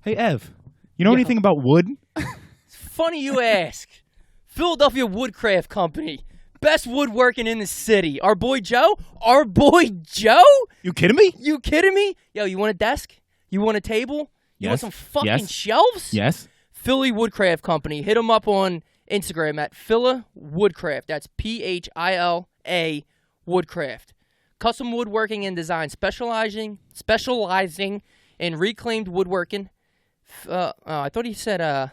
Hey, Ev, you know anything about wood? It's funny you ask. Philadelphia Woodcraft Company. Best woodworking in the city. Our boy Joe? You kidding me? Yo, you want a desk? You want a table? You Yes. want some fucking Yes. shelves? Yes. Philly Woodcraft Company. Hit them up on Instagram at Phila Woodcraft. That's Phila Woodcraft. Custom woodworking and design, specializing in reclaimed woodworking. I thought he said, I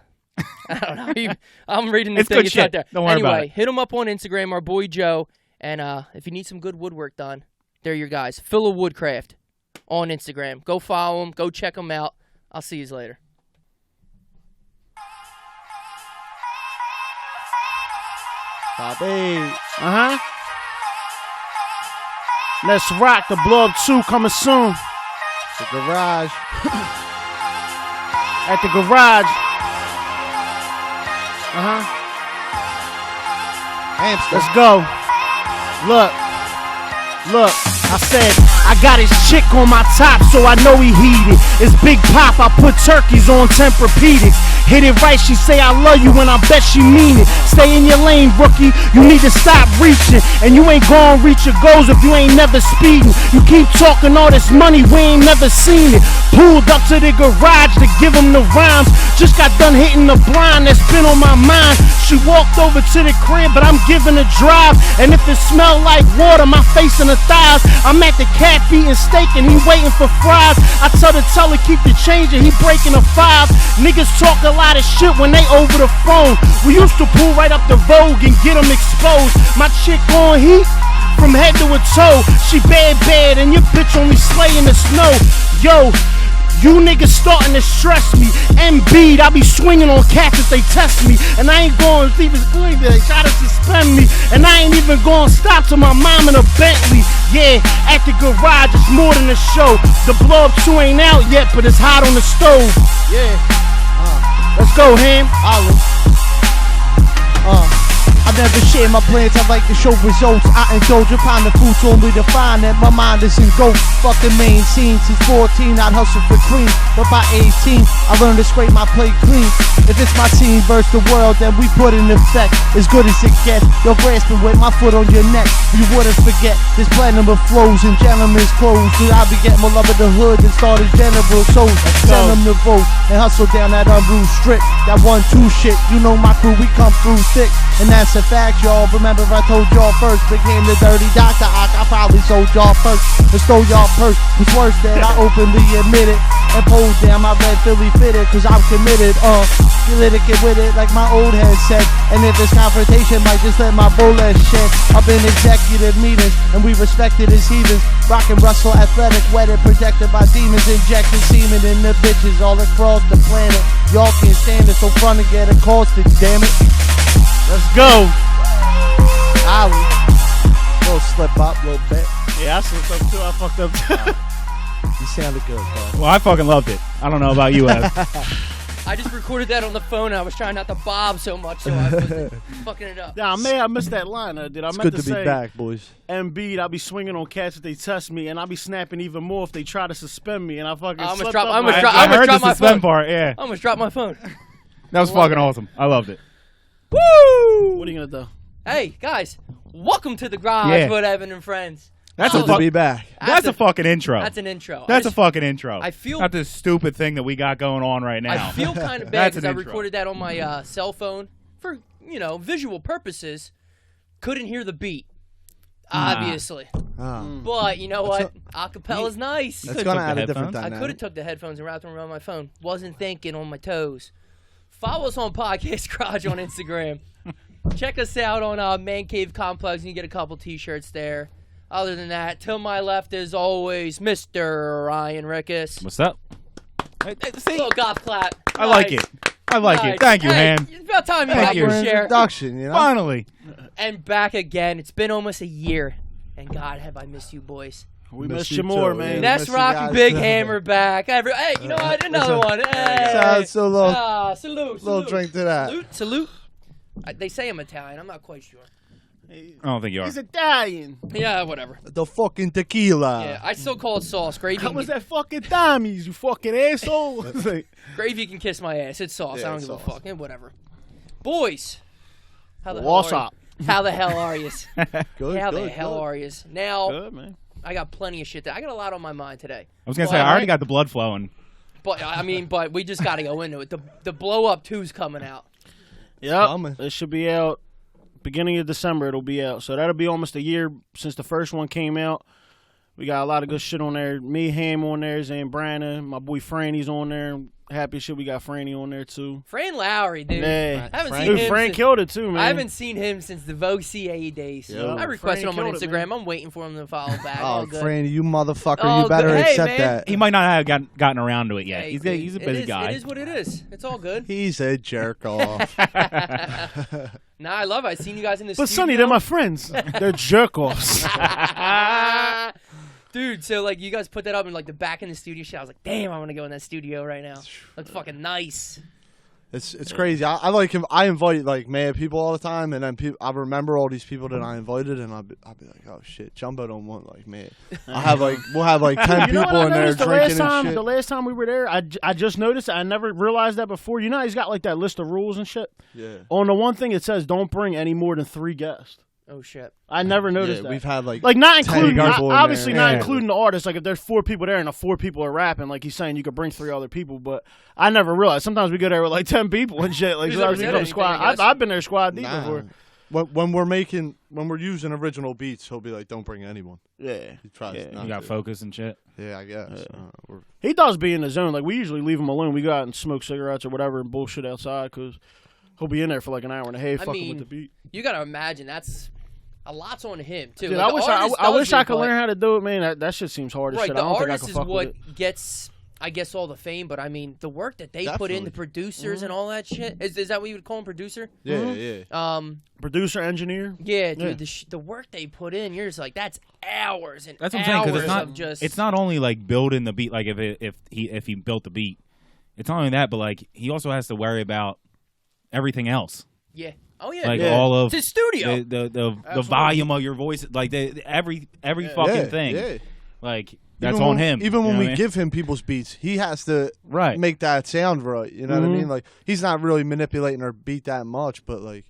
don't know. I'm reading the It's thing. good It's shit. not there. Don't worry about it. Hit him up on Instagram, our boy Joe. And if you need some good woodwork done, they're your guys. Phila Woodcraft on Instagram. Go follow them. Go check them out. I'll see you later. Bobby. Nesk Rock, the Blow Up 2 coming soon. The garage. At the garage. Let's go. Look, I said, I got his chick on my top, so I know he heated. It's Big Pop, I put turkeys on Tempur-Pedics. Hit it right, she say I love you, and I bet she mean it. Stay in your lane, rookie, you need to stop reaching. And you ain't gonna reach your goals if you ain't never speeding. You keep talking all this money, we ain't never seen it. Pulled up to the garage to give him the rhymes. Just got done hitting the blind that's been on my mind. She walked over to the crib, but I'm giving a drive. And if it smell like water, my face and the thighs. I'm at the cat eating steak and he waiting for fries. I tell the teller keep the change and he breaking a 5. Niggas talk a lot of shit when they over the phone. We used to pull right up the Vogue and get them exposed. My chick on heat from head to a toe. She bad and your bitch only slay in the snow. Yo, you niggas starting to stress me. Embiid, I be swinging on cats if they test me. And I ain't going to even they try to suspend me. And I ain't even going to stop till my mom in a Bentley. Yeah, at the garage, it's more than a show. The Blow Up 2 ain't out yet, but it's hot on the stove. Yeah. Let's go, Ham. I never share my plans, I like to show results. I indulge upon the food, told me to find that my mind is in ghost. Fucking main scene, since 14 I'd hustle for cream. But by 18, I learned to scrape my plate clean. If it's my team versus the world, then we put in effect. As good as it gets, you're grasping with my foot on your neck. You wouldn't forget, this platinum of flows and gentlemen's clothes. Dude, I be getting more love in the hood than started general souls. Send them to vote and hustle down that unruly strip. That 1-2 shit, you know my crew, we come through thick. And that's a fact, y'all. Remember I told y'all first, became the dirty doctor. I probably sold y'all first and stole y'all purse. It's worse that I openly admit it and pulled down my red Philly fitted, cause I'm committed. You let it get with it like my old head said. And if it's confrontation, might just let my bullet shed. I've been executive meetings and we respected as heathens. Rockin' Russell athletic, wedded, protected by demons, injecting semen in the bitches all across the planet. Y'all can't stand it, so front and get accosted, damn it. Let's go. Little slip up, little bit. Yeah, I slipped up too. I fucked up too. You sounded good, bro. Well, I fucking loved it. I don't know about you, Ev. I just recorded that on the phone. I was trying not to bob so much, so I wasn't fucking it up. Yeah, I missed that line. Did I It's meant good to be say, back, boys. Embiid, I be swinging on cats if they test me, and I be snapping even more if they try to suspend me, and I fucking I almost slipped dropped- up. I almost my- dropped- I heard the my suspend phone. part, yeah. I almost dropped my phone. That was fucking awesome. I loved it. Woo! What are you gonna do? Hey, guys, welcome to the garage Yeah. with Evan and friends. That's Good to be back. That's a fucking intro. That's an intro. That's a fucking intro. I feel- not this stupid thing that we got going on right now. I feel kind of bad That's because an I intro. recorded that on my cell phone for, visual purposes. Couldn't hear the beat, obviously. But you know what? Acapella's nice. That's gonna add a different headphones? I dynamic. could have took the headphones and wrapped them around my phone. Wasn't thinking on my toes. Follow us on Podcast Garage on Instagram. Check us out on Man Cave Complex. You can get a couple T-shirts there. Other than that, to my left is always Mr. Ryan Rickus. What's up? Little golf clap. I like it. I like it. Thank you, Hey, man. It's about time you Thank got you. your For share. introduction, you know. Finally. And back again. It's been almost a year. And God, have I missed you boys. We Miss missed you you more, too, man. yeah. Nesk miss you Rock guys. and Big Hammer back. Hey, you know what? Another one. Hey. So Salute. little drink to that. Salute. They say I'm Italian. I'm not quite sure. I don't think you are. He's Italian. Yeah, whatever. The fucking tequila. Yeah, I still call it sauce. Gravy. How was that fucking Tommy's, you fucking asshole? Gravy can kiss my ass. It's sauce. Yeah, I don't give sauce. a fuck. Yeah, whatever. Boys, how the What's hell are up? you? How the hell are you? Good, How good, the hell good. are you? Now, Good, man. I got plenty of shit. I got a lot on my mind today. I was gonna say I already got the blood flowing. But I mean, but we just got to go into it. The blow up 2's coming out. Yep. Coming. It should be out beginning of December. It'll be out. So that'll be almost a year since the first one came out. We got a lot of good shit on there. Me, Ham on there, Zan Brandon, my boy Franny's on there. Happy shit we got Franny on there too. Fran Lowry, dude. Yeah. I haven't Frank- seen Dude, him. Frank since, killed it too, man. I haven't seen him since the Vogue CA days. Yo, I requested Frank him on killed it, Instagram. man. I'm waiting for him to follow back. Oh, All good. Franny, you motherfucker. Oh, you better good. Hey, accept man. that. He might not have gotten around to it yet. Hey, He's dude, a busy guy. It is what it is. It's all good. He's a jerk off. Nah, I love it. I seen you guys in the But studio. Sonny, they're my friends. They're jerk-offs. Dude, so like you guys put that up in like the back in the studio shit. I was like, damn, I want to go in that studio right now. Looks fucking nice. It's crazy. I like him. I invite like mad people all the time, and then I remember all these people that I invited, and I'll be like, oh shit, Jumbo don't want like me. We'll have like 10 You know what people I in there noticed drinking and shit. the last time we were there, I just noticed it. I never realized that before. You know, he's got like that list of rules and shit. Yeah. On the one thing, it says don't bring any more than 3 guests. Oh shit. I never noticed that. We've had like not 10 including, people in obviously there. not Yeah. including the artists. Like if there's 4 people there and the 4 people are rapping, like he's saying, you could bring 3 other people. But I never realized. Sometimes we go there with like 10 people and shit. Like Who's sometimes ever we said come anything, squad. I guess? I've been there squad deep Nah. before. When we're using original beats, he'll be like, don't bring anyone. Yeah, He tries Yeah. not You got to. focus and shit. Yeah, I guess. he does be in the zone. Like we usually leave him alone. We go out and smoke cigarettes or whatever and bullshit outside because he'll be in there for like an hour and a half, I fucking mean, with the beat. You gotta imagine that's a lot's on him too. Dude, Like, I the wish artist I does wish I it, could but- learn how to do it, man. That shit seems hard as Right, shit. the I don't think I artist can is fuck with what it. gets, I guess, all the fame. But I mean, the work that they put in, Definitely. the producers and all that shit. Is that what you would call him, producer? Yeah, yeah. Producer, engineer. Yeah, dude. Yeah. The work they put in, you're just like, that's hours and That's what I'm saying, 'cause hours it's not of just. it's not only like building the beat, like if he built the beat, it's not only that, but like he also has to worry about everything else, Yeah. Oh yeah. like Yeah. all of It's his studio. the volume of your voice, like every fucking Yeah, thing, yeah. like that's Even on when- him. Even you when know we what I mean? give him people's beats, he has to Right. make that sound right. You know what I Mhm. mean? Like he's not really manipulating our beat that much, but like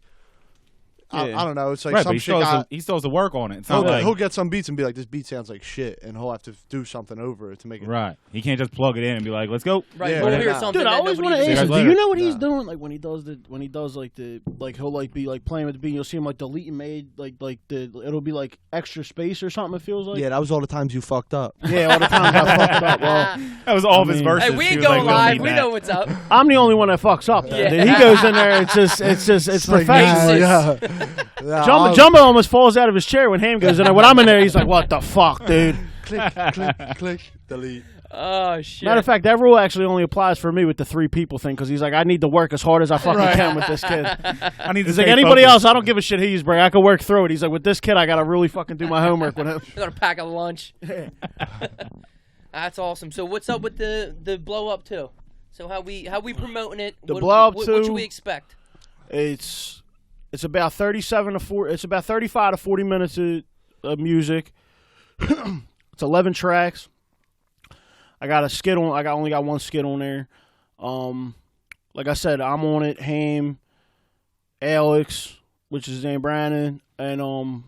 I Yeah. don't know. It's like right, but some he shit still, got. he still has to work on it. It's not like He'll get some beats and be like, "This beat sounds like shit," and he'll have to do something over it to make it. right. He can't just plug it in and be like, "Let's go." Right. Yeah, we'll right hear now. something. Dude, I that always want nobody to even- ask See him. you Do guys you later. know what he's Nah. doing? Like when he does like he'll like be like playing with the beat. You'll see him like deleting made it'll be like extra space or something. It feels like. Yeah, that was all the times you fucked up. Yeah, all the times I fucked up. Well, That was all of his mean- verses. Hey, we He ain't was like, going "We don't live. need We that." know what's up. I'm the only one that fucks up. Though. Yeah. Dude, he goes in there. It's Like, perfection. nah, Jumbo almost falls out of his chair when Ham goes in there. When I'm in there, he's like, "What the fuck, dude?" click, click, click, delete. Oh shit. Matter of fact, that rule actually only applies for me with the 3 people thing because he's like, I need to work as hard as I fucking can with this kid. I need to He's like, stay anybody focused. else, I don't give a shit who he's bring. I can work through it. He's like, with this kid, I gotta really fucking do my homework with him. I gotta pack a lunch. That's awesome. So what's up with the blow up too? So how we promoting it? The What- blow up what too- should we expect? It's about 37 to 40. It's about 35 to 40 minutes of music. It's 11 tracks. I got a skit on. I only got one skit on there. Like I said, I'm on it. Ham, Alex, which is his name, Brandon, and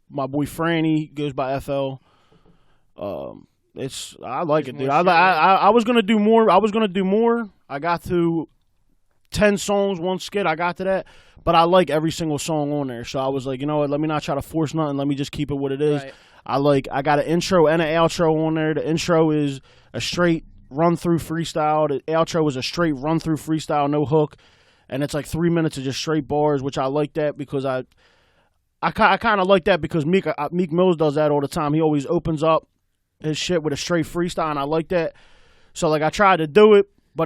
my boy Franny goes by FL. I like it, dude. I was gonna do more. I got through 10 songs, one skit. I got to that, but I like every single song on there. So I was like, you know what? Let me not try to force nothing. Let me just keep it what it is. Right. I got an intro and an outro on there. The intro is a straight run through freestyle. The outro is a straight run through freestyle, no hook, and it's like 3 minutes of just straight bars, which I like that because I kind of like that because Meek Mills does that all the time. He always opens up his shit with a straight freestyle, and I like that. So like I tried to do it,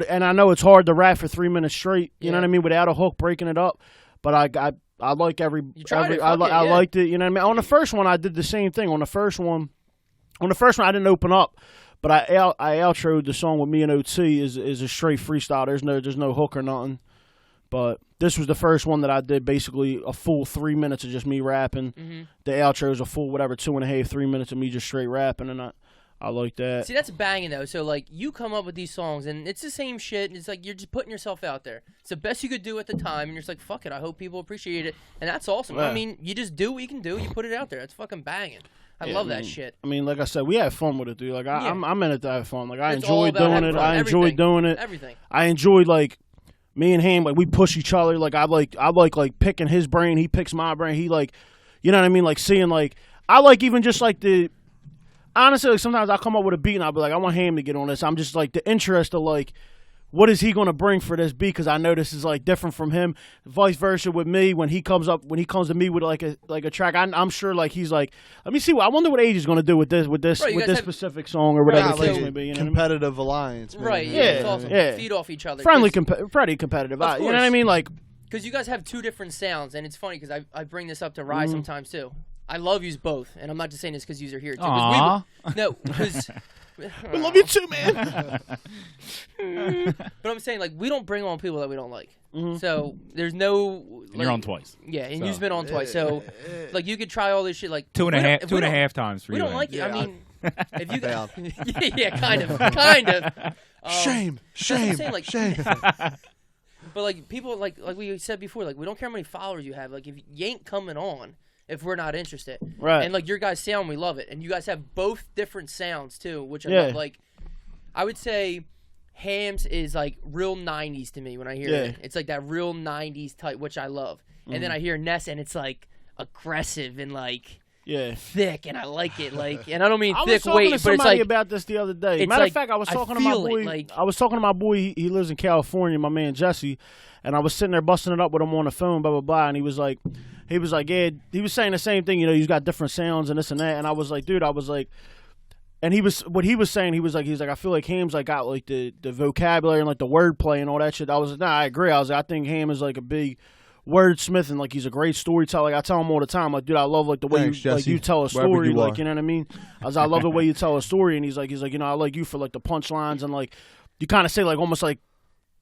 and I know it's hard to rap for 3 minutes straight. You know what I mean, without a hook, breaking it up. But I like every. You tried it, I fuck it, I yeah. liked it. You know what I mean. On the first one, I did the same thing. On the first one, I didn't open up, but I outroed the song with me and OT is a straight freestyle. There's no hook or nothing. But this was the first one that I did basically a full 3 minutes of just me rapping. Mm-hmm. The outro is a full, 2.5, 3 minutes of me just straight rapping, and I like that. See, that's banging, though. So, like, you come up with these songs, and it's the same shit, and it's like you're just putting yourself out there. It's the best you could do at the time, and you're just like, fuck it, I hope people appreciate it. And that's awesome. Yeah. I mean, you just do what you can do. You put it out there. That's fucking banging. I love that shit. I mean, like I said, we had fun with it, dude. Like, I'm in it to have fun. Like, I It's all enjoyed about doing having it. fun. I enjoyed doing it. Everything. I enjoyed, like, me and him, like, we push each other. Like, I like picking his brain. He picks my brain. He, like, you know what I mean? Like, seeing, like, I like even just, like, honestly, like, sometimes I'll come up with a beat and I'll be like, I want him to get on this. I'm just, like, the interest of, like, what is he going to bring for this beat? Because I know this is, like, different from him. Vice versa with me. When he comes to me with, like a track, I'm sure, like, he's like, let me see. I wonder what Age is going to do with this specific song or whatever the case may be. You know competitive alliance. Man. Right, Yeah, it's awesome. yeah. Feed off each other. Pretty competitive. You know what I mean? Like, because you guys have two different sounds, and it's funny because I bring this up to Rye sometimes, too. I love yous both, and I'm not just saying this because yous are here, too. Aww. No, because... we love you too, man. But I'm saying, like, we don't bring on people that we don't like. So there's no... Like, You're on twice. Yeah, and you've been on twice. So, like, you could try all this shit, like... Two and a half times for we you. don't like it. Yeah, I mean, if you... yeah, kind of. Shame. I'm saying, like, Shame. But, like, people, like we said before, like, we don't care how many followers you have. Like, if you ain't coming on... if we're not interested. Right. And, like, your guys' sound, we love it. And you guys have both different sounds, too, which I love. Like, I would say Hams is, like, real 90s to me when I hear it. It's, like, that real 90s type, which I love. And then I hear Ness, and it's, like, aggressive and, like, thick, and I like it. Like, and I don't mean thick weight, but it's, like... I was talking to somebody about this the other day. Matter of fact, I was talking to my boy. I was talking to my boy. He lives in California, my man Jesse. And I was sitting there busting it up with him on the phone, blah, blah, blah. And he was like, yeah, he was saying the same thing, you know, he's got different sounds and this and that. And I was like, dude, and what he was saying, he was like, I feel like Ham's like got like the vocabulary and like the wordplay and all that shit. I was like, nah, I agree. I was like, I think Ham is like a big wordsmith and like he's a great storyteller. Like I tell him all the time, like, dude, I love like the way you tell a story, like, you know what I mean? I was like, I love the way you tell a story. And he's like, you know, I like you for like the punchlines and like you kind of say like almost like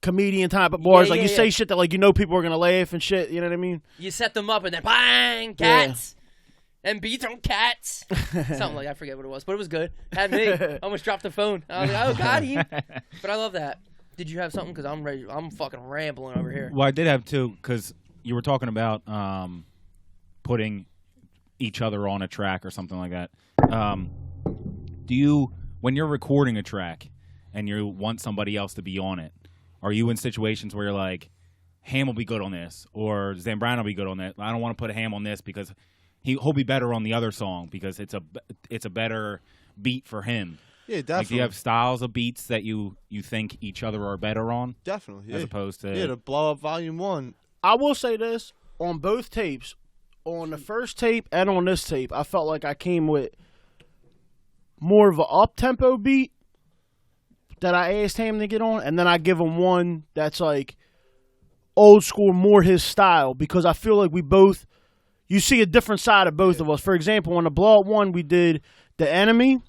comedian type of bars, like you say shit that like you know people are gonna laugh and shit. You know what I mean? You set them up and then bang, cats, and beats on cats. Something like I forget what it was, but it was good. Had me. I almost dropped the phone. I was like, oh god, but I love that. Did you have something? Because I'm ready. I'm fucking rambling over here. Well, I did have two because you were talking about putting each other on a track or something like that. Do you, when you're recording a track and you want somebody else to be on it? Are you in situations where you're like, Ham will be good on this, or Zambrano will be good on that? I don't want to put a Ham on this because he'll be better on the other song because it's a better beat for him. Yeah, definitely. Like, do you have styles of beats that you think each other are better on? Definitely, as opposed to to Blow Up Volume 1. I will say this on both tapes, on the first tape and on this tape, I felt like I came with more of an up tempo beat that I asked him to get on, and then I give him one that's like old school, more his style, because I feel like you see a different side of both of us. For example, on the Blow Up one, we did The Enemy,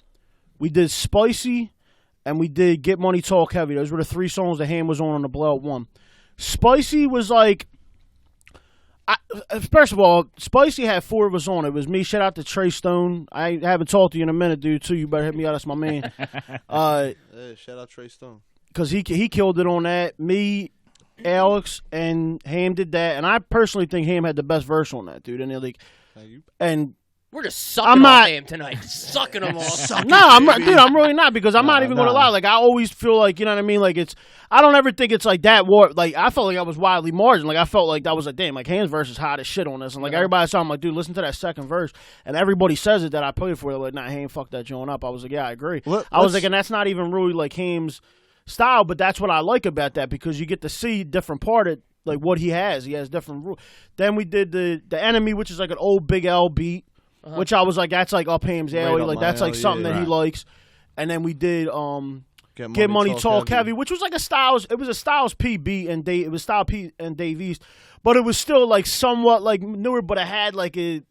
we did Spicy, and we did Get Money Talk Heavy. Those were the three songs that Ham was on the Blow Up one. Spicy was like, first of all, Spicy had four of us on. It was me. Shout out to Trey Stone. I haven't talked to you in a minute, dude, too. You better hit me out. That's my man. Shout out Trey Stone. Because he killed it on that. Me, Alex, and Ham did that. And I personally think Ham had the best verse on that, dude. And we're just sucking off Ham tonight. Sucking them off. No, I'm not, dude. I'm really not, because I'm not even gonna lie. Like, I always feel like, you know what I mean. Like, I don't ever think it's like that. Like, I felt like I was wildly margined. Like, I felt like that was like, damn, like Ham's verse is hot as shit on this. And like everybody saw, I'm like, dude, listen to that second verse. And everybody says it that I played for. They're like, nah, Ham fucked that joint up. I was like, yeah, I agree. I was like, and that's not even really like Ham's style, but that's what I like about that, because you get to see different part of like what he has. He has different rules. Then we did the Enemy, which is like an old Big L beat. Which I was like, that's like up Ham's alley. Like, that's like something that he likes. And then we did Get Money Talk Heavy, which was like it was a Styles P beat, and it was Styles P and Dave East. But it was still like somewhat like newer, but it had like I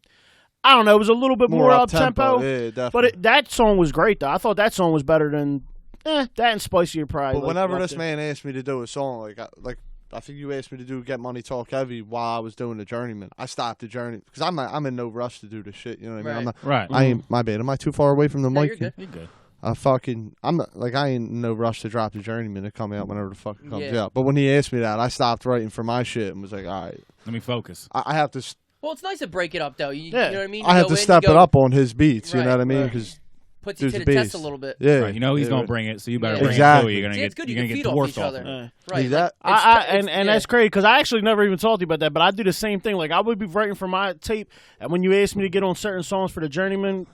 don't know, it was a little bit more up tempo. Yeah, definitely. But that song was great though. I thought that song was better than that and Spicier probably. But whenever this man asked me to do a song, like I think you asked me to do Get Money Talk Heavy while I was doing the Journeyman. I stopped the Journey because I'm in no rush to do this shit. You know what I mean? I'm not, Right. I ain't. My bad. Am I too far away from the No, mic? you're good. You're good. I'm not, like, I ain't in no rush to drop the Journeyman to come out whenever the fuck it comes Yeah. out. But when he asked me that, I stopped writing for my shit and was like, all right, Let me focus. I have to. Well, it's nice to break it up, though. You Yeah. know what I mean? I have go to in, step you go, it up on his beats. You Right, know what I mean? right. Because puts you to there's the a test a beast. little bit. yeah, Right. You know he's gonna bring it, so you better Yeah. bring Exactly. it too. You're gonna See, it's good. you're You gonna can get feed off dwarfed each off other. of it. Right. See that? It's And yeah. that's crazy because I actually never even talked to you about that, but I do the same thing. Like I would be writing for my tape, and when you asked me to get on certain songs for the Journeyman,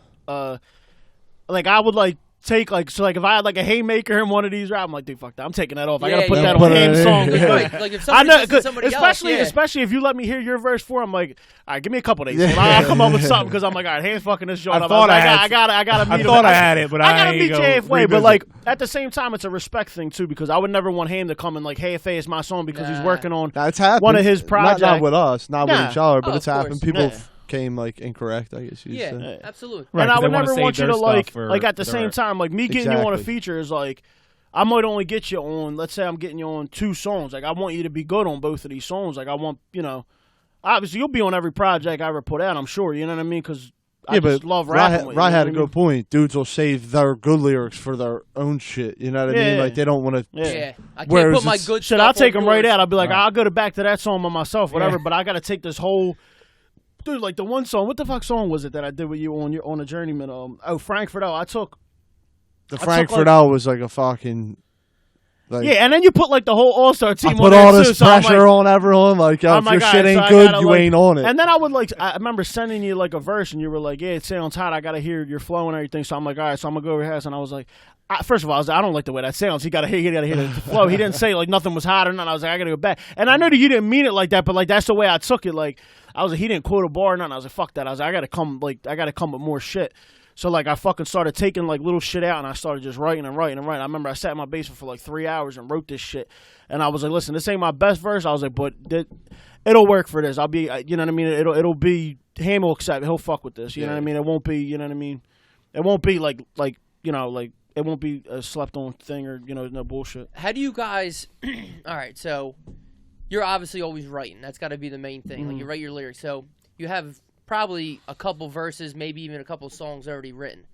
like I would like take like if I had like a haymaker in one of these, I'm like, dude, fuck that, I'm taking that off. I gotta Yeah, put yeah. that Put on it Ham's in. song. Yeah. Right. Like if I somebody know, listens to somebody especially else, yeah. especially if you let me hear your verse for, I'm like, all right, give me a couple days. I'll come up with something because I'm like, all right, Ham's fucking this joint I up. thought I I gotta meet I him. thought I had it, but I I gotta ain't meet you go halfway. But revisit. like at the same time, it's a respect thing too because I would never want Ham to come and like half-ass my song because he's Nah. working on That's happened. one of his Not projects. with us, not Nah. with each other, but Oh, it's of happened. course. People Yeah. came like incorrect, I guess you'd Yeah, say. absolutely. Right, and I 'cause would they wanna never save want you their to like, stuff for like at the their- same time, like me getting you on a Exactly. feature is like, I might only get you on. Let's say I'm getting you on 2 songs. Like I want you to be good on both of these songs. Like I want, obviously you'll be on every project I ever put out. I'm sure. You know what I mean? Because I just love rapping. with you, Ryan you had know a what I good point. Dudes will save their good lyrics for their own shit. You know what I mean? Yeah. Like they don't want to. mean? Yeah. I can't Whereas put my it's- good Shit, stuff I'll take on them right yours. out. I'll be like, Right. I'll go to back to that song by myself, whatever. Yeah. But I got to take this whole. Dude, like the one song, what the fuck song was it that I did with you on a Journeyman? Frankfurt L. I took. The took, Frankfurt like- L was like a fucking. Like, Yeah, and then you put like the whole All-Star team I on put there all too, this so I'm pressure like, on everyone. Like, yo, I'm if like, your all shit right, so ain't I good, gotta, you like- ain't on it. And then I would like, I remember sending you like a verse, and you were like, "Yeah, it sounds hot. I gotta hear your flow and everything." So I'm like, "All right, so I'm gonna go over here." And I was like, first of all, I don't like the way that sounds. He gotta hear the flow. He didn't say like nothing was hot or nothing. I was like, I gotta go back. And I know that you didn't mean it like that, but like that's the way I took it. Like I was like, he didn't quote a bar or nothing. I was like, fuck that. I was like, I gotta come with more shit. So like I fucking started taking like little shit out, and I started just writing and writing and writing. I remember I sat in my basement for like 3 hours and wrote this shit. And I was like, listen, this ain't my best verse. I was like, but it'll work for this. I'll be, you know what I mean? It'll be, Ham will accept it. He'll fuck with this. You know what I mean? It won't be, you know what I mean? It won't be like it won't be a slept on thing or, no bullshit. How do you guys? All right, so you're obviously always writing. That's got to be the main thing. Like you write your lyrics. So you have probably a couple verses, maybe even a couple songs already written.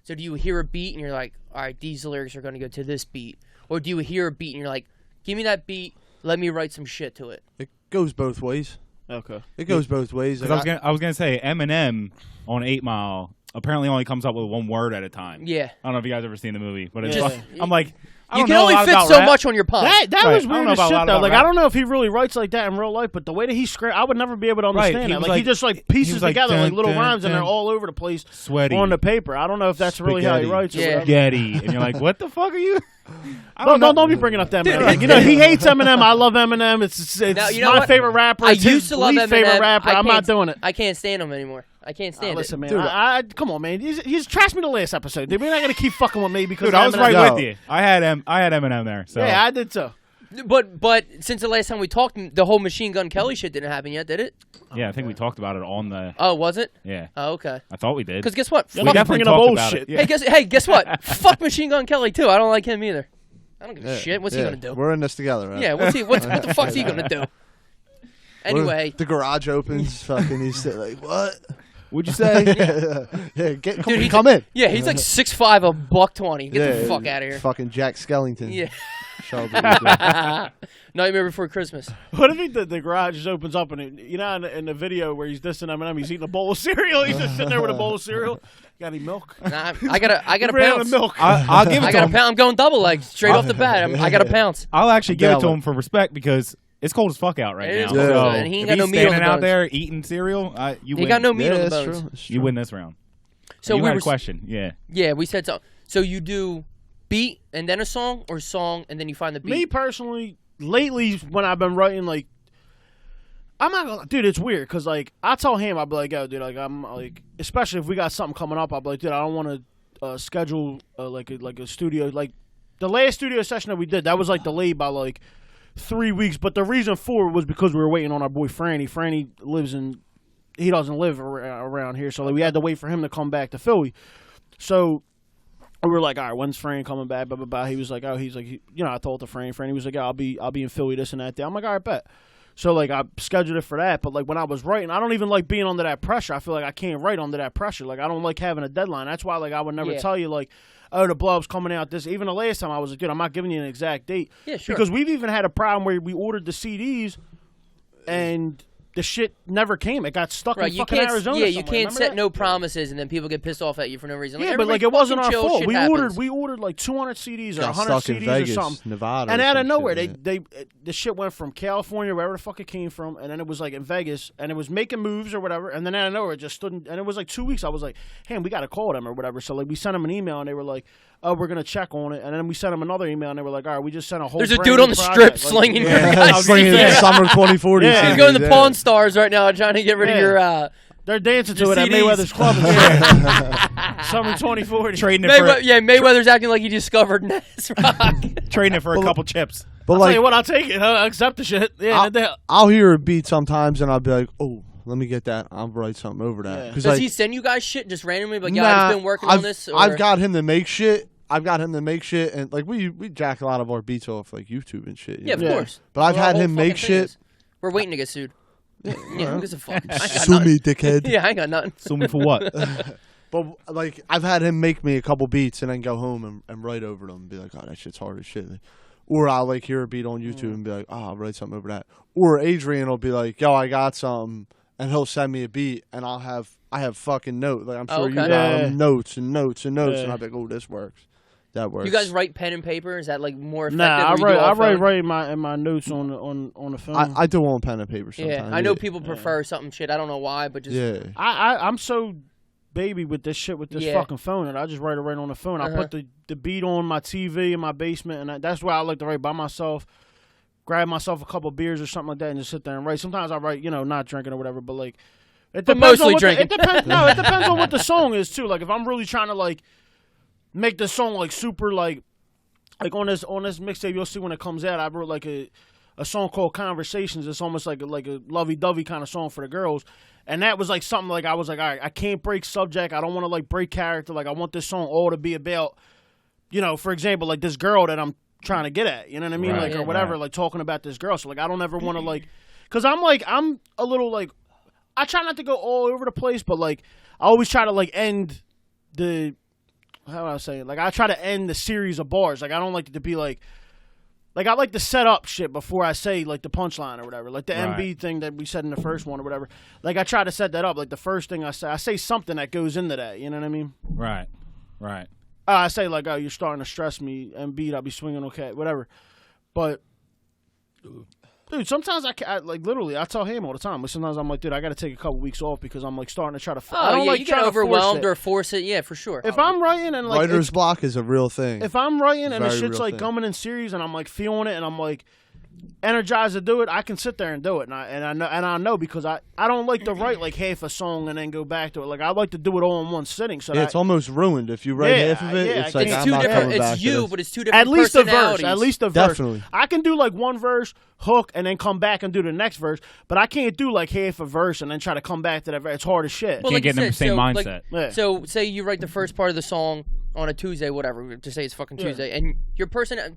So do you hear a beat and you're like, all right, these lyrics are going to go to this beat, or do you hear a beat and you're like, give me that beat, let me write some shit to it? It goes both ways. Okay. It goes both ways. Because I was gonna say Eminem on 8 Mile apparently only comes up with one word at a time. Yeah. I don't know if you guys ever seen the movie, but it's Yeah. like, I'm like, I You don't can know only a lot fit about so rap. much on your pump. That Right. was I don't weird know as about a shit lot though. about Like rap. I don't know if he really writes like that in real life, but the way that he script, I would never be able to Right. understand He that. was Like he like- just like he pieces was like, together like dun, little dun, rhymes, and they're dun. all over the place Sweaty. on the paper. I don't know if that's really how he Spaghetti. writes. Or Yeah. whatever. Spaghetti, and you're like, what the fuck are you? I Don't be bringing up that Eminem. Like, he hates Eminem. I love Eminem. It's Now, you know my what? favorite rapper. I It's used his to love least Eminem. favorite rapper. I I'm not can't- doing it. I can't stand him anymore. I can't stand Listen, it. man. Dude, Come on, man. He's trashed me the last episode. Dude, we're not gonna keep fucking with me because Dude, I was Eminem. right Yo. with you. I had Eminem there. So Yeah, I did too. But since the last time we talked, the whole Machine Gun Kelly shit didn't happen yet, did it? yeah, I think we talked about it on the. Oh, was it? Yeah, Oh, okay. I thought we did. Because guess what? Yeah, we we Fuck, definitely bringing up talked old about shit. it. Yeah. hey, guess what? Fuck Machine Gun Kelly too. I don't like him either. I don't give a shit. What's he gonna do? We're in this together, right? Yeah, what the fuck's he gonna do? Anyway, The garage opens. Fucking he's still like, what? Would you say? Yeah, Dude, come in. yeah, he's like 6'5", $120. Get the fuck out of here. Fucking Jack Skellington. Yeah. Shelby. Nightmare Before Christmas. What if the garage just opens up and in the video where he's dissing Eminem, he's eating a bowl of cereal. He's just sitting there with a bowl of cereal. Got any milk? Nah, I gotta Ran out pounce. of milk. I'll give it I to gotta him. pounce. I'm going double leg straight off the bat. I gotta pounce. I'll actually give it to Valid. him for respect because it's cold as fuck out right It now. is cold, So and he ain't if got no he's meat on standing the out bones. there eating cereal, you He win. got no meat Yeah, on the that's bones. true. It's You true. win this round. So you we had were a question. Yeah. Yeah, we said so. So you do beat and then a song, or song and then you find the beat. Me personally, lately when I've been writing, like, I'm not gonna, dude. It's weird because like I tell him, I'll be like, yo, dude, like I'm like, especially if we got something coming up, I'll be like, dude, I don't want to schedule like a studio. Like the last studio session that we did, that was like delayed by like 3 weeks. But the reason for it was because we were waiting on our boy Franny. Franny he doesn't live around here, so like, we had to wait for him to come back to Philly. So we were like, all right, when's Fran coming back? Blah blah blah. He was like, I told the Fran. He was like, yeah, I'll be in Philly this and that day. I'm like, all right, bet. So like I scheduled it for that. But like when I was writing, I don't even like being under that pressure. I feel like I can't write under that pressure. Like I don't like having a deadline. That's why like I would never tell you like, oh, the blowup's coming out this. Even the last time I was like, dude, I'm not giving you an exact date. Yeah, sure. Because we've even had a problem where we ordered the CDs and the shit never came. It got stuck in fucking Arizona. Yeah, you somewhere. can't Remember set that? no promises, and then people get pissed off at you for no reason. Like, Yeah, but like it wasn't our chill, fault. shit We happens. ordered like 200 CDs or Got 100 stuck in CDs Vegas, or something. Nevada, and or out of some nowhere, shit, the shit went from California, wherever the fuck it came from, and then it was like in Vegas, and it was making moves or whatever, and then out of nowhere it just stood, and it was like 2 weeks. I was like, hey, we got to call them or whatever. So like we sent them an email, and they were like, oh, we're gonna check on it, and then we sent them another email, and they were like, all right, we just sent a whole. There's a brand dude new on the project. strip slinging your Yeah, guys' slinging CDs. summer 2040. Yeah. He's going to CDs, Pawn Stars right now trying to get rid of your. They're dancing to Your it at CDs. Mayweather's Club. Summer 2040. Trading it for Mayweather's acting like he discovered Nesk Rock. trading it for a couple chips. But I'll like, tell you what, I'll take it. I'll accept the shit. Yeah, I'll hear a beat sometimes, and I'll be like, oh, let me get that. I'll write something over that. Yeah. 'Cause, Does like, he send you guys shit just randomly? Like, nah, I've been working on this. Or... I've got him to make shit. And like we jack a lot of our beats off like YouTube and shit. Yeah, of know? course. But I've Our had whole him make fucking thing shit. is- We're waiting to get sued. Yeah, who gives a fuck? I ain't got Sue nothing. me, dickhead. Yeah, I ain't got nothing. Sue me for what? But like I've had him make me a couple beats and then go home and write over them and be like, oh, that shit's hard as shit. Or I'll like hear a beat on YouTube and be like, oh, I'll write something over that. Or Adrian will be like, yo, I got something, and he'll send me a beat, and I have fucking notes. Like I'm sure you got notes and notes and notes, and I'll be like, oh, this works. That works. You guys write pen and paper? Is that like more effective? Nah, or you do all phone? write in my notes on the phone. I do on pen and paper sometimes. Yeah, I know people prefer something shit. I don't know why, but just I'm so baby with this shit with this fucking phone, and I just write it right on the phone. I put the beat on my TV in my basement, and that's why I like to write by myself. Grab myself a couple beers or something like that, and just sit there and write. Sometimes I write, not drinking or whatever, but like it depends mostly on drinking. it depends. No, it depends on what the song is too. Like if I'm really trying to like make the song like super like on this mixtape, you'll see when it comes out. I wrote like a song called Conversations. It's almost like a lovey-dovey kind of song for the girls. And that was like something like I was like, all right, I can't break subject. I don't want to like break character. Like I want this song all to be about, for example, like this girl that I'm trying to get at. You know what I mean? Right, like or whatever, like talking about this girl. So like I don't ever want to like, because I'm a little like, I try not to go all over the place, but like I always try to like end the, how do I say it? Like I try to end the series of bars. Like I don't like it to be like I like to set up shit before I say like the punchline or whatever. Like the MB thing that we said in the first one or whatever. Like I try to set that up. Like the first thing I say something that goes into that. You know what I mean? Right. I say like, oh, you're starting to stress me. MB, I'll be swinging okay, whatever. But dude, sometimes I like literally I tell him all the time. But sometimes I'm like, dude, I got to take a couple weeks off because I'm like starting to try to. I don't like you get overwhelmed or force it. Yeah, for sure. If I'm writing and like writer's block is a real thing. If I'm writing and the shit's like thing. gumming in series and I'm like feeling it and I'm like energized to do it, I can sit there and do it. And I know because I don't like to write like half a song and then go back to it. Like I like to do it all in one sitting. So it's almost ruined if you write half of it. It's like I'm not coming back. It's you, to this. but it's two different at least a verse. personalities. At least a verse. Definitely. I can do like one verse, hook, and then come back and do the next verse. But I can't do like half a verse and then try to come back to that verse. It's hard as shit. Well, Can't like get in the same mindset. So say you write the first part of the song on a Tuesday, whatever, to say it's fucking Tuesday, and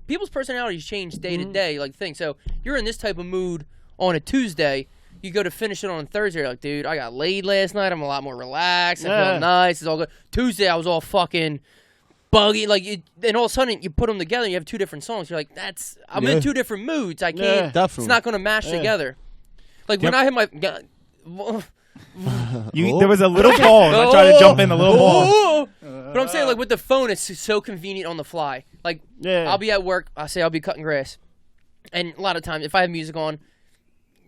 people's personalities change day to day, like things. So you're in this type of mood on a Tuesday, you go to finish it on Thursday, you're like, dude, I got laid last night, I'm a lot more relaxed, I feel nice, it's all good. Tuesday, I was all fucking buggy, and all of a sudden you put them together, and you have two different songs. You're like, I'm in two different moods. I can't. Definitely. It's not going to mash together. Like when I hit my. There was a little pause. I tried to jump in a little more. But I'm saying, like, with the phone, it's so convenient on the fly. Like, I'll be at work. I'll be cutting grass. And a lot of times, if I have music on,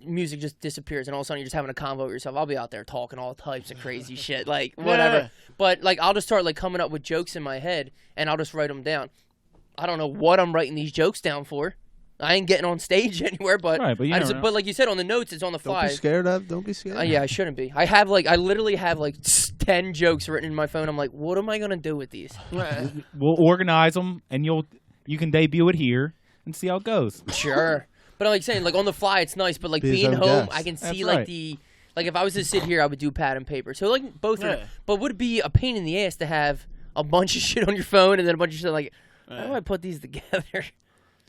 music just disappears. And all of a sudden, you're just having a convo with yourself. I'll be out there talking all types of crazy shit. Like, whatever. Yeah. But, like, I'll just start, like, coming up with jokes in my head. And I'll just write them down. I don't know what I'm writing these jokes down for. I ain't getting on stage anywhere, but but like you said, on the notes, it's on the fly. Don't be scared. Yeah, I shouldn't be. I literally have like 10 jokes written in my phone. I'm like, what am I gonna do with these? We'll organize them, and you can debut it here and see how it goes. Sure, but I'm like saying, like on the fly, it's nice. But like being home, I can see like if I was to sit here, I would do pad and paper. So like both of them. But would it be a pain in the ass to have a bunch of shit on your phone and then a bunch of shit like, how do I put these together?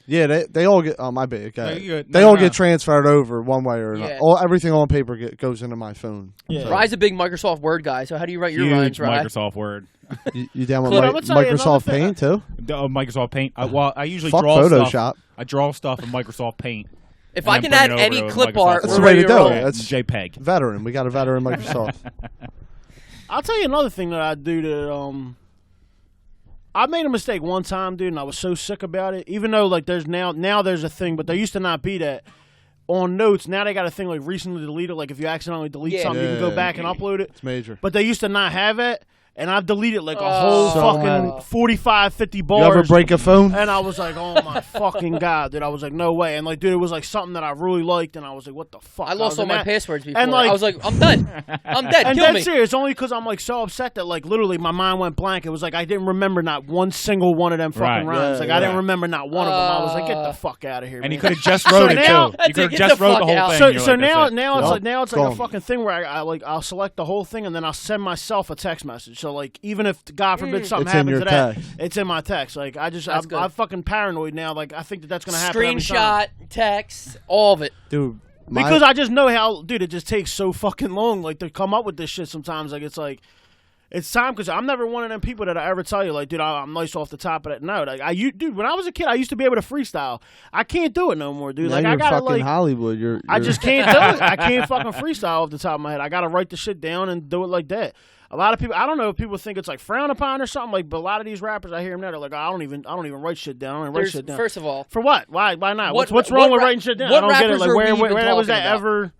Yeah, they all get. Oh, my bad. Okay. No, you're good. They No, all no. get transferred over one way or another. Yeah. Everything on paper goes into my phone. Yeah. Rye's a big Microsoft Word guy, so how do you write your Huge rhymes, Rye? Microsoft Word. You down with Clip, I'm gonna tell you another Microsoft thing. Paint too? Microsoft Paint. Well, I usually Fuck draw Photoshop. stuff. I draw stuff in Microsoft Paint. If and I then can bring add it over any to clip Microsoft art, That's we're the way ready to to do roll. it. That's JPEG. Veteran. We got a veteran Microsoft. I'll tell you another thing that I do that I made a mistake one time, dude, and I was so sick about it. Even though like there's now there's a thing, but there used to not be that. On notes, now they got a thing like recently deleted. Like if you accidentally delete something, you can go Yeah. back and upload it. It's major. But they used to not have it, and I've deleted like a whole So fucking many. 45, 50 You bars. ever break a phone? And I was like, oh my fucking God, dude. I was like, no way. And like, dude, it was like something that I really liked, and I was like, what the fuck? I lost was all in my that- passwords before. And, like- I was like, I'm done. I'm dead. And Kill that's me. serious, only because I'm like so upset that like literally my mind went blank. It was like I didn't remember not one single one of them fucking Right. rhymes. Yeah, like I didn't yeah. remember not one of them. I was like, get the fuck out of here. And man. you could have just wrote it now- too. That's You could have it, get just the wrote fuck the whole out. thing. So You're so like, now that's it. now it's Yep. like a Gone. fucking thing where I'll select the whole thing and then I'll send myself a text message. So like even if God forbid something It's in happens your to that, text. it's in my text. Like That's good. I'm fucking paranoid now. Like I think that's gonna happen. every time. Screenshot, text, all of it. Dude. Because I just know how, dude, it just takes so fucking long, like, to come up with this shit sometimes. Like, it's time, because I'm never one of them people that I ever tell you, like, dude, I'm nice off the top of that. No, like, dude, when I was a kid, I used to be able to freestyle. I can't do it no more, dude. now Like, you're I gotta, fucking like, Hollywood. I just can't do it. I can't fucking freestyle off the top of my head. I gotta write the shit down and do it like that. A lot of people, I don't know if people think it's like frowned upon or something, like, but a lot of these rappers, I hear them now, they're like, I don't even write shit down. I don't even write shit down. First of all, For what? Why not? What- What's wrong what with ra- writing shit down? what I don't get it. rappers Like, are we where even was that talking about? ever?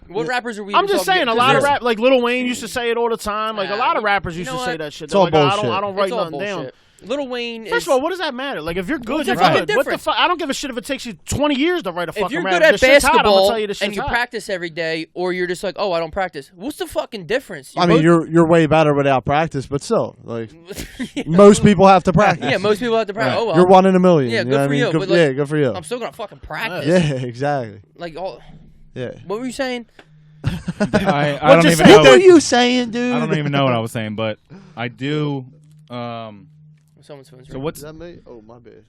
what rappers are we? I'm even just talking saying, a about? lot of 'Cause rap, like Lil Wayne used to say it all the time. Like a lot of rappers you used know to say what? that shit. It's They're all like, bullshit. I don't write it's all nothing down. bullshit. Lil Wayne First is. of all, what does that matter? Like if you're good, What's you're the fucking good. What the difference? fuck? I don't give a shit if it takes you 20 years to write a if fucking you're rap. good at This shit's hot, I'm gonna basketball tell you this and shit's you hot. practice every day, or you're just like, oh, I don't practice. What's the fucking difference? I mean, you're way better without practice, but still, like most people have to practice. yeah, most people have to practice. Right. Oh well, You're one in a million. Yeah, you good know what for I mean? you, Good, but, like, yeah, good for you. I'm still gonna fucking practice. Yeah, exactly. Like, oh, Yeah. what were you saying? I What don't you even say? know. What are you saying, dude? I don't even know what I was saying, but I do. Someone's phone's So ringing. Is what's that me? Oh, my bad.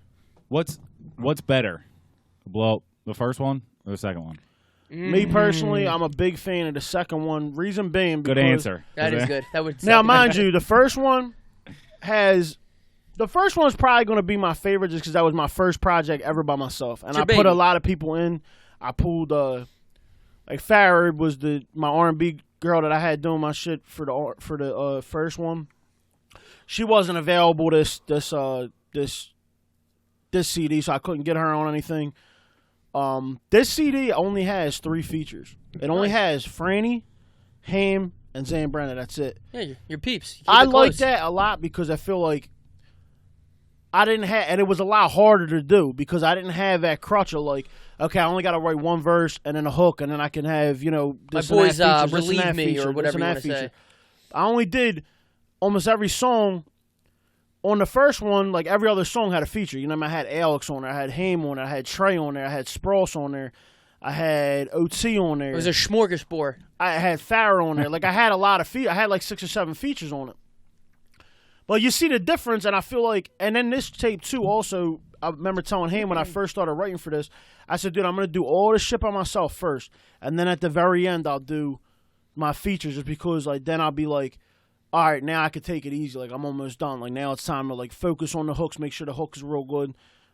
what's better? Well, the first one or the second one? Me personally, I'm a big fan of the second one. Reason being, Good because answer. That is good. That would Now, mind you, the first one's probably going to be my favorite just because that was my first project ever by myself, and It's I your put a baby. lot of people in. I pulled like Farrah was my R&B girl that I had doing my shit for the first one. She wasn't available this CD, so I couldn't get her on anything. This CD only has 3 features. It only has Franny, Ham, and Zan Brenner. That's it. Yeah, your peeps. Keep I it like close. that a lot because I feel like I didn't have, and it was a lot harder to do because I didn't have that crutch of like, okay, I only got to write one verse and then a hook, and then I can have, you know, My this and that boys, feature, this and Relieve that Me feature, or this whatever and you that want to say. feature. I only did almost every song. On the first one, like every other song had a feature. You know, I had Alex on there, I had Haim on there, I had Trey on there, I had Sprouse on there, I had OT on there. It was a smorgasbord. I had Farrah on there. Like I had a lot of I had like 6 or 7 features on it. But you see the difference, and I feel like, and then this tape too. Also, I remember telling him when I first started writing for this, I said, "Dude, I'm gonna do all this shit by myself first, and then at the very end, I'll do my features, just because like then I'll be like, all right, now I can take it easy. Like I'm almost done. Like now it's time to like focus on the hooks, make sure the hook is real good."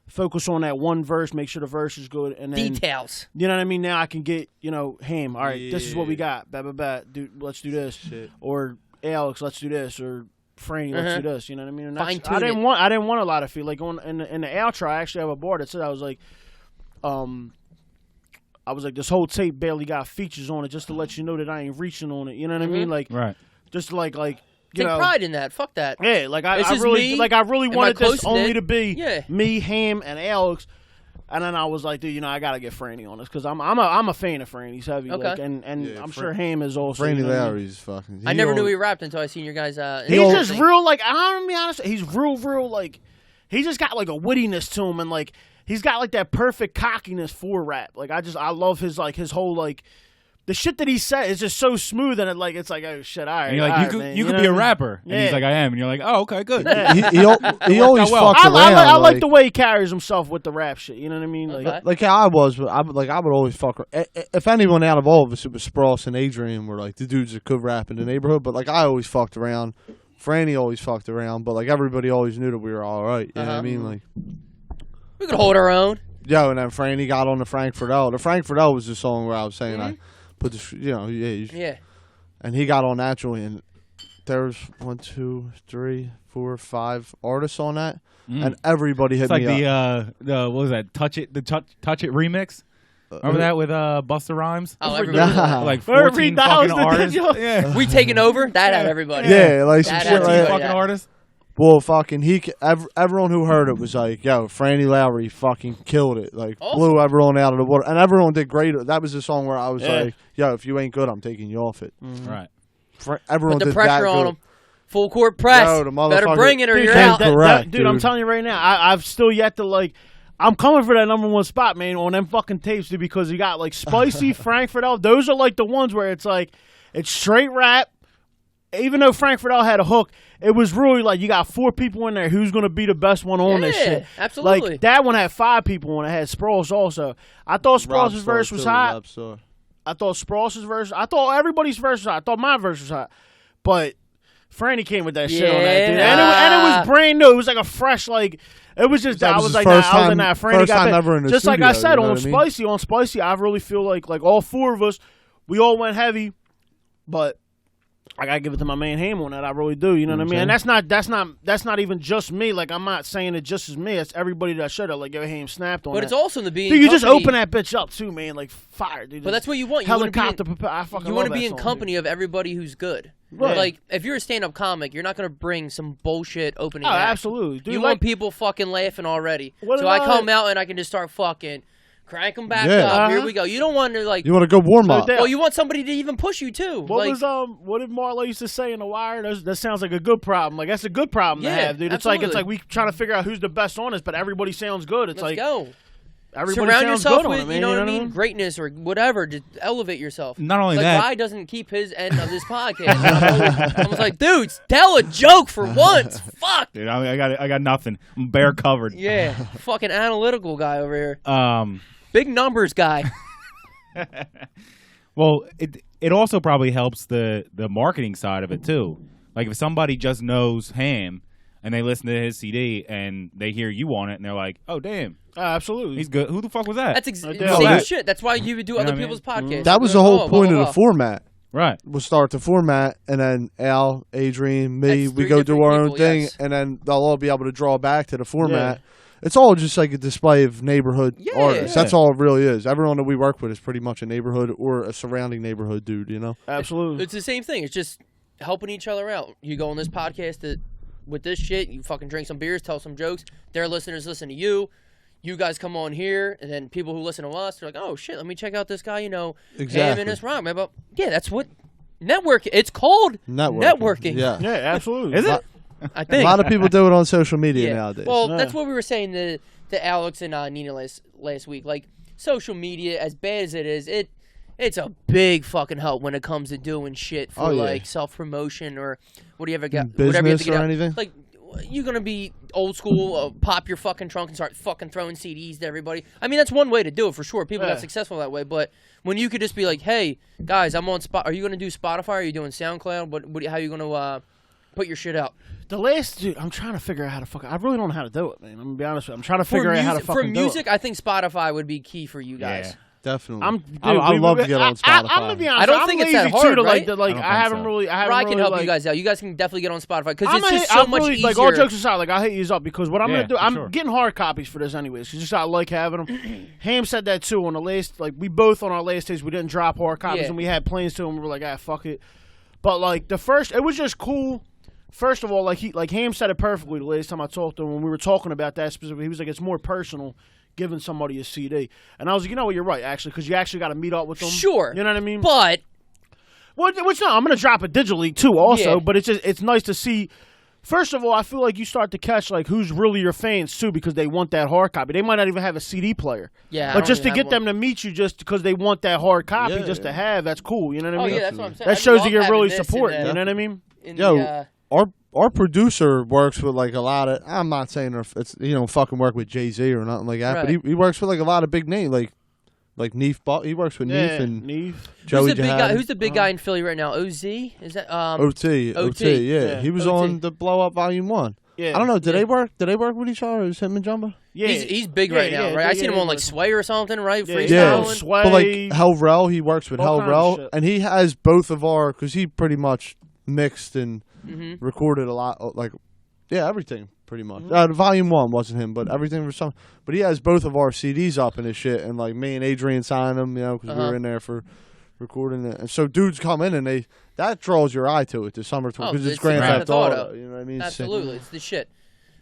Focus on that one verse, make sure the verse is good, and then Details. you know what I mean. Now I can get Ham. All right, this is what we got. Dude, let's do this. Shit. Or Alex, let's do this. Or Franny, let's do this. You know what I mean? And that's- Fine-tune I didn't want a lot of feel like in the outro. I actually have a board that said I was like, this whole tape barely got features on it, just to let you know that I ain't reaching on it. You know what I mean? Like Right. just to like Take pride in that. Fuck that. yeah, like This I is really me like I really and my wanted this close-knit. only to be Yeah. me, Ham, and Alex. And then I was like, dude, I gotta get Franny on this because I'm a fan of Franny. He's heavy, Okay. like, and Yeah, I'm sure Ham is also. Franny you know what I mean? Larry's fucking. I never knew he rapped until I seen your guys. He's just real, like, I'm gonna be honest, he's real, like, he just got, like, a wittiness to him, and, like, he's got, like, that perfect cockiness for rap. Like, I love his, like, his whole, like, the shit that he said is just so smooth, and it's like, oh shit, all right. And you're like, you could be a rapper, and he's like, I am, and you're like, oh, okay, good. Yeah. he always well. fucked around. I like the way he carries himself with the rap shit. You know what I mean? Like how I was, but I would always fuck. If anyone out of all of us, it was Spross and Adrian were like the dudes that could rap in the neighborhood. But like I always fucked around. Franny always fucked around, but like everybody always knew that we were all right. You know what I mean? Like we could hold our own. Yo, and then Franny got on the Frankfurt L. The Frankfurt L was the song where I was saying I put the Yeah. And he got on that joint, and there's 1, 2, 3, 4, 5 artists on that, and everybody hit me up. It's like the what was that? Touch It remix. Remember that with Busta Rhymes? Oh, everybody. Like 14 fucking artists. Yeah. We taking over? That had everybody. Yeah, like some shit like fucking artists. Well, fucking everyone who heard it was like, yo, Franny Lowry fucking killed it. Like, blew everyone out of the water. And everyone did great. That was the song where I was like, yo, if you ain't good, I'm taking you off it. Right. Everyone Put the did pressure that on good. him. Full court press. Yo, the better bring it or you're That's out. correct, dude, I'm telling you right now, I've still yet to, like, I'm coming for that number 1 spot, man, on them fucking tapes, dude, because you got, like, Spicy, Frankfurt L. Those are, like, the ones where it's, like, it's straight rap. Even though Frankfurt L had a hook, it was really like you got 4 people in there. Who's going to be the best one on this shit? Absolutely. Like that one had 5 people on it. Had Spross also. I thought Spross's verse was hot. I thought Spross's verse. I thought everybody's verse was hot. I thought my verse was hot. But Franny came with that shit on that, dude. And it was brand new. It was like a fresh, like, it was just, I was like, I was in that. Franny got that. Just like I said, on Spicy, I really feel like all 4 of us, we all went heavy, but I gotta give it to my man Ham on that. I really do. You know what I mean? And that's not even just me. Like I'm not saying it just as me. It's everybody that should have. Like yo, Ham snapped on. But that. it's also in the being. Dude, you company. just open that bitch up too, man. Like fire, dude. But that's what you want. You Helicopter. You want to be in company of everybody who's good. Right. Like if you're a stand-up comic, you're not gonna bring some bullshit opening. Oh, act. absolutely. Dude, you want people fucking laughing already. So I come out and I can just start fucking. Crank them back up. Here we go. You don't want to like. You want to go warm up. Well, you want somebody to even push you too. What did Marlo used to say in The Wire? That sounds like a good problem. Like that's a good problem to have, dude. Absolutely. It's like we trying to figure out who's the best on this, but everybody sounds good. It's Let's like go. Everybody surround sounds yourself good with on it, man, you know what I mean, greatness or whatever. Just elevate yourself. Not only like, that, Rye doesn't keep his end of this podcast. I was like, dude, tell a joke for once. Fuck. Dude, I got nothing. I'm bare covered. Yeah, fucking analytical guy over here. Big numbers guy. Well, it also probably helps the marketing side of it too. Like if somebody just knows Ham and they listen to his CD and they hear you on it and they're like, "Oh damn, absolutely, he's good." Who the fuck was that? That's same shit. That's why you would do other people's podcasts. That was the whole point of the format. Right. We'll start the format, and then Al, Adrian, me, we go do our own thing, and then they'll all be able to draw back to the format. Yeah. It's all just like a display of neighborhood artists. That's all it really is. Everyone that we work with is pretty much a neighborhood or a surrounding neighborhood dude, you know? Absolutely. It's the same thing. It's just helping each other out. You go on this podcast with this shit, you fucking drink some beers, tell some jokes. Their listeners listen to you. You guys come on here, and then people who listen to us, they're like, oh, shit, let me check out this guy, you know, Ham and this rock. Yeah, that's what network. It's called networking. Yeah, absolutely. Is it? I think a lot of people do it on social media nowadays. Well, that's what we were saying to Alex and Nina last week. Like social media, as bad as it is, it's a big fucking help when it comes to doing shit for like self promotion or what do you ever get, business whatever you have to get or out. anything. Like you're gonna be old school, pop your fucking trunk and start fucking throwing CDs to everybody. I mean, that's one way to do it for sure. People got successful that way, but when you could just be like, hey guys, I'm on Spot. Are you gonna do Spotify? Are you doing SoundCloud? How are you gonna put your shit out? Dude, I'm trying to figure out how to fucking. I really don't know how to do it, man. I'm gonna be honest with you. I'm trying to figure out how to fucking do it. For music, I think Spotify would be key for you guys. Yeah, definitely. I'd love to get on Spotify. I'm gonna be honest. I don't think it's that hard, right? I haven't really. I can help you guys out. You guys can definitely get on Spotify because it's just so much easier. Like all jokes aside, like I'll hit you up because what I'm gonna do, I'm getting hard copies for this anyways. Cause just I like having them. Ham said that too on the last. Like we both on our last days, we didn't drop hard copies and we had plans to, and we were like, fuck it. But like the first, it was just cool. First of all, like Ham said it perfectly the last time I talked to him when we were talking about that specifically. He was like, it's more personal giving somebody a CD. And I was like, you know what, you're right, actually, because you actually got to meet up with them. Sure. You know what I mean? But. Well, which no, I'm going to drop it digitally too also, but it's nice to see First of all, I feel like you start to catch like who's really your fans too, because they want that hard copy. They might not even have a CD player. Yeah, but just to get them to meet you, just because they want that hard copy, just to have, that's cool. You know what I mean? Oh yeah, that's what I'm saying. That shows that you're really supporting. You know what I mean? Our producer works with like a lot of. I'm not saying it's fucking work with Jay-Z or nothing like that, Right. but he works with like a lot of big names like Neef. He works with Neef and Joey. Who's the big guy in Philly right now? OZ? Is that OT? Yeah. He was on the Blow Up Volume 1. Yeah. I don't know. Did they work? Did they work with each other? Is him and Jumbo? Yeah. He's big right now, right? I seen him on like Sway or something, right? Yeah, Sway. But like Hell Rel, he works with Hell Rel, and he has both of our because he pretty much mixed and recorded a lot, like everything pretty much. Volume 1 wasn't him, but everything was some. But he has both of our CDs up in his shit, and like me and Adrian signed them, because we were in there for recording it. And so dudes come in and that draws your eye to it, the summer tour, because it's Grand Theft Auto. You know what I mean? Absolutely, it's the shit.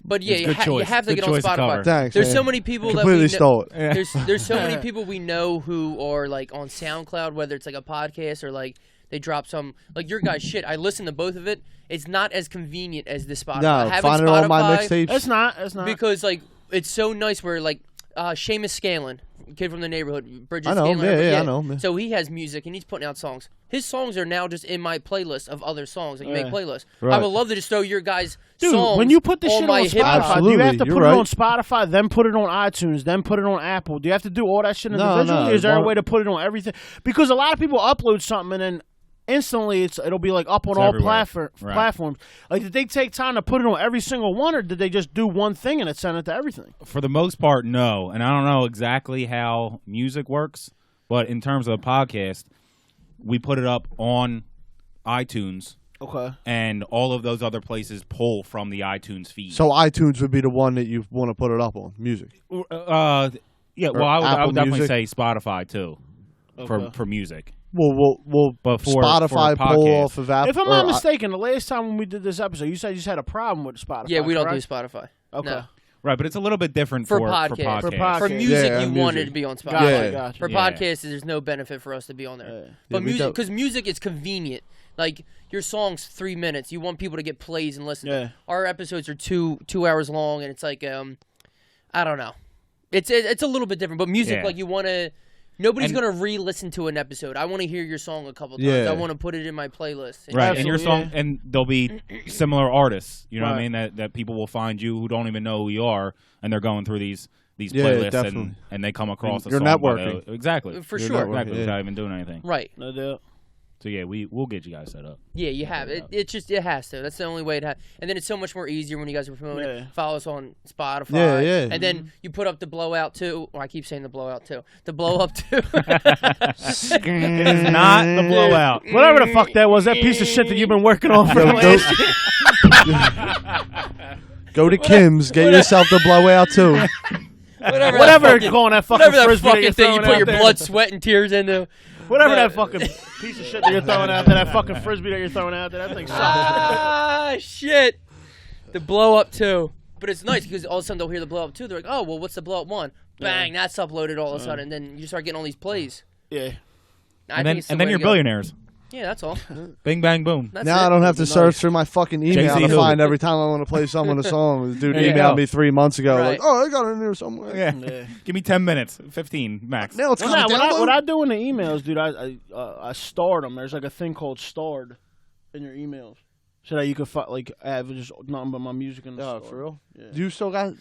But yeah, you have to get on Spotify. Thanks, there's man. so many people completely that we know. stole it. There's so many people we know who are like on SoundCloud, whether it's like a podcast or like they drop some like your guys' shit. I listen to both of it. It's not as convenient as the Spotify. No, find it on my mixtapes. It's not. Because like it's so nice where like Seamus Scanlon, kid from the neighborhood, Bridget I know, Scanlon. I know. Man. So he has music and he's putting out songs. His songs are now just in my playlist of other songs that you make playlists. Right. I would love to just throw your guys' Dude, songs when you put this shit my on Spotify, do you have to put it right. on Spotify, then put it on iTunes, then put it on Apple? Do you have to do all that shit individually? No, Is there a way to put it on everything? Because a lot of people upload something and then instantly it'll be like up on all platforms. Like, did they take time to put it on every single one, or did they just do one thing and it sent it to everything? For the most part, no. And I don't know exactly how music works, but in terms of the podcast, we put it up on iTunes. Okay. And all of those other places pull from the iTunes feed. So iTunes would be the one that you want to put it up on, music. Yeah, well, I would definitely say Spotify too, for music. Well, but for Spotify pull off of Apple. If I'm not mistaken, the last time when we did this episode, you said you just had a problem with Spotify. Yeah, we don't correct? do Spotify. Okay. No. Right, but it's a little bit different for podcast. For music, you music. wanted to be on Spotify. Gotcha. For podcasts, there's no benefit for us to be on there. Yeah. But music, because music is convenient. Like, your song's 3 minutes. You want people to get plays and listen. Yeah. Our episodes are two hours long, and it's like, I don't know. It's a little bit different. But music, like, you want to... Nobody's going to re-listen to an episode. I want to hear your song a couple times. Yeah. I want to put it in my playlist. Right, and your song, and there'll be similar artists, you know what I mean, that people will find you who don't even know who you are, and they're going through these playlists, and they come across a You're song. networking. Exactly. For sure. Exactly, without even doing anything. Right. No doubt. So, yeah, we'll get you guys set up. Yeah, you have. It has to. That's the only way it has. And then it's so much more easier when you guys are promoting it. Follow us on Spotify. Yeah. And then you put up the Blowout 2. Well, I keep saying the Blowout 2. The Blow Up 2. It is not the Blowout. Whatever the fuck that was, that piece of shit that you've been working on for the last... Go to Kim's, get yourself the Blowout too. Whatever going that fucking frisbee that you're thing you throwing put your out there. blood, sweat, and tears into. Whatever that fucking piece of shit that you're throwing out there, that fucking frisbee that you're throwing out there, that thing sucks. Ah, shit. The Blow Up 2. But it's nice because all of a sudden they'll hear the Blow Up 2. They're like, oh, well, what's the Blow Up 1? Bang, that's uploaded all of a sudden. And then you start getting all these plays. Yeah. I And then you're billionaires. Yeah, that's all. Bing, bang, boom. That's Now it. I don't have to search through my fucking email Jay-Z to who? find every time I want to play someone a song. The dude There you emailed go. me 3 months ago, Right. like, oh, I got it in there somewhere. Yeah. Give me 10 minutes. 15 max. Now it's coming What I do in the emails, dude, I starred them. There's like a thing called starred in your emails. So that you could have just nothing but my music in the store. for real? Yeah. Do you still got...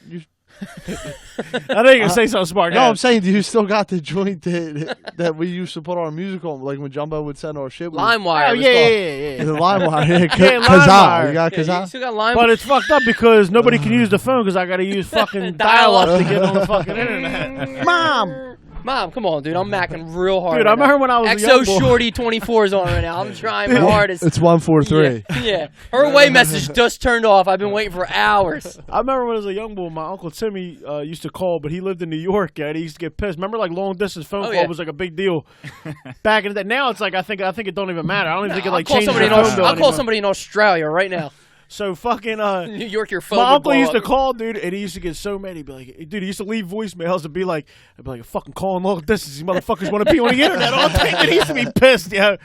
I know you can say something smart. No, Yeah. I'm saying, do you still got the joint that we used to put our music on? Like when Jumbo would send our shit. LimeWire. Oh, was yeah. The LimeWire. Yeah, Kazaa. LimeWire. You got called. Yeah, you Kazaa? still got LimeWire. But it's fucked up because nobody can use the phone because I got to use fucking dial-up to get on the fucking internet. Mom, come on, dude. I'm macking real hard. Dude, I remember when I was a young boy. XO Shorty 24 is on right now. I'm trying my hardest. It's 143. Yeah. Her away message just turned off. I've been waiting for hours. I remember when I was a young boy, my Uncle Timmy used to call, but he lived in New York, and he used to get pissed. Remember, like, long-distance phone call was like a big deal back in the day. Now it's like, I think it don't even matter. I don't even think it, like, changes your phone bill I'll anymore. call somebody in Australia right now. So fucking New York, your phone. my would uncle blow used to up. call, dude, and he used to get so mad. He'd be like, dude, he used to leave voicemails and be like, fucking calling long distance. These motherfuckers want to be on the internet all day. And he used to be pissed, yeah.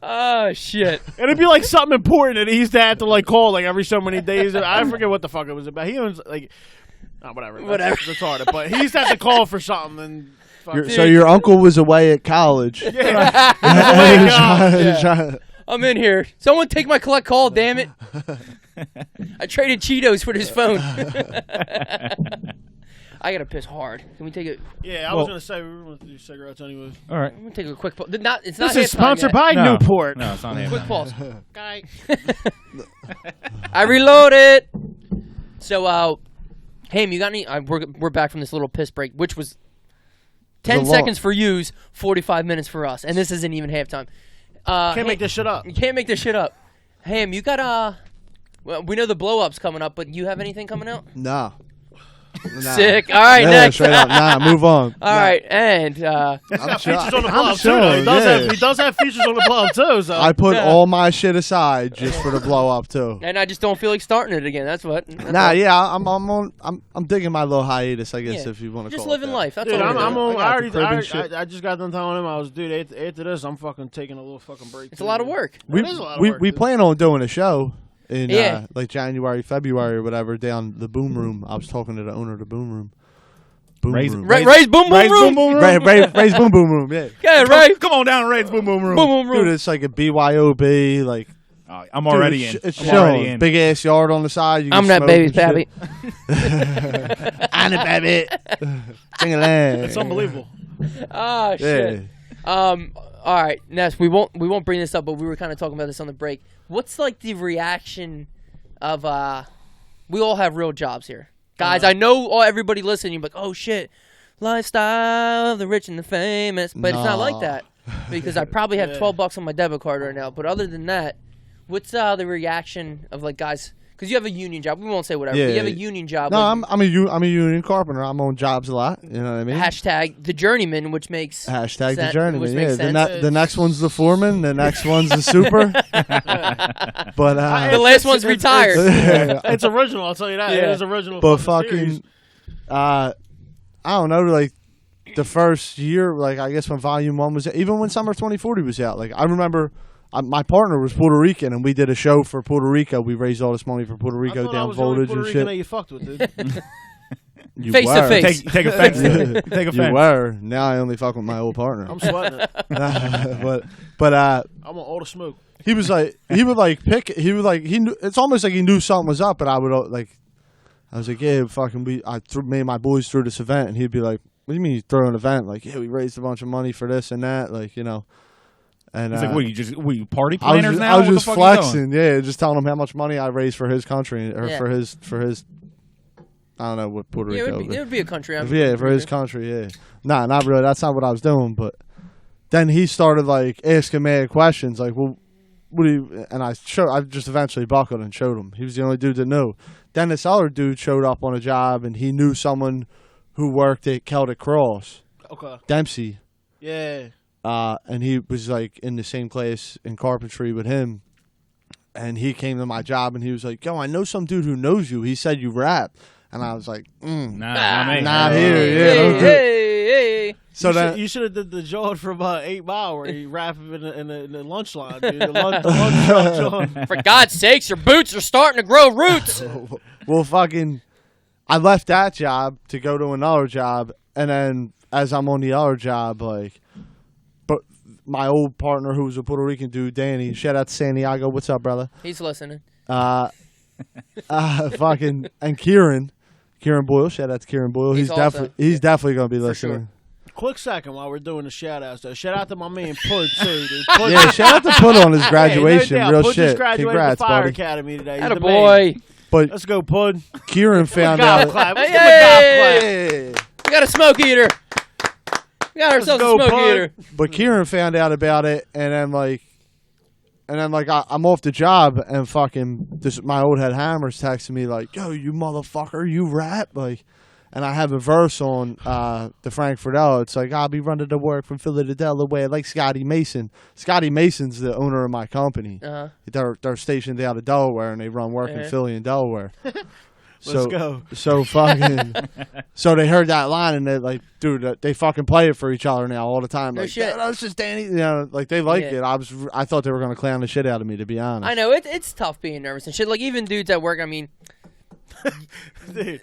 Oh shit! And it'd be like something important that he used to have to like call like every so many days. I forget what the fuck it was about. He was like, whatever. That's retarded. But he used to have to call for something. And so your uncle was away at college. Yeah. I'm in here. Someone take my collect call, damn it! I traded Cheetos for his phone. I gotta piss hard. Can we take it? Yeah, I was gonna say we were gonna do cigarettes anyways. All right. I'm gonna take a quick pause. It's not. This is sponsored by by Newport. No, it's not him. Quick pause. Guy. I reloaded. So, Haim, you got any? We're back from this little piss break, which was 10 seconds for yous, 45 minutes for us, and this isn't even halftime. Can't make this shit up. You can't make this shit up. Haim, you got well, we know the blow up's coming up, but you have anything coming out? Nah. Sick. All right, next. Straight up. Nah, move on. All right, and He's got features on the I'm blow too. though. chilling, He does have features on the blow too. So I put all my shit aside just for the blow up too. and I just don't feel like starting it again. That's what. Nah, yeah, I'm digging my little hiatus, I guess, Yeah. if you want to Just call living it that. life. That's dude, all. I'm on. I got the crib and shit. I just got done telling him I was, dude. After this, I'm fucking taking a little fucking break. It's a lot of work. It is a lot of work. We dude. plan on doing a show in Yeah. like January, February, or whatever, down the Boom Room. I was talking to the owner of the Boom Room. Boom Raise- Room. Ray's boom boom Ray's room. boom boom room. Ray's Boom Boom Room, yeah. Yeah, Ray. Come on down to Ray's Boom Boom Room. Boom boom room. Dude, it's like a BYOB, like. I'm already dude, in. It's I'm already chilling. in. Big ass yard on the side. You I'm can that smoke baby's and baby. shit. I'm the baby. Sing-a-lang. It's unbelievable. Ah, shit. Yeah. All right, Ness. We won't bring this up, but we were kind of talking about this on the break. What's like the reaction of we all have real jobs here, guys. I know everybody listening. You're like, oh shit, lifestyle of the rich and the famous, but it's not like that because I probably have $12 on my debit card right now. But other than that, what's the reaction of like guys? Because you have a union job. We won't say whatever. Yeah. But you have a union job. No, like, I'm a union carpenter. I'm on jobs a lot. You know what I mean? hashtag the journeyman, which makes Hashtag the which journeyman. makes Yeah, sense. the next one's the foreman. The next one's the super. But The last one's retired. It's original. I'll tell you that. Yeah. It is original. but series. fucking, I don't know. Like the first year, like I guess when Volume 1 was, even when Summer 2040 was out. Like I remember. My partner was Puerto Rican, and we did a show for Puerto Rico. We raised all this money for Puerto Rico, down voltage and shit. That you fucked with, dude. You Face to were. face. Take offense. Take You offense. were. Now I only fuck with my old partner. I'm sweating it. but I want all the smoke. he was like, he would like pick. He would like, he knew. It's almost like he knew something was up. But I would like, I was like, yeah, fucking. Me and my boys threw this event, and he'd be like, what do you mean you throw an event? Like, yeah, we raised a bunch of money for this and that. Like, you know. And It's like, what, you party I was planners just, now? I was What the just fuck you doing? flexing, yeah, just telling him how much money I raised for his country or Yeah. for his. I don't know what Puerto Yeah, Rico. it would be a country. Yeah, for his country, yeah. Nah, not really. That's not what I was doing. But then he started like asking mad questions, like, "Well, what do you?" And I just eventually buckled and showed him. He was the only dude that knew. Then this other dude showed up on a job, and he knew someone who worked at Celtic Cross, Okay. Dempsey. Yeah. And he was like in the same class in carpentry with him. And he came to my job and he was like, yo, I know some dude who knows you. He said you rap. And I was like, not here. Yeah, don't do it. Hey. So then, You should have did the John from 8 Mile where he rap in the lunch line, dude. The lunch John. For God's sakes, your boots are starting to grow roots. well, fucking, I left that job to go to another job. And then as I'm on the other job, like, but my old partner who was a Puerto Rican dude, Danny, shout out to Santiago. What's up, brother? He's listening. Fucking, and Kieran Boyle, shout out to Kieran Boyle. He's He's definitely gonna be For listening. sure. Quick second while we're doing the shout outs though. Shout out to my man Pud too, dude. Pud, Yeah, shout out to Put on his graduation. Hey, no doubt. Real Pud shit. just graduated Congrats, from Fire buddy. Academy today. He's Atta the boy. man. But Let's go, Pud. Kieran found Golf out. clap. Let's Hey, give him a golf clap. Hey. We got a smoke eater. We got ourselves go, a smoke bud. eater. But Kieran found out about it, and then I'm off the job, and fucking my old head Hammers texting me like, "Yo, you motherfucker, you rap!" Like, and I have a verse on the Frankfurt L. It's like, I'll be running to work from Philly to Delaware like Scotty Mason. Scotty Mason's the owner of my company. Uh-huh. They're stationed out of Delaware, and they run work in Philly and Delaware. So, go. So fucking. So they heard that line and they're like, dude, they fucking play it for each other now all the time. No Like, shit. that's just Danny. You know, like they like Yeah. it. I thought they were gonna clown the shit out of me, to be honest. I know it's tough being nervous and shit. Like even dudes at work. I mean, Dude.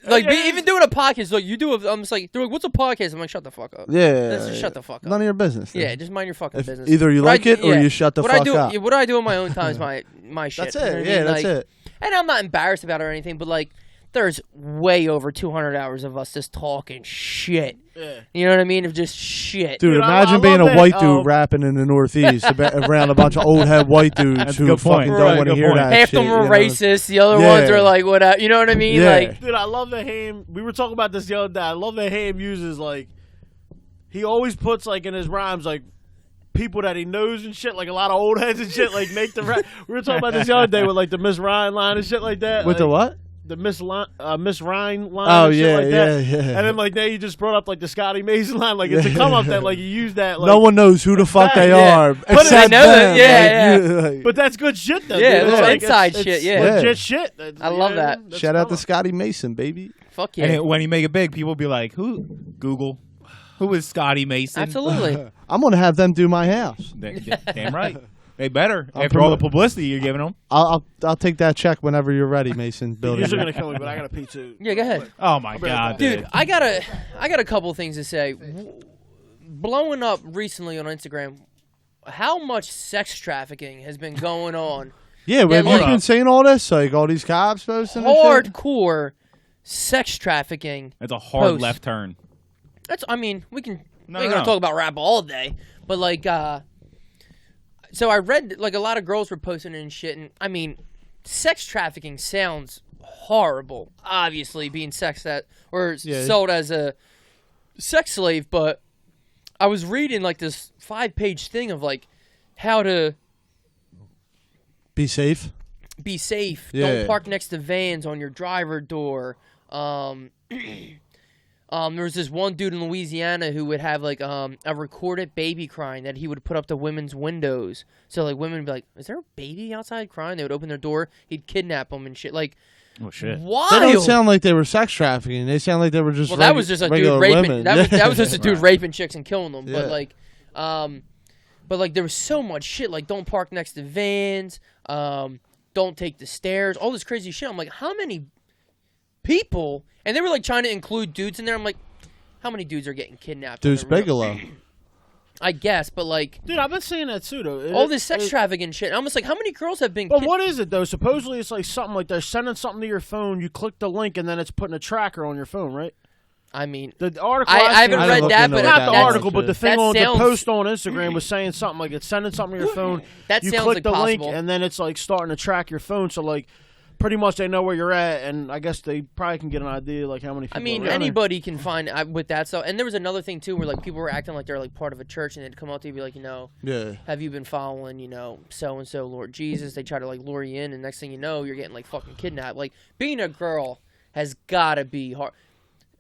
like even doing a podcast. Like you do. I'm just like, they're like, what's a podcast? I'm like, shut the fuck up. Yeah. Just shut the fuck up. None of your business. Yeah, just mind your fucking business. Either you What like it or you shut the what fuck I do, up. What I do on my own time is my shit. That's You know it. what I Yeah, mean? that's Like, it. And I'm not embarrassed about it or anything, but like, there's way over 200 hours of us just talking shit. Yeah. You know what I mean? Of just shit. Dude, Dude, imagine I being love a that, white dude rapping in the Northeast around a bunch of old head white dudes That's a who good point. fucking Right, don't want to good hear point. that Half shit. them were you know? racist. The other Yeah. ones are like, what? You know what I mean? Yeah. Like, Dude, I love that Haim. We were talking about this the other day. I love that Haim uses, like, he always puts, like, in his rhymes, like, people that he knows and shit, like a lot of old heads and shit, like, make the rap. We were talking about this the other day with, like, the Miss Ryan line and shit like that. With the like, what? The Miss Ryan line Oh, and shit yeah, like that. yeah. And then, like, now you just brought up, like, the Scotty Mason line. Like, it's a come up that, like, you use that, like. No one knows who the fuck they Yeah. are. But they except know that- them. yeah, Like, yeah. you- like- But that's good shit, though. Yeah, dude. it's Like, inside shit, yeah. Legit shit. I love that. That's Shout out come to up. Scotty Mason, baby. fuck And yeah. when you make it big, people be like, "Who?" Google, who is Scotty Mason? Absolutely. I'm gonna have them do my house. Damn right. They better. I'll After all the promote- publicity you're giving them. I'll take that check whenever you're ready, Mason. You're Building. going to kill me, but I got to pee, too. Yeah, go ahead. Oh my god, Dude, I got a couple things to say. Blowing up recently on Instagram, how much sex trafficking has been going on? Yeah, have you like- been seeing all this? Like all these cops posting and shit? Hardcore sex trafficking. That's a hard Post. left turn. That's. I mean, we can. No, we're no, gonna no. talk about rap all day, but like, so I read like a lot of girls were posting it and shit, and I mean, sex trafficking sounds horrible. Obviously, being sold as a sex slave, but I was reading like this 5-page thing of like how to Be safe. be safe. Yeah. Don't park next to vans on your driver door. There was this one dude in Louisiana who would have like a recorded baby crying that he would put up to women's windows. So like women would be like, "Is there a baby outside crying?" They would open their door. He'd kidnap them and shit. Like, Oh shit. wild. They don't sound like they were sex trafficking. They sound like they were just Well, that was just a dude regular raping. women. That was just a dude Right. raping chicks and killing them. Yeah. But like there was so much shit. Like, don't park next to vans. Don't take the stairs. All this crazy shit. I'm like, how many people? And they were like trying to include dudes in there. I'm like, how many dudes are getting kidnapped? on Deuce the real? Bigelow. I guess, but like Dude, I've been seeing that, too, though. all this sex trafficking shit. I'm just like, how many girls have been? But what is it, though? Supposedly it's like something like they're sending something to your phone, you click the link, and then it's putting a tracker on your phone, right? I mean, The article I seen- haven't I read looked that, into but what not that the was, article, but the thing that on sounds- the post on Instagram was saying something like it's sending something to your phone. That you sounds click like the link, possible. and then it's like starting to track your phone. So like, pretty much they know where you're at, and I guess they probably can get an idea like how many people. I mean, are around anybody can find with that stuff. And there was another thing too, where like people were acting like they're like part of a church, and they'd come up to you and be like, you know, Yeah. have you been following, you know, so and so Lord Jesus? They try to like lure you in, and next thing you know, you're getting like fucking kidnapped. Like being a girl has gotta be hard.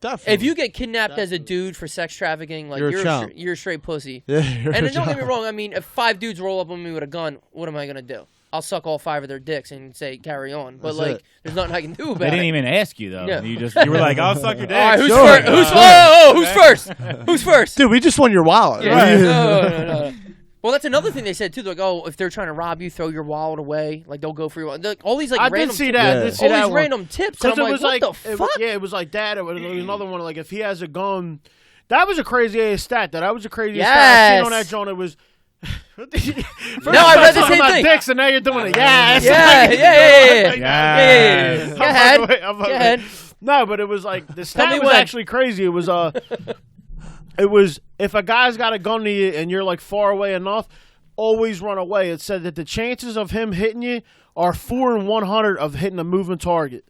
Definitely. If you get kidnapped as a dude for sex trafficking, like You're a you're chump. you're a straight pussy. Yeah, you're And a then don't get me chump. wrong. I mean, if 5 dudes roll up on me with a gun, what am I gonna do? I'll suck all 5 of their dicks and say carry on. But That's like, it. there's nothing I can do about They didn't it. even ask you though. Yeah. You were like, "I'll suck your dick." All right, who's Sure. first? Who's first? Who's first? Dude, we just won your wallet. Yeah, Right? no. Well, that's another thing they said too. They're like, oh, if they're trying to rob you, throw your wallet away. Like, they'll go for your wallet. Like, all these like I random did see that. Yeah. I did see all that these one. random tips. And Because I'm it was like, what the fuck? it was like that. It was another one. Like if he has a gun, that was a crazy ass stat. That was a crazy stat I seen on that Yes. joint. It was. No, I read the same about thing. Dicks, and now you're doing it. Yes. Yeah. Yes. Go ahead. I'm Go ahead. No, but it was like the Tell stat me was when. actually crazy. It was it was if a guy's got a gun to you and you're like far away enough, always run away. It said that the chances of him hitting you are 4 in 100 of hitting a moving target.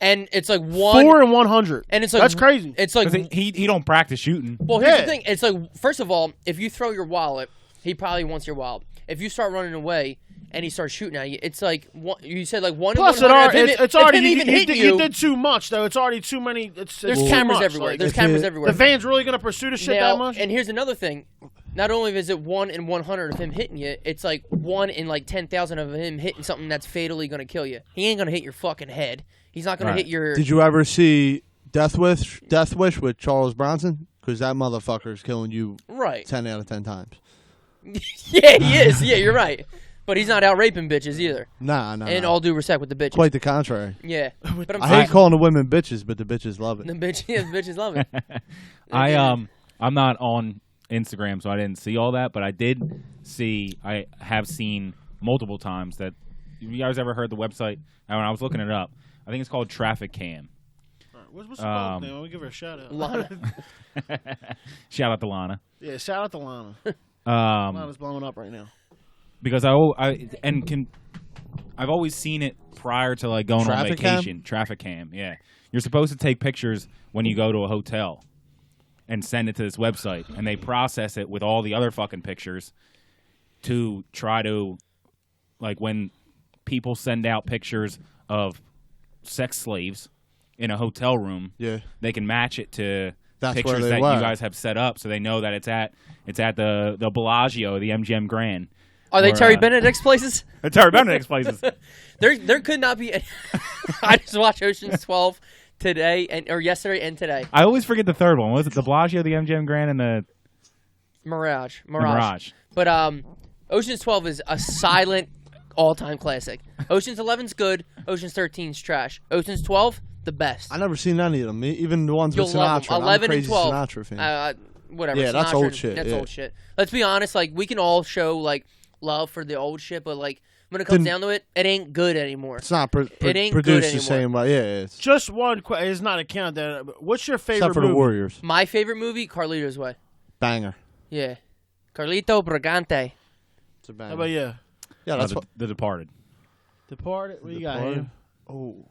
And it's like 1. 4 in 100. And it's like that's crazy. It's like 'Cause he don't practice shooting. well, here's Yeah. the thing. It's like first of all, if you throw your wallet, he probably wants your wallet. If you start running away and he starts shooting at you, it's like you said like 1 in Plus, 100. it's already if him even hitting you did too much though. It's already too many. It's there's too cameras much. everywhere. Like, There's if cameras it- everywhere. the van's really gonna pursue the shit Now, that much. and here's another thing. Not only is it 1 in 100 of him hitting you, it's like 1 in like 10,000 of him hitting something that's fatally gonna kill you. He ain't gonna hit your fucking head. He's not going to hit your. Did you ever see Death Wish with Charles Bronson? Because that motherfucker's killing you right 10 out of 10 times. Yeah, he is. Yeah, you're right. But he's not out raping bitches either. Nah. And all due respect with the bitches. Quite the contrary. Yeah. But I hate calling the women bitches, but the bitches love it. The bitches love it. I'm not on Instagram, so I didn't see all that, but I have seen multiple times that. You guys ever heard the website? When I was looking it up, I think it's called Trafficking. What's the dog name? Let me give her a shout out. Lana. Shout out to Lana. Yeah, shout out to Lana. Lana's blowing up right now. Because I've always seen it prior to like going on vacation. Traffic cam, yeah. You're supposed to take pictures when you go to a hotel and send it to this website, and they process it with all the other fucking pictures to try to, like, when people send out pictures of sex slaves in a hotel room, they can match it to pictures that you guys have set up, so they know that it's at the Bellagio, the MGM Grand. Are they Terry Benedict's places? They're Terry Benedict's places. There could not be. I just watched Ocean's 12 today or yesterday and today. I always forget the third one. Was it the Bellagio, the MGM Grand, and the Mirage? But Ocean's 12 is a silent all-time classic. Ocean's 11's good. Ocean's 13's trash. Ocean's 12, the best. I never seen any of them. Even the ones You'll with love Sinatra. them. 11 I'm a crazy and 12. Sinatra fan. Whatever. Yeah, that's Sinatra, old shit. That's old shit. Let's be honest. Like, we can all show like love for the old shit, but like when it comes down to it, it ain't good anymore. It's not it ain't produced good the same way. Yeah, it's just one question. It's not a countdown. What's your favorite except for movie? the Warriors. My favorite movie, Carlito's Way. Banger. Yeah, Carlito Brigante. It's a banger. How about you? Yeah, that's The Departed. Departed. What you got here? Oh.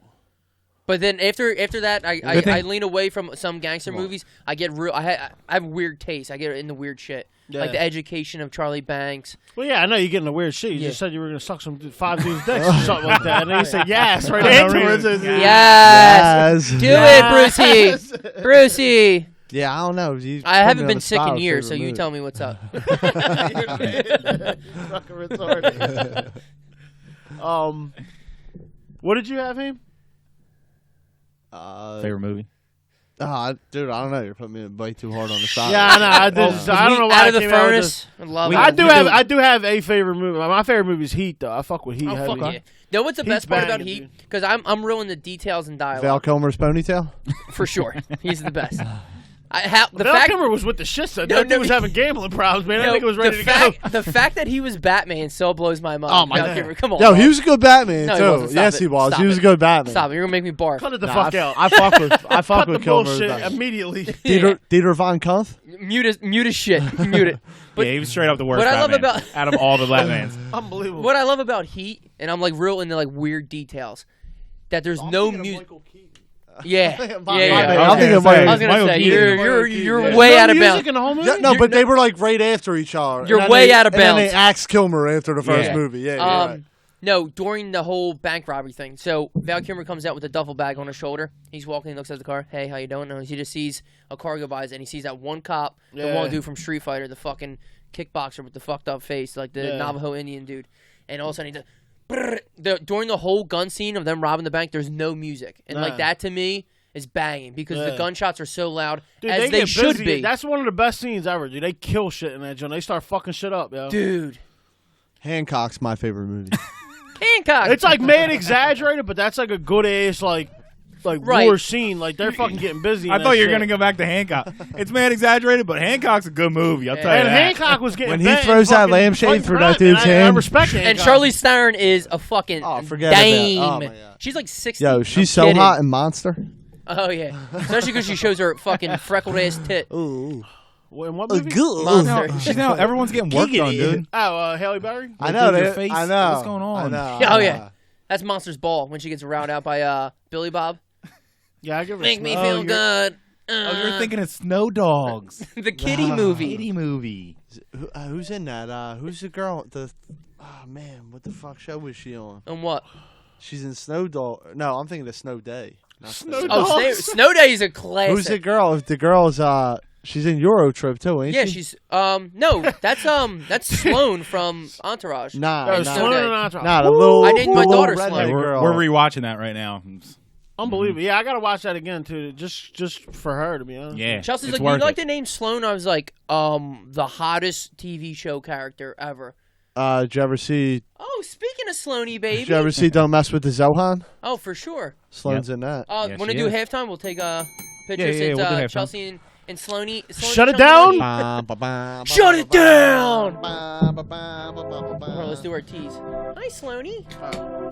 But then after that, I lean away from some gangster movies. I get real. I have weird taste. I get into weird shit, like The Education of Charlie Banks. Well, yeah, I know you're getting a weird shit. You just said you were gonna suck some 5 dudes' dicks or something like that, and then you said yes right afterwards. Yes. Do it, Brucey. Yeah, I don't know. I haven't been sick in years, so you tell me what's up. Fucking retarded. What did you have him? Favorite movie? Dude, I don't know. You're putting me way too hard on the side. Yeah, I know. I don't know why. Out of the furnace. I do have a favorite movie. My favorite movie is Heat, though. I fuck with Heat. Oh, fuck yeah. Know what's the best part about Heat? Because I'm real into details and dialogue. Val Kilmer's ponytail? For sure. He's the best. Val Kilmer was with the shit, so that dude was having gambling problems, man. I think it was ready to go. The fact that he was Batman still blows my mind. Oh, my God. Come on. Yo, he was a good Batman, no, too. He wasn't. Yes, he was. He was a good Batman. Stop it. You're going to make me barf. Cut it the fuck out. I fuck with Kilmer. Bullshit immediately. Dieter Von Kumpf? Mute his shit. Mute it. But, yeah, he was straight up the worst Batman out of all the Batmans. Unbelievable. What I love about Heat, and I'm like real into like weird details, that there's no music. Yeah. I was gonna say you're way out of bounds. No, but they were like right after each other. You're way out of bounds. And then they axed Kilmer after the first movie. Yeah. Right. No, during the whole bank robbery thing. So Val Kilmer comes out with a duffel bag on his shoulder. He's walking, looks at the car. Hey, how you doing? No, he just sees a car go by, and he sees that one cop, the one dude from Street Fighter, the fucking kickboxer with the fucked up face, like the Navajo Indian dude. And all of a sudden he does. During the whole gun scene of them robbing the bank, there's no music, and like that to me is banging because the gunshots are so loud, dude, as they should be. That's one of the best scenes ever, dude. They kill shit in that joint. They start fucking shit up, yo. Dude. Hancock's my favorite movie. Hancock. It's like mad exaggerated, but that's like a good ass like war scene. Like they're fucking getting busy. I thought you were gonna go back to Hancock. It's mad exaggerated, but Hancock's a good movie. I'll tell you that. And Hancock was getting when he throws that lampshade through that dude's hand. I respect Hancock. And Charlize Theron is a fucking dame. Oh, my God. She's like 60. Yo, she's so hot in Monster. Oh yeah, especially because she shows her fucking freckled ass tit. Ooh. In what movie? Monster. She's now everyone's getting work done, dude. Oh, Halle Berry. I know that. Face. I know. What's going on? Oh yeah, that's Monster's ball when she gets rounded out by Billy Bob. Yeah, I give her. Make me feel good. You're thinking of Snow Dogs, the kitty movie. Kitty movie. Who's in that? Who's the girl? Oh man, what the fuck show was she on? On what? She's in Snow Dog. No, I'm thinking of Snow Day. Snow Day is a classic. Who's the girl? The girl's she's in Euro Trip too, ain't she? Yeah, she's no, that's Sloane from Entourage. Nah, Sloane and Entourage. Nah, the little. I named my daughter Sloane. Sloane. We're rewatching that right now. Unbelievable. Yeah, I gotta watch that again too. Just for her, to be honest. Yeah, Chelsea's it's like, you worth like it. the name Sloane? I was like, the hottest TV show character ever. Did you ever see? Oh, speaking of Sloaney, baby. Did you ever see Don't Mess with the Zohan? Oh, for sure. Sloane's in that. Yeah, Want to she do is. halftime? We'll take pictures. Yeah, It's we'll do halftime. Chelsea and Sloaney. Shut it down. Shut it down! Hold Hold on, let's do our tease. Hi, Sloaney.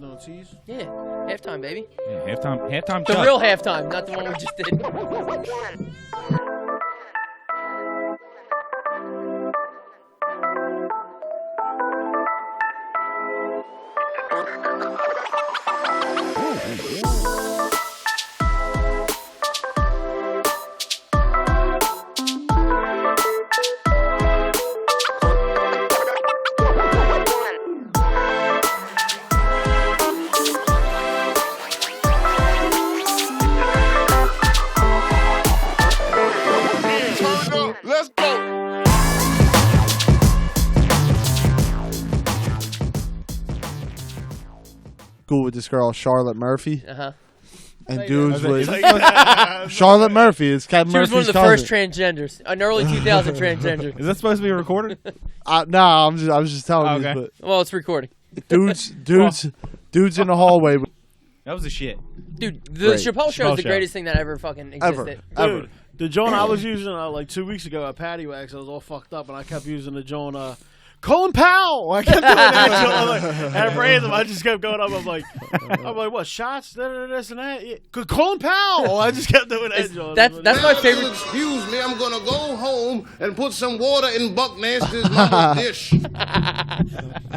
No tease. Yeah, halftime, baby. Yeah, halftime. The Chuck. real halftime, not the one we just did. Let's go. School with this girl Charlotte Murphy, Uh-huh. and dudes was Like, Charlotte Murphy. It's Kevin She was Murphy's one of the cousin. first transgenders, an early 2000 transgender. Is that supposed to be recorded? No, I was just telling Okay. you. Well, it's recording. But dudes in the hallway. That was a shit. Dude, the Great. Chappelle show Chappelle is the show. greatest thing that ever fucking existed. Ever. dude, the joint I was using like 2 weeks ago at Patty Wax, I was all fucked up, and I kept using the joint Colin Powell. I kept doing that. Like, at random, I just kept going up. I'm like, what shots? This and that. Yeah. Colin Powell. I just kept doing that. joint. That's my Now, favorite. Excuse me, I'm gonna go home and put some water in Buck Nasty's mama's dish.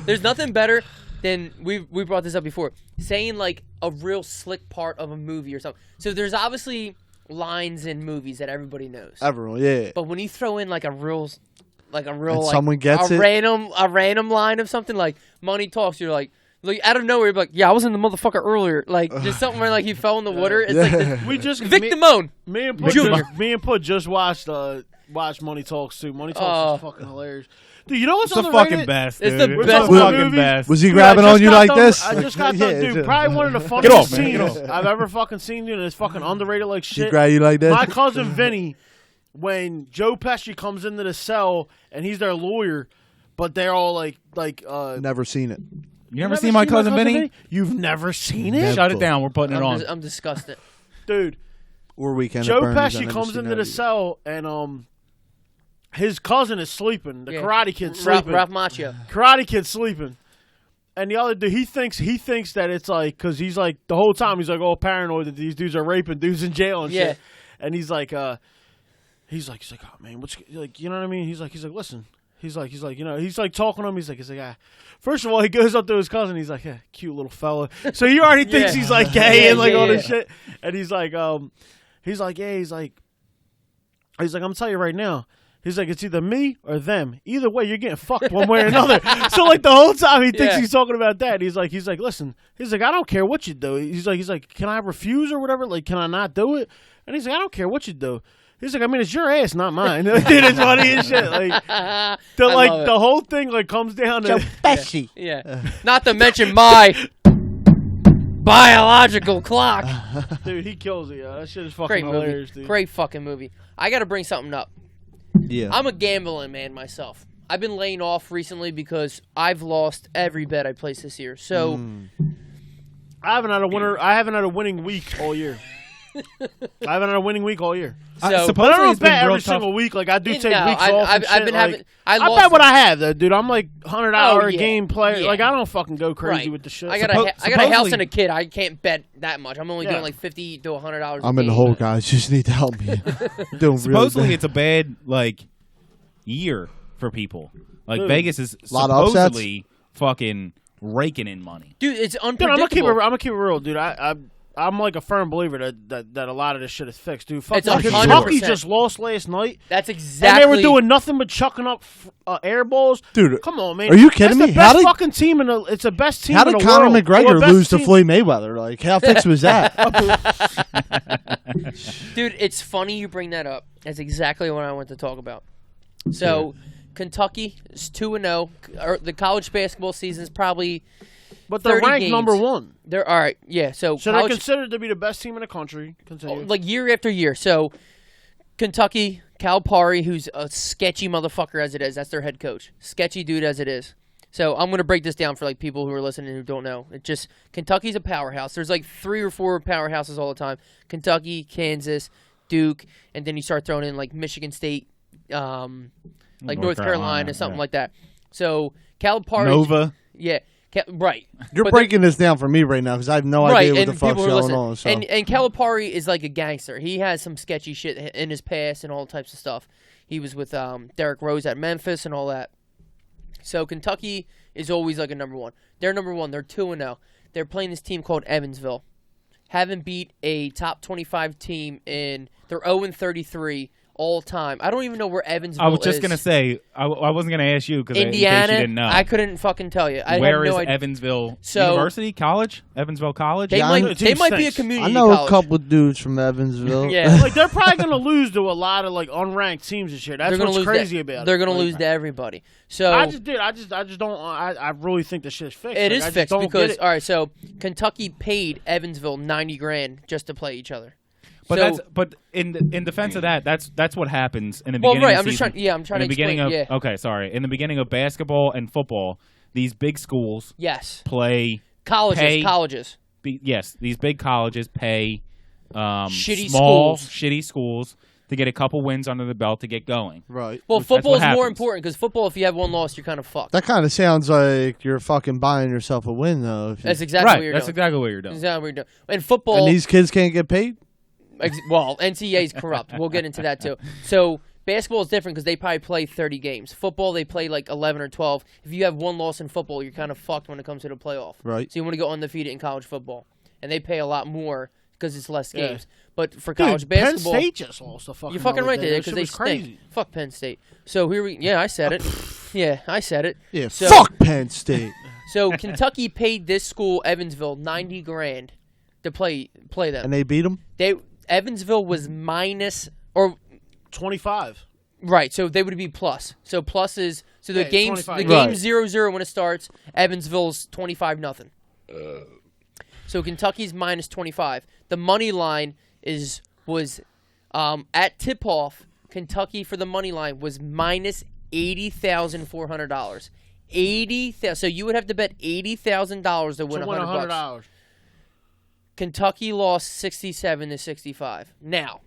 There's nothing better than we brought this up before. Saying like a real slick part of a movie or something. So there's obviously lines in movies that everybody knows. Everyone, yeah. But when you throw in like a real And like, someone gets a it? random line of something like Money Talks, you're like out of nowhere, you're like, yeah, I was in the motherfucker earlier. Like just something where like he fell in the water. It's like this, We just Vic Damone. Me and Put just watched Money Talks too. Money Talks is fucking hilarious. Dude, you know what's It's the underrated? fucking best. It's dude. the It's best the fucking movie. best. Was he Dude, grabbing I just on you got like done- this? I just got done, dude. just- Probably one of the Get funniest off, man. Get scenes I've ever fucking seen, dude. And it's fucking underrated like He shit. grab you like this? My cousin Vinny, when Joe Pesci comes into the cell and he's their lawyer, but they're all like Never seen it. You ever seen My Cousin Vinny? You've never seen it, Never. Shut it down. We're putting it on. I'm disgusted. dude. Or Weekend Joe at Bernie's. I've Pesci never comes seen into that the either. cell and his cousin is sleeping. The Yeah. Karate Kid's Ralph sleeping. Macchio. Karate Kid's sleeping. And the other dude, he thinks that it's like, because he's like, the whole time he's like all paranoid that these dudes are raping dudes in jail and Yeah. shit. And he's like, oh man, what's like, you know what I mean? He's like, listen. He's like, you know, he's like talking to him. He's like, first of all, he goes up to his cousin. He's like, cute little fella. So he already thinks Yeah. he's like gay Yeah, and like yeah, all yeah. this shit. And he's like, I'm gonna tell you right now. He's like, it's either me or them. Either way, you're getting fucked one way or another. So like the whole time he thinks Yeah. he's talking about that. He's like, listen. He's like, I don't care what you do. He's like, can I refuse or whatever? Like, can I not do it? And he's like, I don't care what you do. He's like, I mean, it's your ass, not mine. Dude, it's funny as shit. Like, I love it. the whole thing like comes down to Pesci. Yeah. Not to mention my biological clock. dude. He kills it. Yeah, that shit is fucking Great hilarious, movie. dude. Great fucking movie. I got to bring something up. Yeah. I'm a gambling man myself. I've been laying off recently because I've lost every bet I placed this year. So I haven't had a winning week all year. I haven't had a winning week all year. So- But I Supposedly don't it's been bet real every tough. single week. Like I do take No, weeks I've- off. I've- and I've shit. been Like, having- I I lost bet what it. I have, though, dude. I'm like $100 yeah. game player. Yeah. Like I don't fucking go crazy Right. with the shit. I got a house supposedly- and a kid. I can't bet that much. I'm only Yeah. doing like $50 to $100. I'm in the hole, guys. Just need to help me. Doing Supposedly really it's a bad year for people. Like Dude. Vegas is Lot of upsets? supposedly fucking raking in money. Dude, it's Dude, I'm gonna unpredictable. keep it real, dude. I'm like a firm believer that a lot of this shit is fixed, dude. Fuck It's that. 100%. Kentucky just lost last night. That's And exactly. they were doing nothing but chucking up air balls. Dude, Come on, man. are you kidding That's me? the How best did- fucking team in the. It's the best team How in did the Conor world. McGregor Or best lose to team- Floyd Mayweather? Like, how fixed was that? Dude, it's funny you bring that up. That's exactly what I want to talk about. So, Kentucky is 2-0. The college basketball season is probably But they're 30 ranked games. number 1. They're all right. Yeah. So So college, they're considered to be the best team in the country. Continue. like year after year. So Kentucky, Calipari, who's a sketchy motherfucker as it is. That's their head coach. Sketchy dude as it is. So I'm gonna break this down for like people who are listening who don't know. It just Kentucky's a powerhouse. There's like 3 or 4 powerhouses all the time. Kentucky, Kansas, Duke, and then you start throwing in like Michigan State, like North Carolina, something like that. So Calipari, Nova. yeah, right. You're But breaking this down for me right now because I have no idea what the fuck's people who are going listening. on. So. And Calipari is like a gangster. He has some sketchy shit in his past and all types of stuff. He was with Derrick Rose at Memphis and all that. So Kentucky is always like a number 1. They're number 1. They're 2-0. They're playing this team called Evansville. Haven't beat a top 25 team in. They're 0-33 all time. I don't even know where Evansville is. I was just gonna say I wasn't gonna ask you because Indiana. in case you didn't know. I couldn't fucking tell you. Where have is no idea. Evansville So- University? College? Evansville College? They Yeah, might the team be a stinks. community I know college. a couple dudes from Evansville. Yeah. Like they're probably gonna lose to a lot of like unranked teams and shit. That's They're gonna what's lose crazy to, about it. They're gonna Like, lose to everybody. So I just don't. I really think the shit's fixed. it Like, is I just fixed don't because get it. all right. So Kentucky paid Evansville $90,000 just to play each other. But So- but in defense of that, that's what happens in the Well, beginning. right, Of I'm the just season. trying- yeah, I'm trying in the to explain, beginning of yeah. okay, sorry. In the beginning of basketball and football, these big schools Yes, play colleges. yes, these big colleges pay Shitty small schools. shitty schools to get a couple wins under the belt to get going. Right. Well, That's football what is more happens. important because football, if you have one loss, you're kind of fucked. That kind of sounds like you're fucking buying yourself a win, though. If you- That's exactly what Right, you're that's doing. exactly what you're doing. Exactly what you're doing. In football, and these kids can't get paid? well, NCAA is corrupt. We'll get into that too. So basketball is different because they probably play 30 games. Football, they play like 11 or 12. If you have one loss in football, you're kind of fucked when it comes to the playoff. Right. So you want to go undefeated in college football, and they pay a lot more because it's less Yeah. games. But for Dude, college basketball, Penn State just lost the fucking. you're fucking right there That because shit they was stink. crazy. Fuck Penn State. So here we. Yeah, I said it. Yeah, I said it. Yeah, So- fuck Penn State. So Kentucky paid this school, Evansville, $90,000 to play them. And they beat them? Evansville was minus or 25. right, so they would be plus. So plus is so the Yeah, game's 25. the game's Right. 0-0 when it starts. Evansville's 25-0. So Kentucky's minus 25. The money line was at tip off. Kentucky for the money line was minus $80,400. So you would have to bet $80,000 to win To win $100. $100. Kentucky lost 67-65. Now,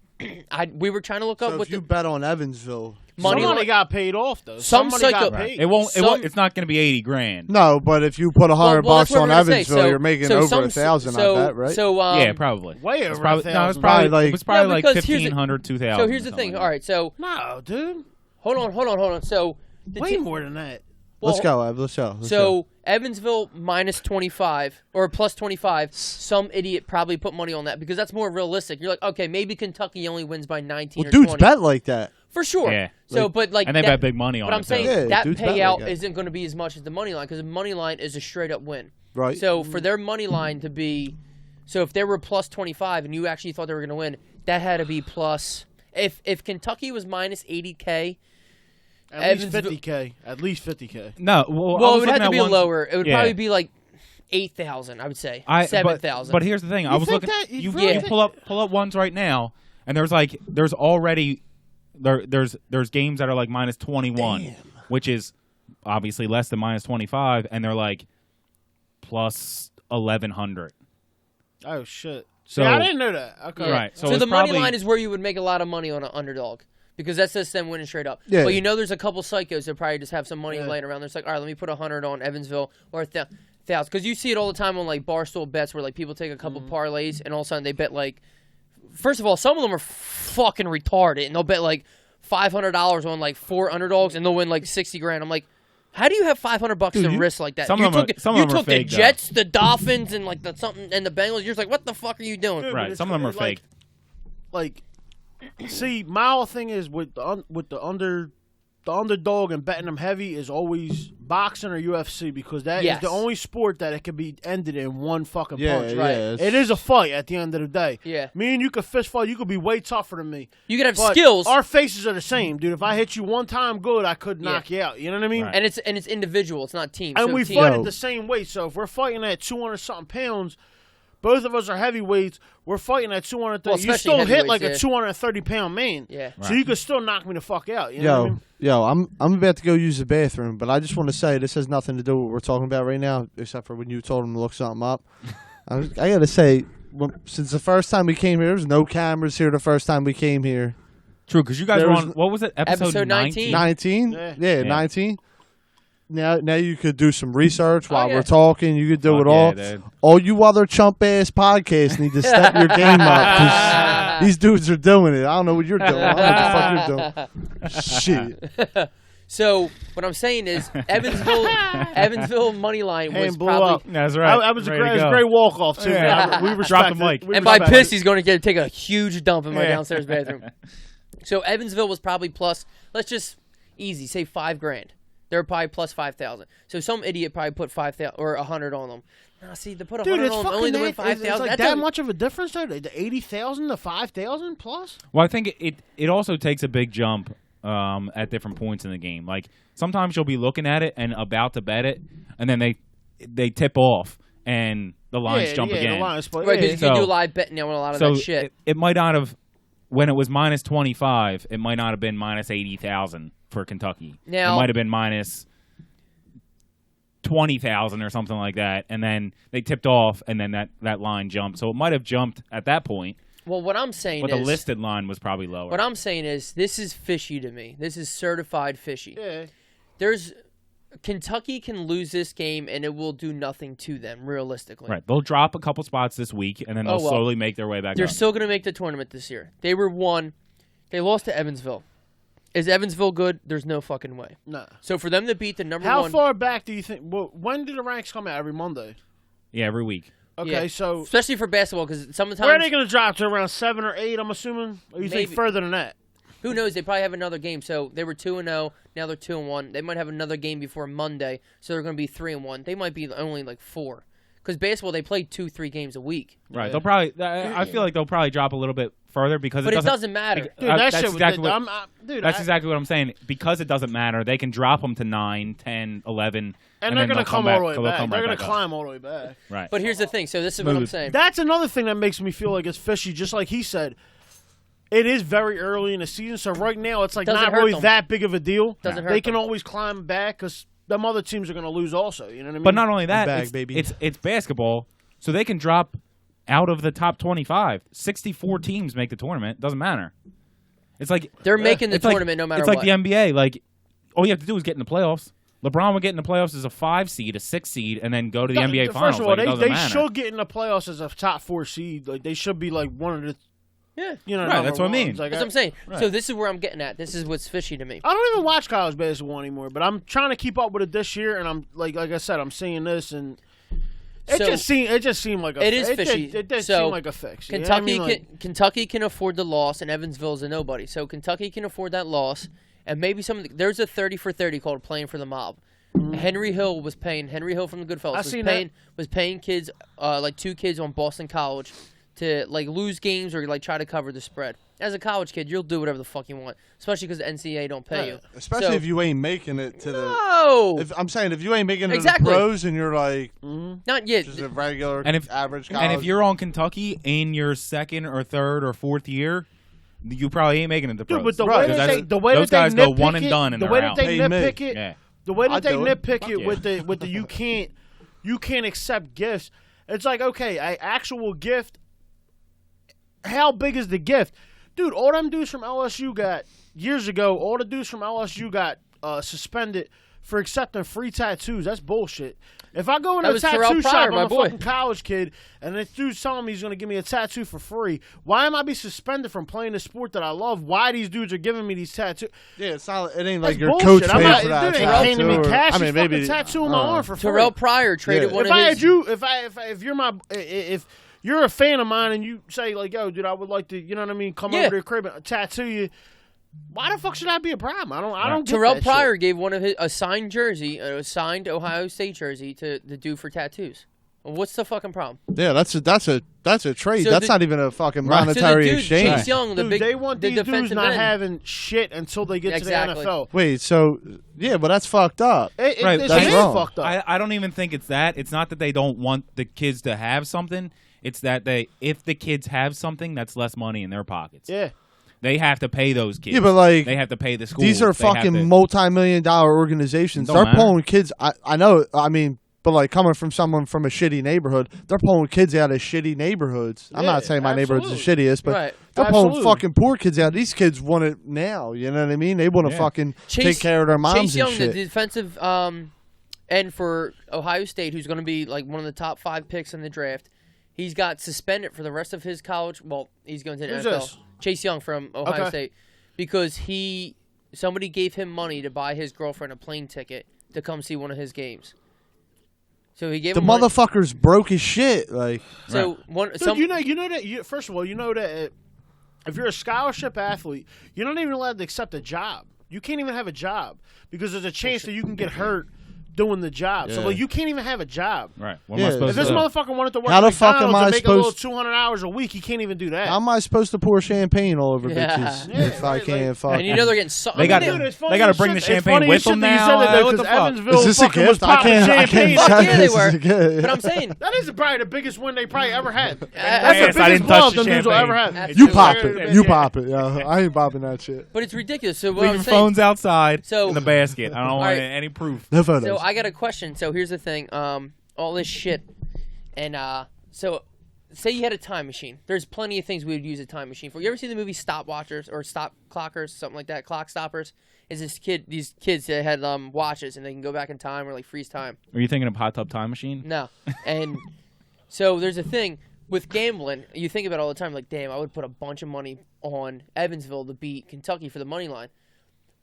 we were trying to look up So what if you the bet on Evansville. money Somebody line. got paid off though. Some Somebody psycho- got paid. It won't. Some- It's not going to be $80,000. No, but if you put $100 Well, that's what on we're gonna say. Evansville, So- you're making so over some- 1,000 so- on that, right? So Yeah, probably. Way It's over probably, no, 1,000. Probably it was probably No, like because here's the- 1,500, 2,000. So here's the something thing. like All that. right, so No, dude. hold on. So the Way team- more than that. Let's well, go, Ev. Let's go. Let's go. So Evansville minus 25 or plus 25. Some idiot probably put money on that because that's more realistic. You're like, okay, maybe Kentucky only wins by 19 Well, or dudes 20. bet like that. For sure. Yeah. So, Like- but like, And they that, bet big money on But it. I'm saying too. Yeah, that dudes bet like payout that. isn't going to be as much as the money line because the money line is a straight up win. Right. So for their money line to be, so if they were plus 25 and you actually thought they were going to win, that had to be plus. If Kentucky was minus 80K, At least Evansville- 50K. At least 50K. No, well, I well, it was would have looking to at be ones- lower. It would yeah. probably be like 8,000. I would say 7,000. But here's the thing: I was think looking. that- you You, really you think- pull up ones right now, and there's already there's games that are like minus 21, which is obviously less than minus 25, and they're like plus 1,100. Oh shit. So I didn't know that. Okay. Right. So So it's the money probably- line is where you would make a lot of money on an underdog because that's just them winning straight up. Yeah. But you know, there's a couple psychos that probably just have some money Yeah. laying around. There's like, all right, let me put 100 on Evansville or 1,000 because you see it all the time on like Barstool bets where like people take a couple parlays and all of a sudden they bet like. First of all, some of them are fucking retarded and they'll bet like $500 on like 4 underdogs and they'll win like 60 grand. I'm like. How do you have $500 to risk like that? some You of them took, are- some of you them are took fake, the though. Jets, the Dolphins, and like the something, and the Bengals. You're just like, what the fuck are you doing? Dude, Right. but it's Some of them are like- fake. Like, see, my whole thing is with the under the underdog and betting them heavy is always boxing or UFC because that Yes. is the only sport that it can be ended in one fucking punch. Right. Yeah, It is a fight at the end of the day. Yeah. Me and you could fist fight. You could be way tougher than me. You could have But skills, Our faces are the same, dude. If I hit you one time good, I could knock you out. You know what I mean? Right. and it's individual. It's not team. And so we team, fight Yo. at the same weight. So if we're fighting at 200-something pounds, both of us are heavyweights. We're fighting at 230. Well, you especially still hit like heavyweights, a 230-pound man. Yeah. So you could still knock me the fuck out. You know what I mean? Yo, I'm about to go use the bathroom, but I just want to say this has nothing to do with what we're talking about right now, except for when you told him to look something up. I gotta say, since the first time we came here, there was no cameras here. The first time we came here, True, because you guys There were was- on, what was it, Episode 19. 19, Yeah. 19. Now you could do some research while yeah. we're talking. You could do Fuck it all. yeah, dude. All you other chump ass podcasts need to step your game up 'cause these dudes are doing it. I don't know what you're doing. I don't know what the fuck you're doing. Shit. So what I'm saying is Evansville money line was Hand blew probably. up. That's right. I was a Ready to go. great walk off too. Yeah. We respect the mic. it. We And by respect piss, it. he's going to take a huge dump in my Yeah. downstairs bathroom. So Evansville was probably plus. Let's just easy say $5,000. They're probably plus 5,000. So some idiot probably put 5,000 or 100 on them. Now see, to put 100 Dude, it's on them fucking only to win it's 5,000. like that much of a difference there. The 80,000 to 5,000 plus. Well, I think it also takes a big jump at different points in the game. Like sometimes you'll be looking at it and about to bet it, and then they tip off and the lines jump again. The lines, but Right, because you can So- do live betting now on a lot of So that shit. it might not have, when it was minus 25, it might not have been minus 80,000 for Kentucky. Now- it might have been minus 20,000 or something like that, and then they tipped off, and then that line jumped. So it might have jumped at that point, Well, what I'm saying but is, the listed line was probably lower. what I'm saying is, this is fishy to me. This is certified fishy. yeah. There's Kentucky can lose this game and it will do nothing to them realistically. Right, they'll drop a couple spots this week, and then they'll well. slowly make their way back They're up. still going to make the tournament this year. They were one. They lost to Evansville. Is Evansville good? There's no fucking way. Nah. So for them to beat the number How one, far back do you think? Well, when do the ranks come out? Every Monday. Yeah, every week. Okay, Yeah. so especially for basketball, because sometimes where are they going to drop to? Around 7 or 8, I'm assuming. Or you think Maybe. further than that? who knows? They probably have another game. So they were 2-0. Now they're 2-1. They might have another game before Monday, so they're going to be 3-1. They might be only like 4. Because basketball, they play 2-3 games a week. Right, they'll probably. I feel like they'll probably drop a little bit further because But it doesn't matter. Dude, that that's shit was exactly what. dude, That's exactly what I'm saying. Because it doesn't matter, they can drop them to 9, 10, 11, and then they're they'll gonna come back, all the way they'll back. come They're right gonna back up. climb all the way back. Right. But here's the thing. So this is what I'm Smooth. saying. That's another thing that makes me feel like it's fishy. Just like he said, it is very early in the season, so right now it's like Doesn't not hurt really them. that big of a deal. Doesn't hurt They can them. always climb back because them other teams are gonna lose also. You know what I mean? But not only that, back, it's, baby. it's basketball, so they can drop out of the top 25. 64 teams make the tournament. Doesn't matter. It's like They're making the it's like- tournament no matter It's what. like the NBA. Like all you have to do is get in the playoffs. LeBron would get in the playoffs as a 5 seed, a 6 seed, and then go to the NBA Finals. First of all, like, it doesn't they matter. should get in the playoffs as a top 4 seed. Like they should be like one of the Yeah. Right, Right, that's what I mean. Like, That's what I'm saying. So this is where I'm getting at. This is what's fishy to me. I don't even watch college basketball anymore, but I'm trying to keep up with it this year, and I'm like I said, I'm seeing this, and it So- just seemed like a It is it fishy. did So, seem like a fix. You know what I Kentucky mean? Like, Kentucky can afford the loss, and Evansville's a nobody. So Kentucky can afford that loss, and maybe there's a 30 for 30 called playing for the mob. Henry Hill from the Goodfellas was paying kids like 2 kids on Boston College to like lose games or like try to cover the spread. As a college kid, you'll do whatever the fuck you want, especially because the NCAA don't pay you. Especially So- if you ain't making it to the. No, I'm saying if you ain't making it Exactly. to the pros and you're like not yet. just a regular And if- average college. And if you're on Kentucky in your 2nd or 3rd or 4th year, you probably ain't making it to pros. dude, but the Right, way that that's- they the way those that guys they go nitpick one and it, done and the they're way that out. they Pay me. nitpick it, Yeah. the way that I'd they do it. nitpick Fuck it yeah. with the you can't accept gifts. It's like, okay, an actual gift. How big is the gift? Dude, all them dudes from LSU got, years ago, all the dudes from LSU got suspended for accepting free tattoos. That's bullshit. If I go in That a was tattoo Terrell Pryor, shop, my I'm a boy. fucking college kid, and this dude's telling me he's going to give me a tattoo for free. Why am I be suspended from playing the sport that I love? Why these dudes are giving me these tattoos? yeah, it's not. It ain't That's like your bullshit. coach I'm paid not, for that. dude ain't tattoo handing me or- cash. I mean, He's maybe fucking tattooing my arm for free. Terrell Pryor traded Yeah. one If of I his. had you, if you're my, if you're a fan of mine and you say like, yo, dude, I would like to, you know what I mean, come Yeah. over to the crib and tattoo you. Why the fuck should that be a problem? I don't get Terrell that Pryor shit. gave one of a signed jersey, a signed Ohio State jersey to the dude for tattoos. What's the fucking problem? Yeah, that's a trade. So That's the- not even a fucking So monetary the dude, exchange. Chase Young, Dude, they want the these dudes defensive not end. having shit until they get Exactly. to the NFL. Wait, so yeah, but that's fucked up. Right, It's that's really wrong. fucked up. I don't even think it's that. It's not that they don't want the kids to have something. It's that if the kids have something, that's less money in their pockets. Yeah. They have to pay those kids. Yeah, but like they have to pay the schools. these are They have fucking to- multi-million-dollar organizations. Don't They're matter. pulling kids. I know. I mean, but like coming from someone from a shitty neighborhood, they're pulling kids out of shitty neighborhoods. I'm Yeah, not saying my neighborhood's the absolutely. shittiest, but Right. they're Absolutely. pulling fucking poor kids out. These kids want it now. You know what I mean? They want to Yeah. fucking take care of their moms Chase Young, and shit. the defensive end for Ohio State, who's going to be like one of the top 5 picks in the draft. He's got suspended for the rest of his college. Well, he's going to the Who's NFL. this? Chase Young from Ohio Okay. State, because somebody gave him money to buy his girlfriend a plane ticket to come see one of his games. So he gave The him money. motherfucker's broke as shit. Like, So one, Dude, some, you know that. First of all, you know that if you're a scholarship athlete, you're not even allowed to accept a job. You can't even have a job because there's a chance that you can get hurt doing the job. So Yeah. like, you can't even have a job. Right. What am Yeah. I If supposed this to do? motherfucker wanted to work How at the fuck McDonald's am I and make a little supposed- 200 hours a week, he can't even do that. how am I supposed to pour champagne all over Yeah. bitches Yeah, if I right, can't like- fuck? and you know they're getting. They got Dude, it's funny they got to as bring shit. the It's champagne funny with as shit them that you now. said that, though, What 'cause the fuck? Evansville Is this a fucking was gift? I popping can't. champagne. Fuck Fuck yeah, they were. Good. But I'm saying, That is probably the biggest win they probably ever had. That's Yes, the I biggest didn't touch blow the them dudes will champagne. ever have. Absolutely. You pop Yeah. it. You pop it. Yeah, I ain't popping that shit. but it's ridiculous. So what Leaving I'm saying, phones outside So- in the basket. I don't want Alright. any proof. No photos. So I got a question. So here's the thing. All this shit, and so say you had a time machine. There's plenty of things we would use a time machine for. You ever see the movie Stopwatchers or Stop Clockers, something like that? Clock Stoppers. Is these kids that had watches and they can go back in time or like freeze time? Are you thinking of Hot Tub Time Machine? No. And so there's a thing with gambling. You think about it all the time. Like, damn, I would put a bunch of money on Evansville to beat Kentucky for the money line.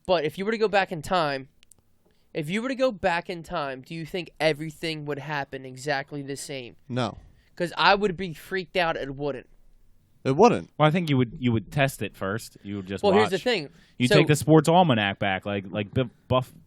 But if you were to go back in time. Do you think everything would happen exactly the same? No, Because I would be freaked out. It wouldn't. it wouldn't. Well, I think you would test it first. You would just Well, watch. here's the thing. You So- take the sports almanac back, like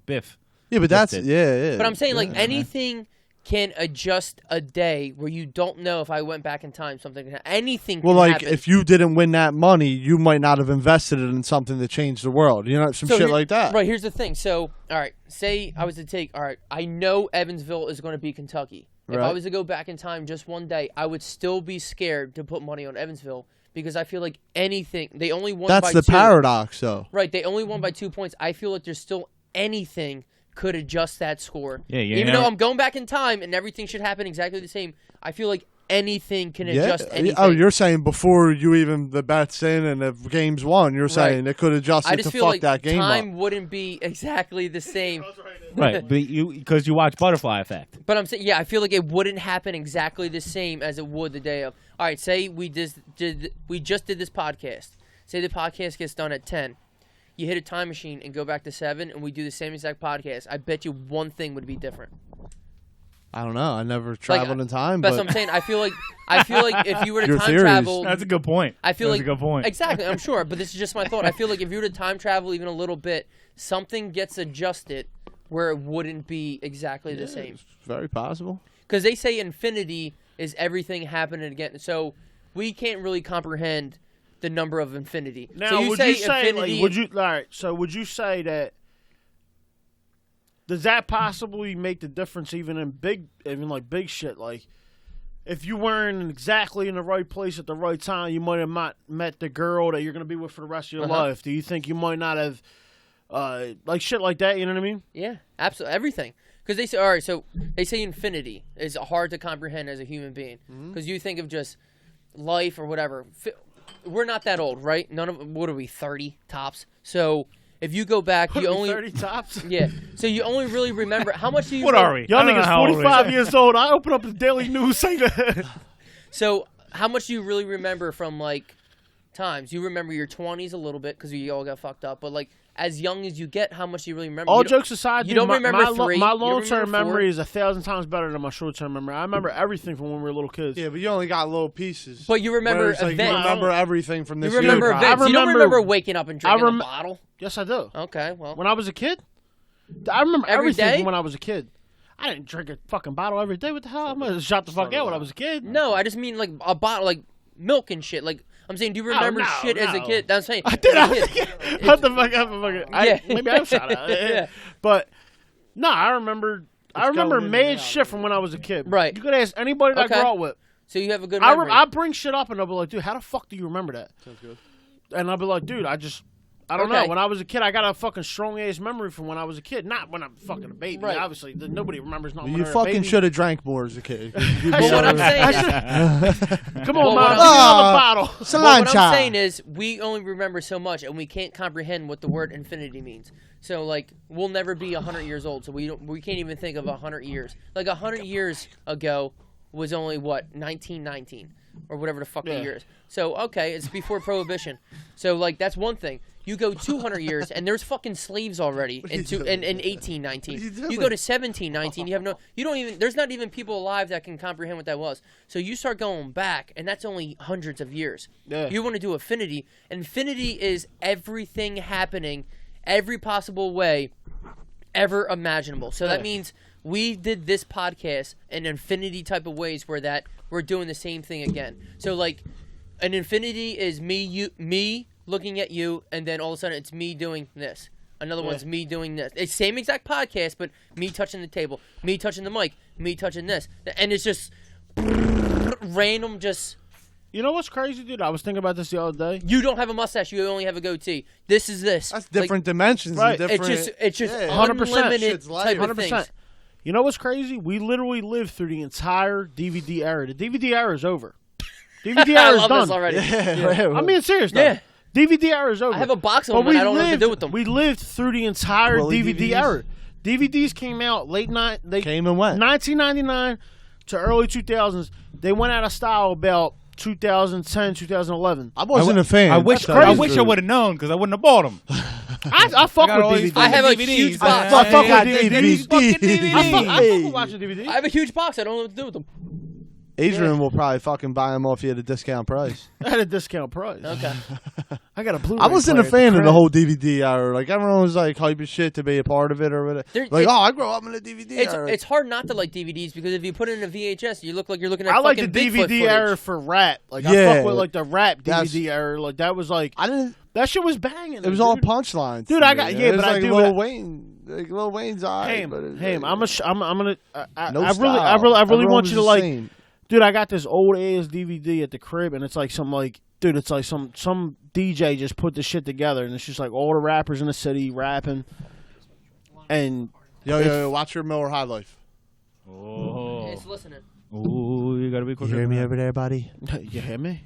Biff. Yeah, but that's it. yeah. But I'm saying, like, yeah. anything can adjust a day where you don't know if I went back in time, something can happen. Anything can Well, like happen. if you didn't win that money, you might not have invested it in something that changed the world. You know, some So shit here- like that. Right, here's the thing. So, all right, say I was to take, all right, I know Evansville is going to beat Kentucky. If I Right. was to go back in time just one day, I would still be scared to put money on Evansville because I feel like anything, they only won That's by the 2. paradox, though. Right, they only won by 2 points. I feel like there's still anything could adjust that score. Yeah, you Even know- though I'm going back in time and everything should happen exactly the same, I feel like anything can Yeah. adjust anything. Oh, you're saying before you even the bet's in and the game's won, you're saying it could adjust I it just to feel fuck like that game time up. wouldn't be exactly the same. Right, but because you watch Butterfly Effect. But I'm saying, yeah, I feel like it wouldn't happen exactly the same as it would the day of. All right, say we just did this podcast. Say the podcast gets done at 10. You hit a time machine and go back to 7, and we do the same exact podcast. I bet you one thing would be different. I don't know. I never traveled in time, That's but what I'm saying. I feel like if you were to Your time theories. travel, That's a good point. I feel That's like a good point. Exactly, I'm sure, but this is just my thought. I feel like if you were to time travel even a little bit, something gets adjusted where it wouldn't be exactly the same. it's very possible. Because they say infinity is everything happening again, so we can't really comprehend the number of infinity. Now, so would you say, infinity? all right, so would you say that, does that possibly make the difference even in big shit? Like, if you weren't exactly in the right place at the right time, you might have not met the girl that you're going to be with for the rest of your life. Do you think you might not have, like shit like that, you know what I mean? Yeah, absolutely, everything. Because they say, all right, so they say infinity is hard to comprehend as a human being. Because you think of just life or whatever. We're not that old, right? What are we, 30 tops? So if you go back, you only 30 tops. Yeah. So you only really remember how much do you? What are we? Y'all I don't know how old niggas we 45 are. years old. I open up the Daily News saying that. So how much do you really remember from like times? You remember your 20s a little bit because you all got fucked up, but like as young as you get, how much you really remember. All jokes aside, you dude, don't remember my 3. My You long-term remember 4. memory is 1,000 times better than my short-term memory. I remember everything from when we were little kids. Yeah, but you only got little pieces. But you remember Whereas, like, events. you remember everything from this You remember year. events. You don't remember waking up and drinking a bottle? Yes, I do. Okay, well. When I was a kid, I remember Every everything day? from when I was a kid. I didn't drink a fucking bottle every day. What the hell? I'm gonna shut the fuck out when I was a kid. No, I just mean like a bottle, like milk and shit. Like I'm saying, do you remember shit as a kid? That's saying. I did. What the fuck? Maybe I'm shot out. Yeah. But no, I remember mad shit from when I was a kid. Right. You could ask anybody that I grew up with. So you have a good memory. I bring shit up and they'll be like, dude, how the fuck do you remember that? Sounds good. And I'll be like, dude, I don't know. When I was a kid, I got a fucking strong ass memory from when I was a kid. Not when I'm fucking a baby. Right. Obviously, nobody remembers nothing. You fucking should have drank more as a kid. But what I'm saying is, come on, Well, man, what give me another bottle. what I'm saying is, we only remember so much, and we can't comprehend what the word infinity means. So, like, we'll never be 100 years old, so we can't even think of 100 years. Like, 100 years ago was only, 1919, or whatever the fuck the year is. So, okay, it's before Prohibition. So, like, that's one thing. You go 200 years, and there's fucking slaves already in 1819. You go to 1719, there's not even people alive that can comprehend what that was. So you start going back, and that's only hundreds of years. Yeah. You want to do infinity. Infinity is everything happening, every possible way ever imaginable. So that means we did this podcast in infinity type of ways where that we're doing the same thing again. So, like, an infinity is me looking at you, and then all of a sudden it's me doing this. Another one's me doing this. It's same exact podcast, but me touching the table, me touching the mic, me touching this. And it's just random just... You know what's crazy, dude? I was thinking about this the other day. You don't have a mustache. You only have a goatee. This is this. That's different dimensions. Right. And different, It's just 100%. unlimited type of 100%. things. You know what's crazy? We literally lived through the entire DVD era. The DVD era is over. DVD I era is love done. this already. I'm being serious, though. Yeah. DVD era is over. I have a box of them, and I don't know what to do with them. We lived through the entire DVD DVDs? era. DVDs came out they came and went. 1999 to early 2000s. They went out of style about 2010, 2011. I wasn't a fan. I wish I would have known because I wouldn't have bought them. I fuck got all with these DVDs. I have a DVDs, huge man. box. I fuck got with DVDs. DVDs. I fuck with watching DVDs. I have a huge box. I don't know what to do with them. Adrian will probably fucking buy them off you at a discount price. At a discount price. Okay. I got a Blu-ray I wasn't a player at fan of the crib. whole DVD era. Like, everyone was like hype as shit to be a part of it or whatever. I grew up in the DVD era. It's hard not to like DVDs because if you put it in a VHS, you look like you're looking at I like the fucking Bigfoot DVD footage. era for rap. Like, I Yeah. fuck with like the rap That's- DVD era. Like, that was like I didn't. that shit was banging. It was all dude. punchlines, Dude, to I me. got- yeah, It but was I like do Lil that- Wayne. Like Lil Wayne's alright, but it's I'm like, gonna. I no really style. want you to Everyone was like. the same. Dude, I got this old ass DVD at the crib, and it's like some like, dude, it's like some DJ just put this shit together, and it's just like all the rappers in the city rapping, and Yo, watch your Miller High Life. Oh, It's listening. ooh, you gotta be quick. over there, buddy? you hear me?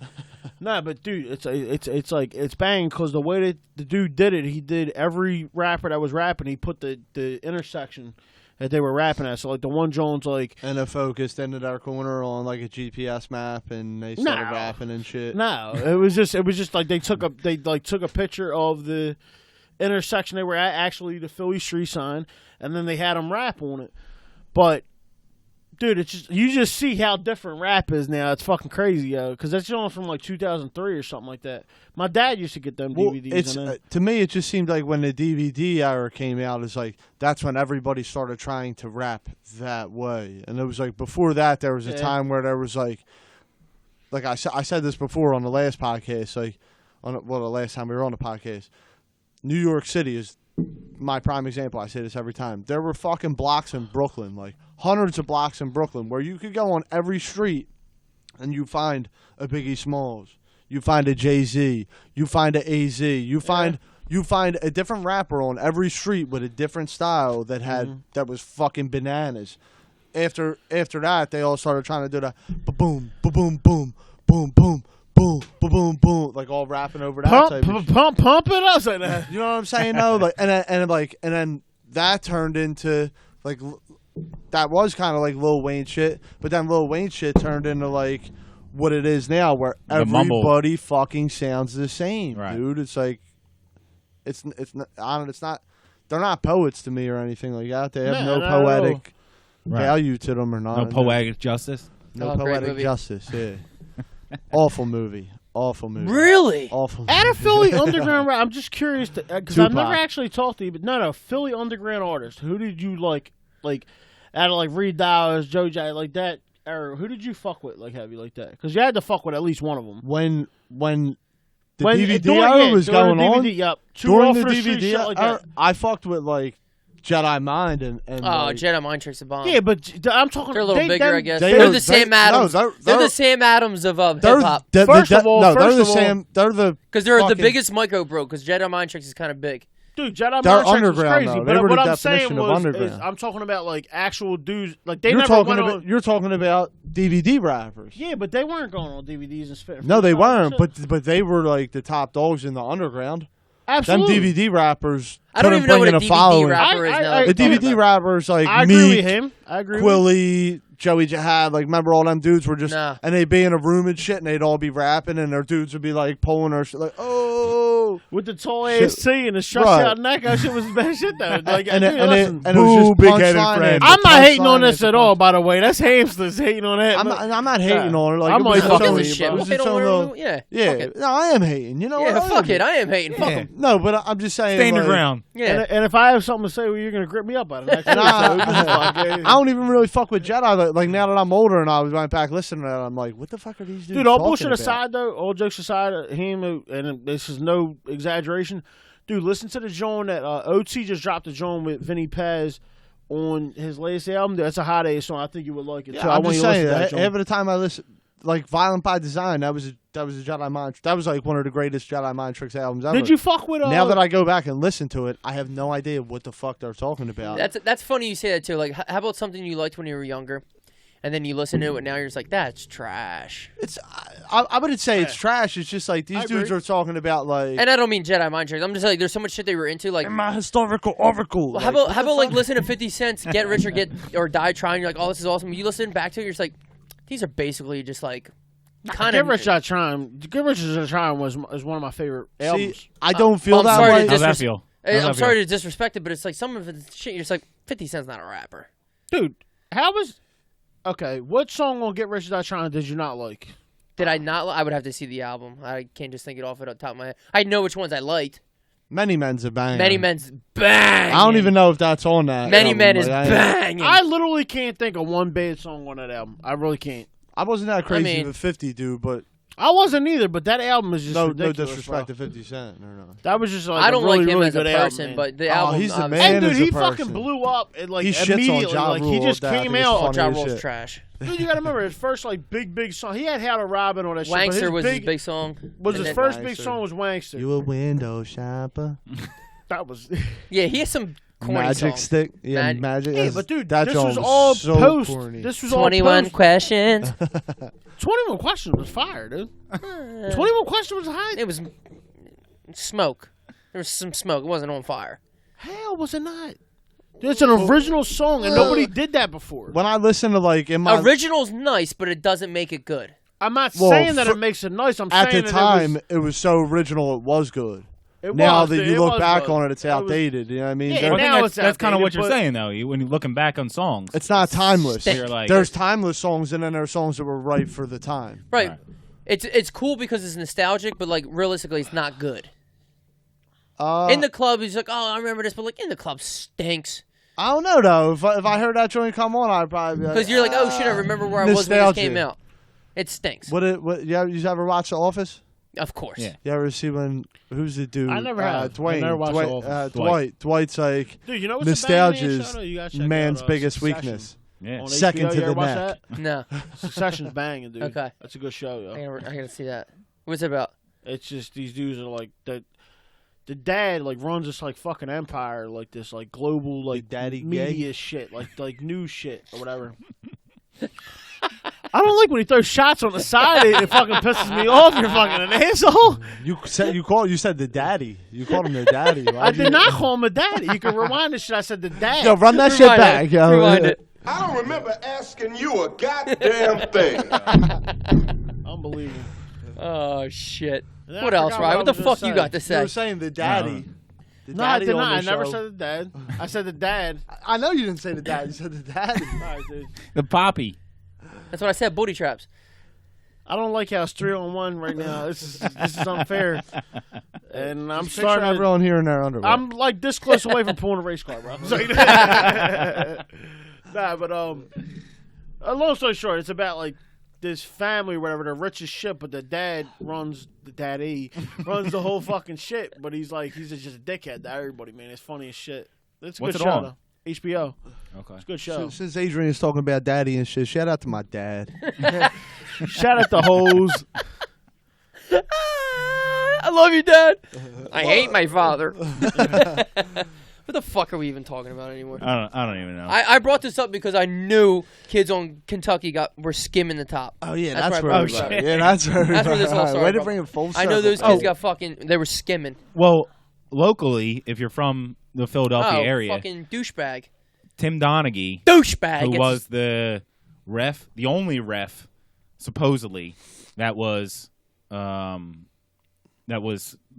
Nah, but dude, it's like it's bang because the way that the dude did it, he did every rapper that was rapping, he put the intersection that they were rapping at. So like the one Jones like. And it focused into their corner on like a GPS map, and they started No. rapping and shit. No, it was just like they took a picture of the intersection they were at, actually the Philly street sign, and then they had them rap on it. But dude, it's just you just see how different rap is now. It's fucking crazy, yo. Because that's only from like 2003 or something like that. My dad used to get them DVDs. It's and then, to me, it just seemed like when the DVD era came out, it's like that's when everybody started trying to rap that way. And it was like before that, there was a time where there was like I said this before on the last podcast, like the last time we were on the podcast. New York City is my prime example. I say this every time. There were fucking blocks in Brooklyn, like hundreds of blocks in Brooklyn, where you could go on every street and you find a Biggie Smalls, you find a Jay-Z, you find a AZ, you find a different rapper on every street with a different style that had that was fucking bananas. After that, they all started trying to do the boom, boom, boom, boom, boom, boom. Boom, boom, boom, boom, like all rapping over that type of shit. pump it up like that. You know what I'm saying? though? Like, and then that turned into like that was kind of like Lil Wayne shit, but then Lil Wayne shit turned into like what it is now, where The mumble. everybody fucking sounds the same, Right. dude. It's like it's not. I don't. It's not. They're not poets to me or anything like that. They have no not at all. poetic Right. value to them or not. No poetic justice. No Oh, great poetic movie. justice. Yeah. Awful movie. Awful movie. Really? Awful. At a movie. Philly underground rap, I'm just curious because I've never Tupac. actually talked to you. But no, Philly underground artist. Who did you like? Out of like Reed Dowers, Joe Jack, like that era. Who did you fuck with like heavy like that? Because you had to fuck with at least one of them. When the When- DVD during- era yeah, was during going the on, DVD, yep. Two during off the for street, DVD shit like era, that. I fucked with like Jedi Mind and Oh, like, Jedi Mind Trick's a bomb. Yeah, but I'm talking. They're a little bigger, I guess. they They're are- the Sam they- Adams. no, they're they're- the Sam Adams of hip they're hop. First of all, they're the first of all- same. They're the Because they're the fucking- biggest micro bro. Because Jedi Mind Tricks is kind of big. Dude, Jedi They're Mind Tricks was underground, crazy. though. They But were what the I'm saying definition of was, underground. I'm talking about like actual dudes. Like they You're never talking went about. on. You're talking about DVD rappers. Yeah, but they weren't going on DVDs and spit. No, they weren't. Shit. But they were like the top dogs in the underground. Absolutely. Them DVD rappers. I don't couldn't even know bring what a in DVD following. rapper is now. The DVD rappers like I agree Meek, with him. I agree. with Quilly, Joey Jihad, like remember all them dudes were just Nah. and they'd be in a room and shit and they'd all be rapping and their dudes would be like pulling their shit like with the tall Shit. ass T and the stretched Right. out neck. That shit was bad shit though. Like, and, dude, it, and, listen, it, and it was just big-headed punchline friend. after I'm not hating on punchline this after at all. punchline. By the way, that's hamsters hating on that. I'm not hating on it. Like, I'm it like, was fuck its it. own- This shit. it We'll was hate its on own whatever little- we- yeah. Yeah, Fuck it. no, I am hating. You know Yeah, what? fuck it. I am hating. Fuck him. No, but I'm just saying. Stand your like, ground. Yeah. And if I have something to say, well, you're gonna grip me up on it. Next Nah, episode. This is fucking- I don't even really fuck with Jedi. Like now that I'm older and I was went back listening to it, I'm like, what the fuck are these dudes Dude, all talking bullshit about? aside, though, all jokes aside, him, and this is no exaggeration, dude, listen to the joint that OT just dropped a joint with Vinny Paz on his latest album. That's a hot ass song. I think you would like it, Yeah, too. I I'm want just you to listen saying. to that joint. Every time I listen, like Violent by Design, that was a Jedi Mind. That was like one of the greatest Jedi Mind Tricks albums ever. Did you fuck with Now that I go back and listen to it, I have no idea what the fuck they're talking about. That's funny you say that too. Like, how about something you liked when you were younger, and then you listen to it now you're just like, that's trash. It's I wouldn't say it's trash. It's just like these I dudes agree. are talking about like And I don't mean Jedi Mind Tricks. I'm just like, there's so much shit they were into. Like, in my historical article. well, how about like listen to 50 Cent's Get Rich or Die Trying? You're like, oh, this is awesome. You listen back to it, you're just like, these are basically just like kind Get of. Rich Not Trying. Get Rich Not Trying is one of my favorite albums. See, I don't feel I'm that sorry to way. How's that feel? I'm sorry to disrespect it, but it's like some of it's shit. You're just like, 50 Cent's not a rapper. Dude, how was... Okay, what song on Get Rich Not Trying did you not like? Did I not? I would have to see the album. I can't just think it off the top of my head. I know which ones I liked. Many Men's a banger. Many Men's bang. I don't even know if that's on that. Many album. Men is Like, banging. I literally can't think of one bad song on that album. I really can't. I wasn't that crazy mean- with 50, dude, but I wasn't either, but that album is just no ridiculous, disrespect bro. to 50 Cent or no. That was just like I don't a really, like him really as a good album, person, man. but the Oh, album. he's the obviously- man. And dude, as a he fucking person. blew up and like He shits on immediately. Ja Like he Rule just all day. I came think it's out. Oh, funny Ja as Rule's shit. trash. Dude, you gotta remember his first like big song. He had How to Robin on that shit. but Wankster was big, his big song. Was And his then- first big Wankster. song was Wankster. You a window shopper? That was. Yeah, he has some corny Magic songs. Stick? Yeah, Mag- Magic. Yeah, but dude, that this song was all so post. corny. This was all 21 post. questions. 21 Questions was fire, dude. 21 Questions was high. It was smoke. There was some smoke. It wasn't on fire. Hell, was it not? It's an original song, and nobody did that before. When I listen to like in my Original's nice, but it doesn't make it good. I'm not Well, saying that for- it makes it nice. I'm at saying the that time it was so original it was good. it Now was, that dude, you it look was back good. on it, it's was- outdated. You know what I mean? Yeah, There- Well, I now think it's that's kind of what outdated, you're but- saying, though. When you're looking back on songs, it's not timeless. you're like, There's timeless songs, and then there are songs that were right for the time. Right. Right. It's cool because it's nostalgic, but like realistically, it's not good. Uh, In the club, he's like, "Oh, I remember this," but like in the club stinks I don't know though. If I heard that joint come on, I'd probably be like, because you're like, "Oh shit, I remember where I was when this nostalgia. came out." It stinks. What you ever watch The Office? Of course. Yeah. You ever see when who's the dude? I never have. Dwayne. I never watched Dwight, The Office. Dwight's like Dude, you know what's nostalgia's a you gotta check man's out, biggest Succession weakness. yeah. on Second HBO. to You ever the watch neck. that? No, Succession's banging, dude. Okay. That's a good show, yo. I gotta see that. What's it about? It's just these dudes are like that. The dad like runs this like fucking empire, like this like global like daddy media shit, like news shit or whatever. I don't like when he throws shots on the side. It fucking pisses me off. You're fucking an asshole. You said the daddy. You called him the daddy. I did not call him a daddy. You can rewind this shit. I said the dad. Yo, run that shit Rewind back. it. Yo. Rewind it. I don't remember asking you a goddamn thing. Unbelievable. Oh shit. Yeah, What I else, forgot Ryan? what What the I was gonna fuck you say. got to You say? were saying the daddy. No, I did on not. I the never show. said the dad. I said the dad. I know you didn't say the dad. You said the daddy. All right, dude. The Poppy. That's what I said. Booty traps. I don't like how it's 3-on-1 right now. This is unfair. And I'm Picture starting. everyone here in their underwear. I'm like this close away from pulling a race car, bro. Nah, but long story short, it's about like this family or whatever, the rich as shit, but the daddy runs the whole fucking shit. But he's just a dickhead to everybody, man. It's funny as shit. It's a What's good it show on? though. HBO. Okay. It's a good show. Since Adrian's talking about daddy and shit, shout out to my dad. Shout out to Hoes. I love you, Dad. I hate my father. What the fuck are we even talking about anymore? I don't even know. I brought this up because I knew kids on Kentucky were skimming the top. Oh yeah, That's that's where where. I Oh brought it shit. Yeah, that's where. That's where this all started Way to from. bring it full I circle. know those kids got they were skimming. well, locally, if you're from the Philadelphia area, Fucking douchebag. Tim Donaghy, Douchebag. who was the ref, the only ref, supposedly, that was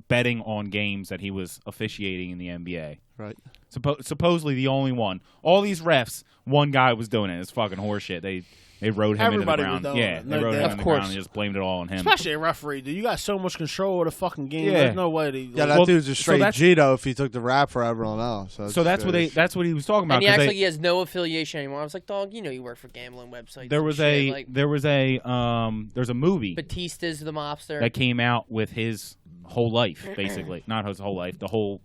betting on games that he was officiating in the NBA. Right. Supposedly the only one. All these refs, one guy was doing it. It's fucking horseshit. They rode him Everybody into was the ground. doing Yeah, it. they No rode doubt. him Of in the course. ground and just blamed it all on him. Especially a referee, dude. You got so much control of the fucking game. Yeah. There's no way to. Yeah, that Well, dude's a so straight that's- G though. If he took the rap for everyone else. So that's what he was talking about. And he 'cause acts like he has no affiliation anymore. I was like, dog, you know you work for gambling websites. there and was shit. a like, there's a movie Batista's the mobster. that came out with his whole life, basically. Not his whole life, the whole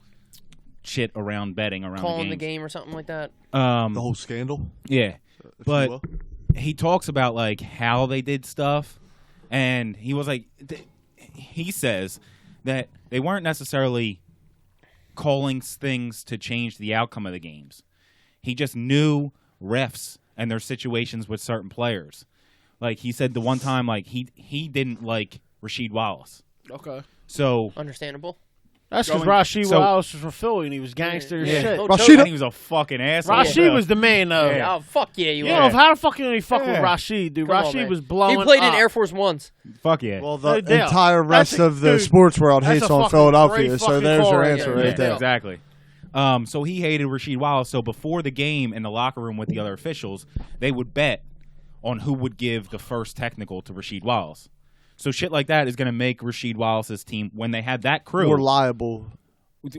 shit around betting around calling the the game or something like that. the whole scandal. Yeah, if you but will. he talks about like how they did stuff, and he was like, he says that they weren't necessarily calling things to change the outcome of the games. He just knew refs and their situations with certain players. Like he said the one time, like he didn't like Rasheed Wallace, Okay. so Understandable. That's because Going- Rasheed so- Wallace was from Philly and he was gangster as Yeah. shit. Oh, Rasheed- and he was a fucking asshole. Rasheed was the man, though. Yeah. Oh, fuck yeah, you You are. know, how the fuck can you fuck with Yeah. Rasheed, dude? Come on, Rasheed man. was blowing He played up. in Air Force Ones. Fuck yeah. Well, the No doubt. entire rest That's a- of the dude, sports world that's hates a on fucking Philadelphia, great so fucking there's call your right answer there. right Yeah. there. Exactly. So he hated Rasheed Wallace. So before the game in the locker room with the other officials, they would bet on who would give the first technical to Rasheed Wallace. So shit like that is going to make Rasheed Wallace's team, when they had that crew, More liable.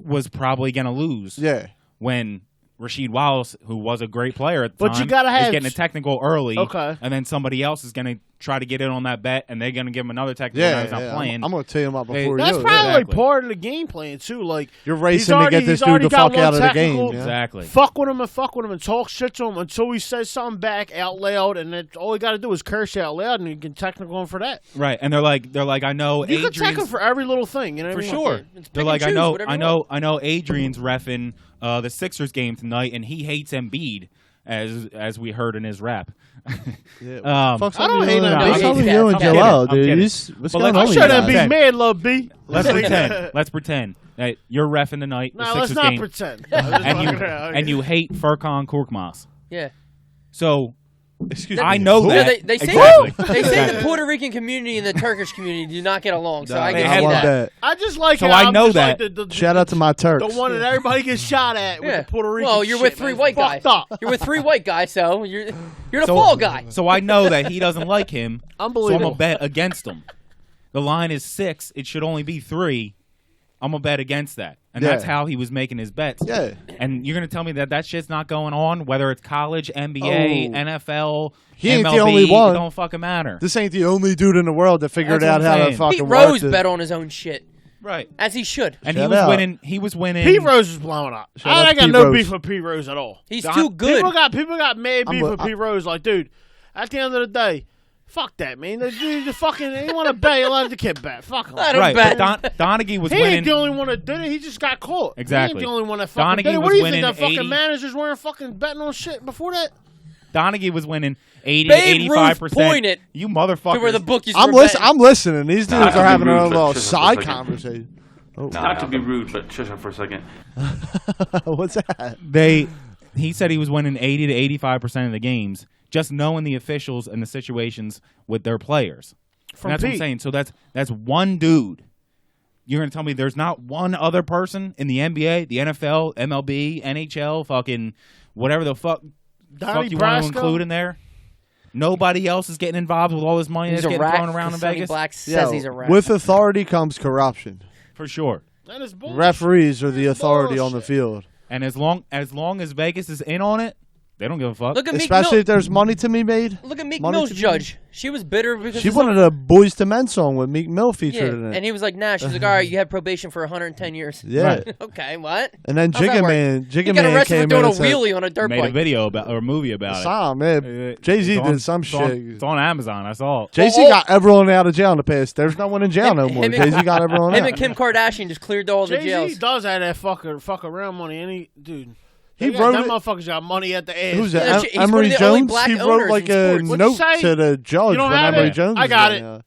was probably going to lose. Yeah. When Rasheed Wallace, who was a great player at the But time, you gotta is have- getting a technical early. Okay. And then somebody else is going to try to get in on that bet, and they're going to give him another technical. Yeah, now he's not playing. I'm going to tee him up They- before That's you. probably Exactly. part of the game plan, too. Like, You're he's racing already- to get this he's dude already the got fuck out one of the technical. game. Yeah? Exactly. fuck with him and talk shit to him until he says something back out loud, and then all you got to do is curse out loud, and you can technical him for that. Right. And they're like, I know You can tech him Adrian's for every little thing, you know for what I mean? sure. It's pick They're and like, choose, whatever you want. I know Adrian's reffing the Sixers game tonight, and he hates Embiid, as we heard in his rap. Yeah, fuck's I up don't with hate you him. and- I'm What's up with kidding. you and I'm kidding. Joel, I'm dude? kidding. What's But going let's- on I'm with sure you that guys? be Pretend. mad, lil B. Let's pretend that you're reffing tonight the Nah, Sixers let's not game, pretend. and you hate Furkan Korkmaz. Yeah. So Excuse I me. know Who? that. Yeah, they say Exactly. they say the Puerto Rican community and the Turkish community do not get along, so Nah, I they can have see want that. that. I just like So how I I'm know just like that. the Shout out to my Turks. the one that everybody gets shot at with Yeah. the Puerto Rican Well, you're with shit, three man. white Fucked guys. up. You're with three white guys, so you're the So- fall guy. So I know that he doesn't like him. So I'm Unbelievable. gonna bet against him. The line is 6. It should only be 3. I'm gonna bet against that, and Yeah. that's how he was making his bets. Yeah. And you're gonna tell me that shit's not going on, whether it's college, NBA, Oh. NFL, He ain't MLB, the only one. It don't fucking matter. This ain't the only dude in the world that figured That's out what I'm how to saying. fucking Pete work Rose this. bet on his own shit, Right. as he should. And Shout he was out. winning. He was winning. Pete Rose is blowing up. Shout out I to got Pete no Rose. beef with Pete Rose at all. He's too good. People got mad beef I'm a- with Pete Rose. Like, dude, at the end of the day, fuck that, man. The fucking he want to bet. He let the kid bet. Fuck him. Let him Right. bet. But Donaghy was He winning. ain't the only one that did it. He just got caught. Exactly. He ain't the only one that fucking Donaghy did it. What was do you winning think? That fucking 80 managers weren't fucking betting on shit before that? Donaghy was winning 80 Babe to 85%. Ruth pointed You motherfuckers. to where the bookies I'm were betting. I'm listening. These dudes I are can be having their rude, own but little just for a side second. conversation. Not to be rude, but shush up for a second. What's that? He said he was winning 80 to 85% of the games, just knowing the officials and the situations with their players. And that's what I'm Pete. saying. So that's one dude You're going to tell me there's not one other person in the NBA, the NFL, MLB, NHL, fucking whatever the fuck you want to include in there? Nobody else is getting involved with all this money that's getting thrown around in Vegas? Black says he's a rat. With authority comes corruption. For sure. That is bullshit. Referees are the authority on the field. And as long as Vegas is in on it, they don't give a fuck. Look at Especially if there's money to be made. Look at Meek Mill's judge. She was bitter because she wanted a Boys to Men song with Meek Mill featured in it. And he was like, nah. She's like, all right, you had probation for 110 years. Yeah. Right. Okay, what? And then Jigga Man got arrested for doing a wheelie on a dirt bike. Made a video about or a movie about it. Man. Jay-Z did some shit. It's on Amazon. I saw it. Jay-Z got everyone out of jail in the past. There's no one in jail no more. Jay-Z got everyone out. Him and Kim Kardashian just cleared all the jails. Jay-Z does have that fuck around money, and dude. He wrote that it. Motherfucker's got money at the ass. Who's that? Emery Jones? He wrote like a note to the judge when Emery Jones I got it.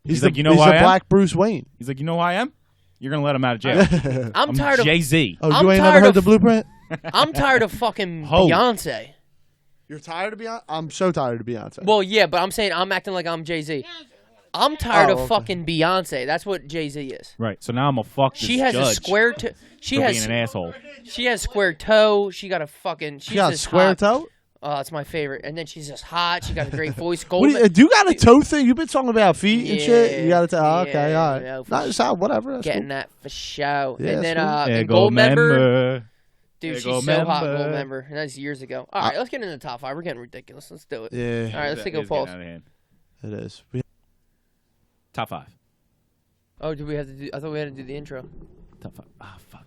He's like, you know who I am? He's the Black Bruce Wayne. He's like, you know who I am? You're going to let him out of jail. I'm tired of Jay-Z. Oh, you ain't never heard the blueprint? I'm tired of fucking Beyonce. You're tired of Beyonce? I'm so tired of Beyonce. Well, yeah, but I'm saying I'm acting like I'm Jay-Z. I'm tired of fucking Beyonce. That's what Jay-Z is. Right. So now I'm going to fuck this She has judge a square toe. She has being an asshole. She has square toe. She got a fucking. She got a square toe? Oh, it's my favorite. And then she's just hot. She got a great voice. Do you got a toe thing? You've been talking about feet and shit. You got a toe. Oh, okay, all right. Yeah, Not whatever. That's getting cool. that for show. Yeah, and then and Gold Member. Dude, Yeah, she's Gold so hot, Member. Gold Member. And that's years ago. All right, let's get into the top 5. We're getting ridiculous. Let's do it. Yeah. All right, let's take a pause. It is. Top 5. Oh, do we have to do? I thought we had to do the intro. Top 5. Ah, fuck.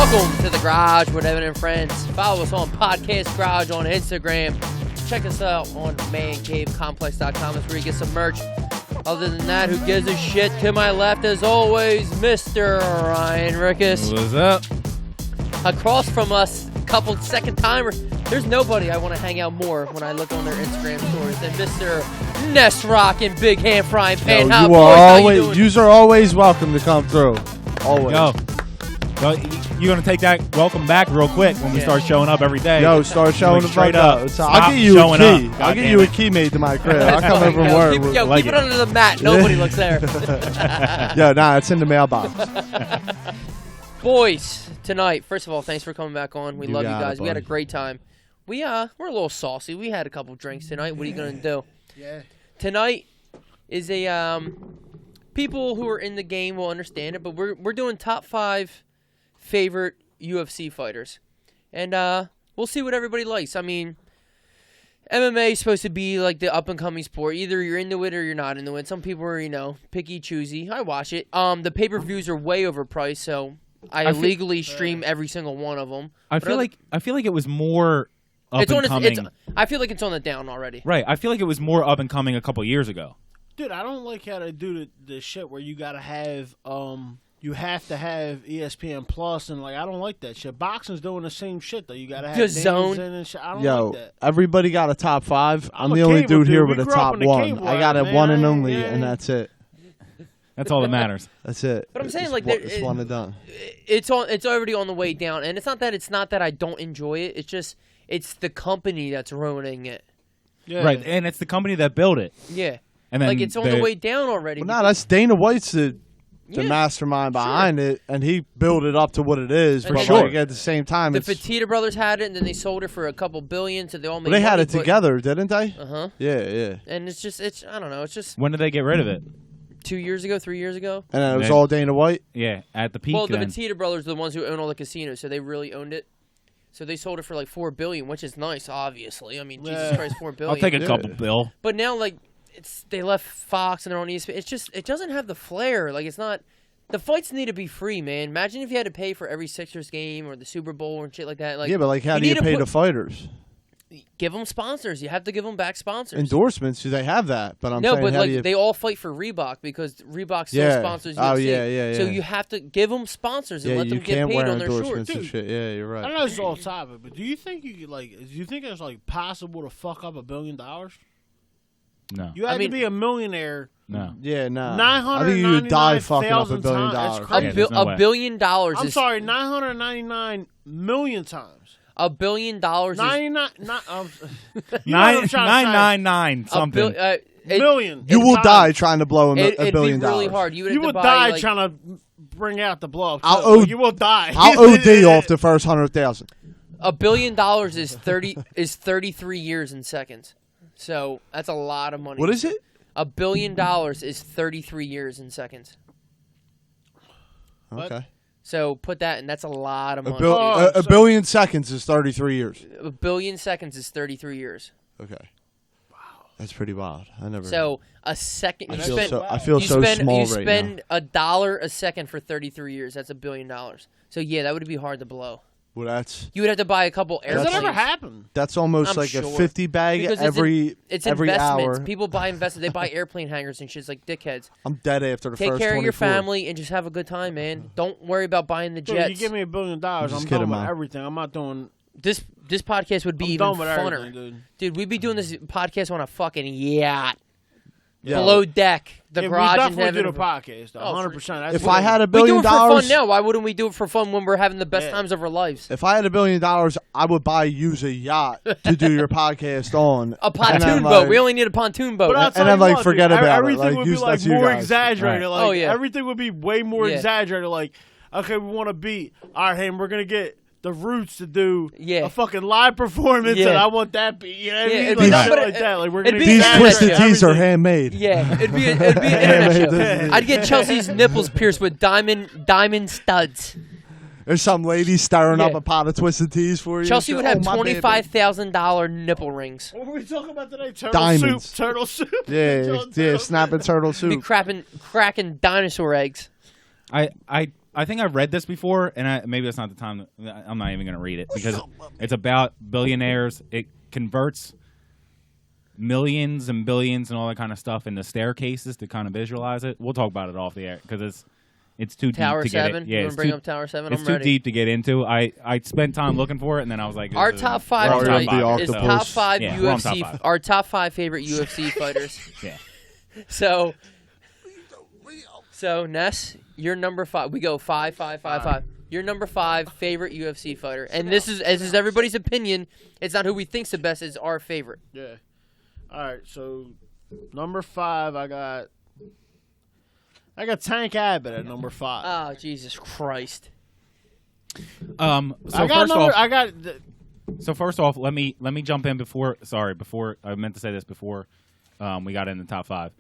Welcome to the Garage with Evan and Friends. Follow us on Podcast Garage on Instagram. Check us out on mancavecomplex.com. That's where you get some merch. Other than that, who gives a shit? To my left, as always, Mr. Ryan Rickus. What's up? Across from us, couple second timers. There's nobody I want to hang out more when I look on their Instagram stories than Mr. Nesk Rock and Big Hand Frying Pan. Yo, you are always welcome to come through. Always. Yo, you're going to take that welcome back real quick when we start showing up every day. Yo, start showing the straight fuck up. I'll get you a key. I'll get you a key made to my crib. I'll come over and work. Keep it under the mat. Nobody looks there. Yo, nah, it's in the mailbox. Boys, tonight, first of all, thanks for coming back on. We love you guys. It, we had a great time. We're a little saucy. We had a couple drinks tonight. What are you going to do? Yeah. Tonight is a people who are in the game will understand it, but we're doing top 5 favorite UFC fighters. And we'll see what everybody likes. I mean, MMA is supposed to be like the up-and-coming sport. Either you're into it or you're not into it. Some people are, picky, choosy. I watch it. The pay-per-views are way overpriced, so I illegally stream every single one of them. I feel like it was more up-and-coming. I feel like it's on the down already. Right. I feel like it was more up-and-coming a couple years ago. Dude, I don't like how they do the shit where you gotta have you have to have ESPN Plus and I don't like that shit. Boxing's doing the same shit though. You gotta have the zone and shit. I don't like that. Everybody got a top 5. I'm the only dude here with a top 1. I got a one and only, and that's it. That's all that matters. That's it. But I'm saying it's one and done. It's already on the way down, and it's not that I don't enjoy it. It's just it's the company that's ruining it. Yeah. Right, and it's the company that built it. Yeah. And then it's on the way down already. Well, that's Dana White's the mastermind behind it, and he built it up to what it is. And but at the same time, the Fertitta brothers had it, and then they sold it for a couple billion, so they all made they money, had it together, didn't they? Uh-huh. Yeah. And it's I don't know. It's just when did they get rid of it? 2 years ago, 3 years ago. And then it was all Dana White. Yeah, at the peak. Well, the Fertitta brothers are the ones who own all the casinos, so they really owned it. So they sold it for $4 billion, which is nice, obviously. I mean, Jesus Christ, $4 billion. I'll take a couple bill. But now, they left Fox and they're on ESPN. It doesn't have the flair. Like, it's not. The fights need to be free, man. Imagine if you had to pay for every Sixers game or the Super Bowl and shit like that. Like, yeah, but like, how do you pay the fighters? Give them sponsors. You have to give them back sponsors. Endorsements, do they have that? But I'm no, saying, but how like do you... they all fight for Reebok because Reebok still sponsors UFC. Oh yeah. So you have to give them sponsors and let them get paid on their shorts. And shit. Yeah, you're right. I know this is all topic, but do you think you could do you think it's like possible to fuck up $1 billion? No. You had to be a millionaire. No. Yeah, no. I think you would die fucking up $1 billion. That's crazy. $1 billion. I'm sorry, 999 million times. $1 billion is 999 something. Million. You will die trying to blow $1 billion. It'd be really hard. You would die trying to bring out the blow up. You will die. I'll OD off the first 100,000. $1 billion is 33 years and seconds. So that's a lot of money. What is it? $1 billion is 33 years and seconds. Okay. So put that, and that's a lot of money. A billion seconds is 33 years. 1 billion seconds is 33 years. Okay. Wow. That's pretty wild. I never. So a second. I feel so small right now. You spend $1 a second for 33 years. That's $1 billion. So yeah, that would be hard to blow. Well, that's. You would have to buy a couple airplanes. Does that ever happen? That's almost like a 50 bag because every investments. hour. People buy investments. They buy airplane hangars and shit like dickheads. I'm dead after the Take first care 24. of your family and just have a good time, man. Don't worry about buying the jets. Dude, you give me $1 billion, I'm done with everything. I'm not doing. This podcast would be even funner, dude. We'd be doing this podcast on a fucking yacht. Yeah. Below deck, the garage we in heaven. definitely do the podcast, though, 100%. If I had $1 billion, we do it for fun now. Why wouldn't we do it for fun when we're having the best times of our lives? If I had $1 billion, I would buy a yacht to do your podcast on. A pontoon boat. We only need a pontoon boat. And then forget about everything it. Would be like more exaggerated. Right. Like everything would be way more exaggerated. Like, okay, we want to beat. All right, hey, we're gonna get the Roots to do a fucking live performance, and I want that beat. You know what I mean? Like, shit like that. Like, we're gonna these twisted tees are handmade. Yeah, it'd be an internet show. I'd get Chelsea's nipples pierced with diamond studs. There's some lady stirring up a pot of twisted teas for you. Chelsea would have $25,000 nipple rings. What were we talking about today? Diamonds. Turtle soup. Yeah, snapping turtle soup. Be cracking dinosaur eggs. I think I've read this before, and maybe that's not the time. I'm not even going to read it because it's about billionaires. It converts millions and billions and all that kind of stuff into staircases to kind of visualize it. We'll talk about it off the air because it's too Tower deep to 7? get it. You want to bring up Tower 7? It's too deep to get into. I spent time looking for it, and then I was like, our top five is top five yeah, UFC. Our top 5 favorite UFC fighters. Yeah. So Ness, you're number 5. We go 5, 5, 5, 5. Your number 5 favorite UFC fighter, and this is everybody's opinion. It's not who we think's the best. It's our favorite. Yeah. All right. So number 5, I got Tank Abbott at number 5. Oh Jesus Christ. So first off, let me jump in before I meant to say this before we got in the top 5,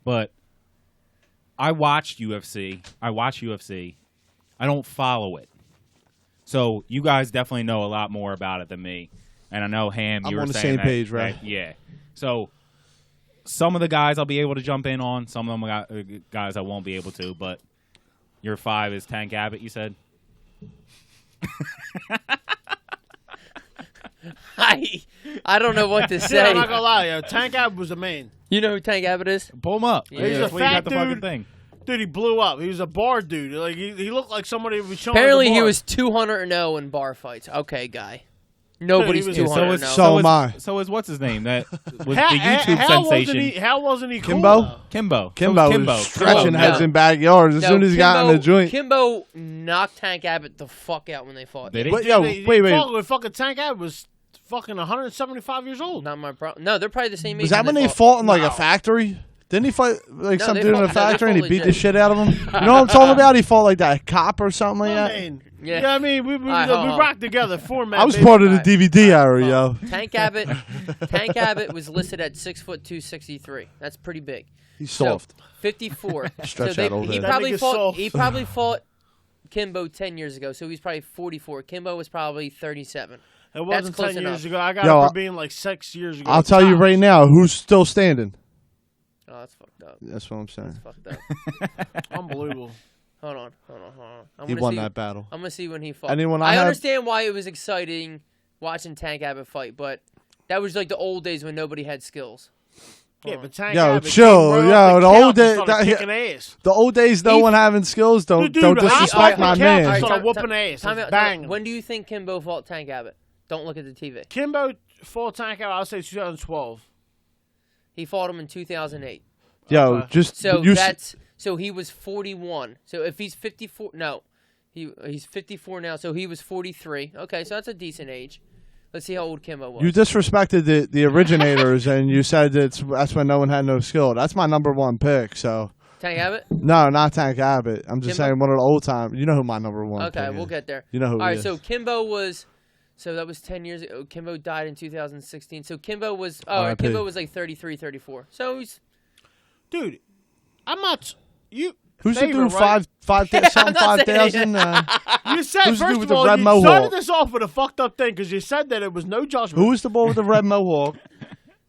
but. I watch UFC. I don't follow it. So you guys definitely know a lot more about it than me. And I know, Ham, you were saying that. I'm on the same page, right? Yeah. So some of the guys I'll be able to jump in on. Some of them guys I won't be able to. But your 5 is Tank Abbott, you said? I don't know what to say. Yeah, I'm not gonna lie, Tank Abbott was the main. You know who Tank Abbott is? Pull him up. Yeah. He's a fat dude. Dude, he blew up. He was a bar dude. Like he looked like somebody who was showing. Apparently, he was 200-0 in bar fights. Okay, guy. Nobody's 200-0. So am I. So is what's his name? That was the YouTube sensation. How wasn't he? Kimbo. Kimbo was stretching heads in backyards as soon as he got in the joint. Kimbo knocked Tank Abbott the fuck out when they fought. Did he? Wait. Fucking Tank Abbott was fucking 175 years old. Not my problem. No, they're probably the same age. Was that when they fought in like a factory? Didn't he fight like some dude in a factory and he beat the shit out of him? You know what I'm talking about? He fought like that cop or something like that. Yeah. You know what I mean? We rocked together. Format. I was part of the DVD era, yo. Tank Abbott was listed at 6'2", 263. That's pretty big. He's soft. 54. Stretch that old he probably fought Kimbo 10 years ago, so he's probably 44. Kimbo was probably 37. It wasn't 10 years ago. I got it for being like 6 years ago. I'll tell you right now, who's still standing? Oh, that's fucked up. That's what I'm saying. That's fucked up. Unbelievable. Hold on. He won that battle. I'm gonna see when he fought. Anyone I understand why it was exciting watching Tank Abbott fight, but that was like the old days when nobody had skills. Yeah, but Tank Yo, Abbott chill. came right Yo, off the couch old and days. started kicking ass. The old days, no one having skills. Don't disrespect my man. Started whooping ass. Bang. When do you think Kimbo fought Tank Abbott? Don't look at the TV. Kimbo fought Tank Abbott, I'll say 2012. He fought him in 2008. Yo, just so he was 41. So if he's 54, no, he's 54 now. So he was 43. Okay, so that's a decent age. Let's see how old Kimbo was. You disrespected the originators, and you said that's when no one had no skill. That's my number one pick. So Tank Abbott? No, not Tank Abbott. I'm just Kimbo? saying one of the old time. You know who my number one. Okay, pick we'll is. get there. You know who. All right, he is. so Kimbo was. So that was 10 years ago. Kimbo died in 2016. So Kimbo was. Oh, Kimbo was like 33, 34. So he's. Dude, I'm not. You. Who's the favorite, dude? right? 5,000. You said Who's the first dude with of the all, red you mohawk? started this off with a fucked up thing because you said that it was no judgment. Who was the boy with the red mohawk?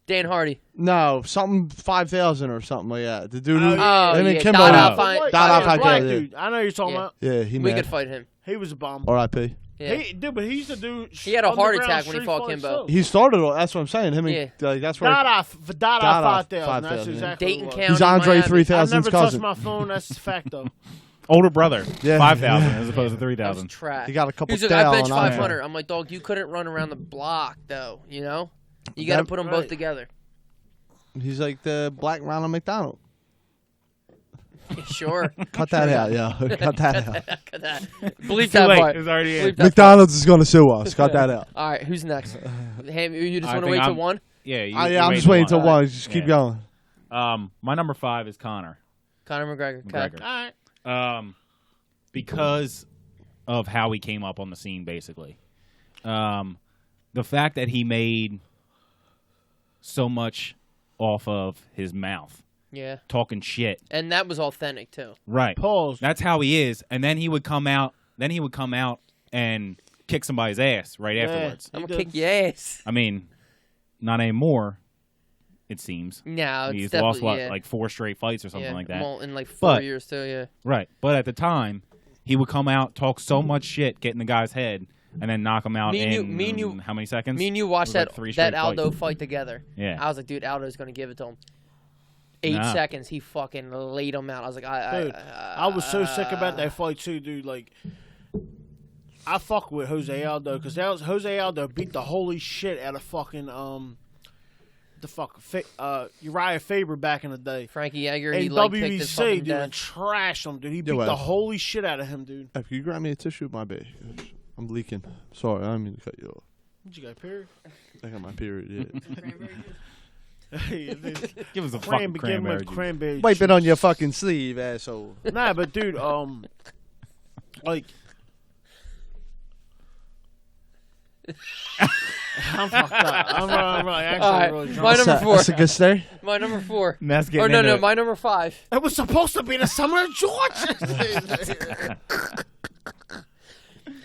Dan Hardy. No, something 5,000 or something like that. The dude who him and Kimbo. Black dude. I know who you're talking about. Yeah, we could fight him. He was a bomb. R.I.P. Yeah. But he's the dude. He had a heart attack when he fought Kimbo. He started. That's what I'm saying. Him and that's where. Dada 5,000. That's exactly. Dayton what it was. County. He's Andre 3000's I never cousin. touched my phone. That's a fact though. Older brother. Yeah. 5,000 as opposed to 3,000. That's trash. He got a couple. He's like, I bench style on 500. I'm like, dog, you couldn't run around the block though. You know, you got to put them both together. He's like the black Ronald McDonald. Sure. Cut that out, yo. Cut that out. Cut that. Bleep Too that late. part. It was already in. Bleep that McDonald's is going to sue us. Cut that out. All right, who's next? Ham, you just I want to think wait till one? Yeah. I'm just waiting till one. Just keep going. My number 5 is Conor. Conor McGregor. Okay. All right. Because of how he came up on the scene, basically. The fact that he made so much off of his mouth. Yeah. Talking shit. And that was authentic too. Right. Pause. That's how he is. And then he would come out and kick somebody's ass right afterwards. I'm gonna kick your ass. I mean, not anymore, it seems. No, he's lost like 4 straight fights or something like that. Well, in like 4 years too, yeah. Right. But at the time, he would come out, talk so much shit, get in the guy's head, and then knock him out in how many seconds? Me and you watched that Aldo fights. fight together. Yeah. I was like, dude, Aldo's gonna give it to him. 8 seconds, he fucking laid him out. I was like, I was so sick about that fight too, dude. Like, I fuck with Jose Aldo because Jose Aldo beat the holy shit out of fucking Uriah Faber back in the day. Frankie Edgar, and he WBC, picked his dude, and trashed him, dude. He beat the holy shit out of him, dude. If you grab me a tissue, my baby. I'm leaking. Sorry, I didn't mean to cut you off. What you got, period? I got my period. Yeah. Give us a fucking cranberry juice. Wipe it on your fucking sleeve, asshole. Nah, but dude, like, I'm fucked up. I'm actually really drunk. My number 4. That's a good stay. My number 4. Oh no, my number 5. It was supposed to be the Summer of George.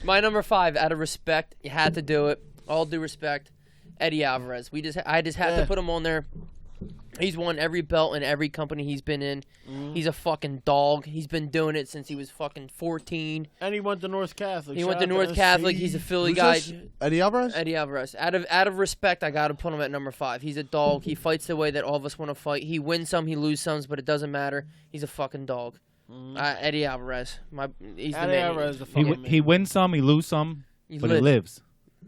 My number 5, out of respect, you had to do it. All due respect, Eddie Alvarez. I just had to put him on there. He's won every belt in every company he's been in. He's a fucking dog. He's been doing it since he was fucking 14. And he went to North Catholic. He went to North Catholic. He's a Philly guy. Eddie Alvarez? Eddie Alvarez. Out of respect, I got to put him at number 5. He's a dog. He fights the way that all of us want to fight. He wins some, he loses some, but it doesn't matter. He's a fucking dog. Eddie Alvarez. He's the man. Alvarez the fucking man. He wins some, he loses some, but he lives.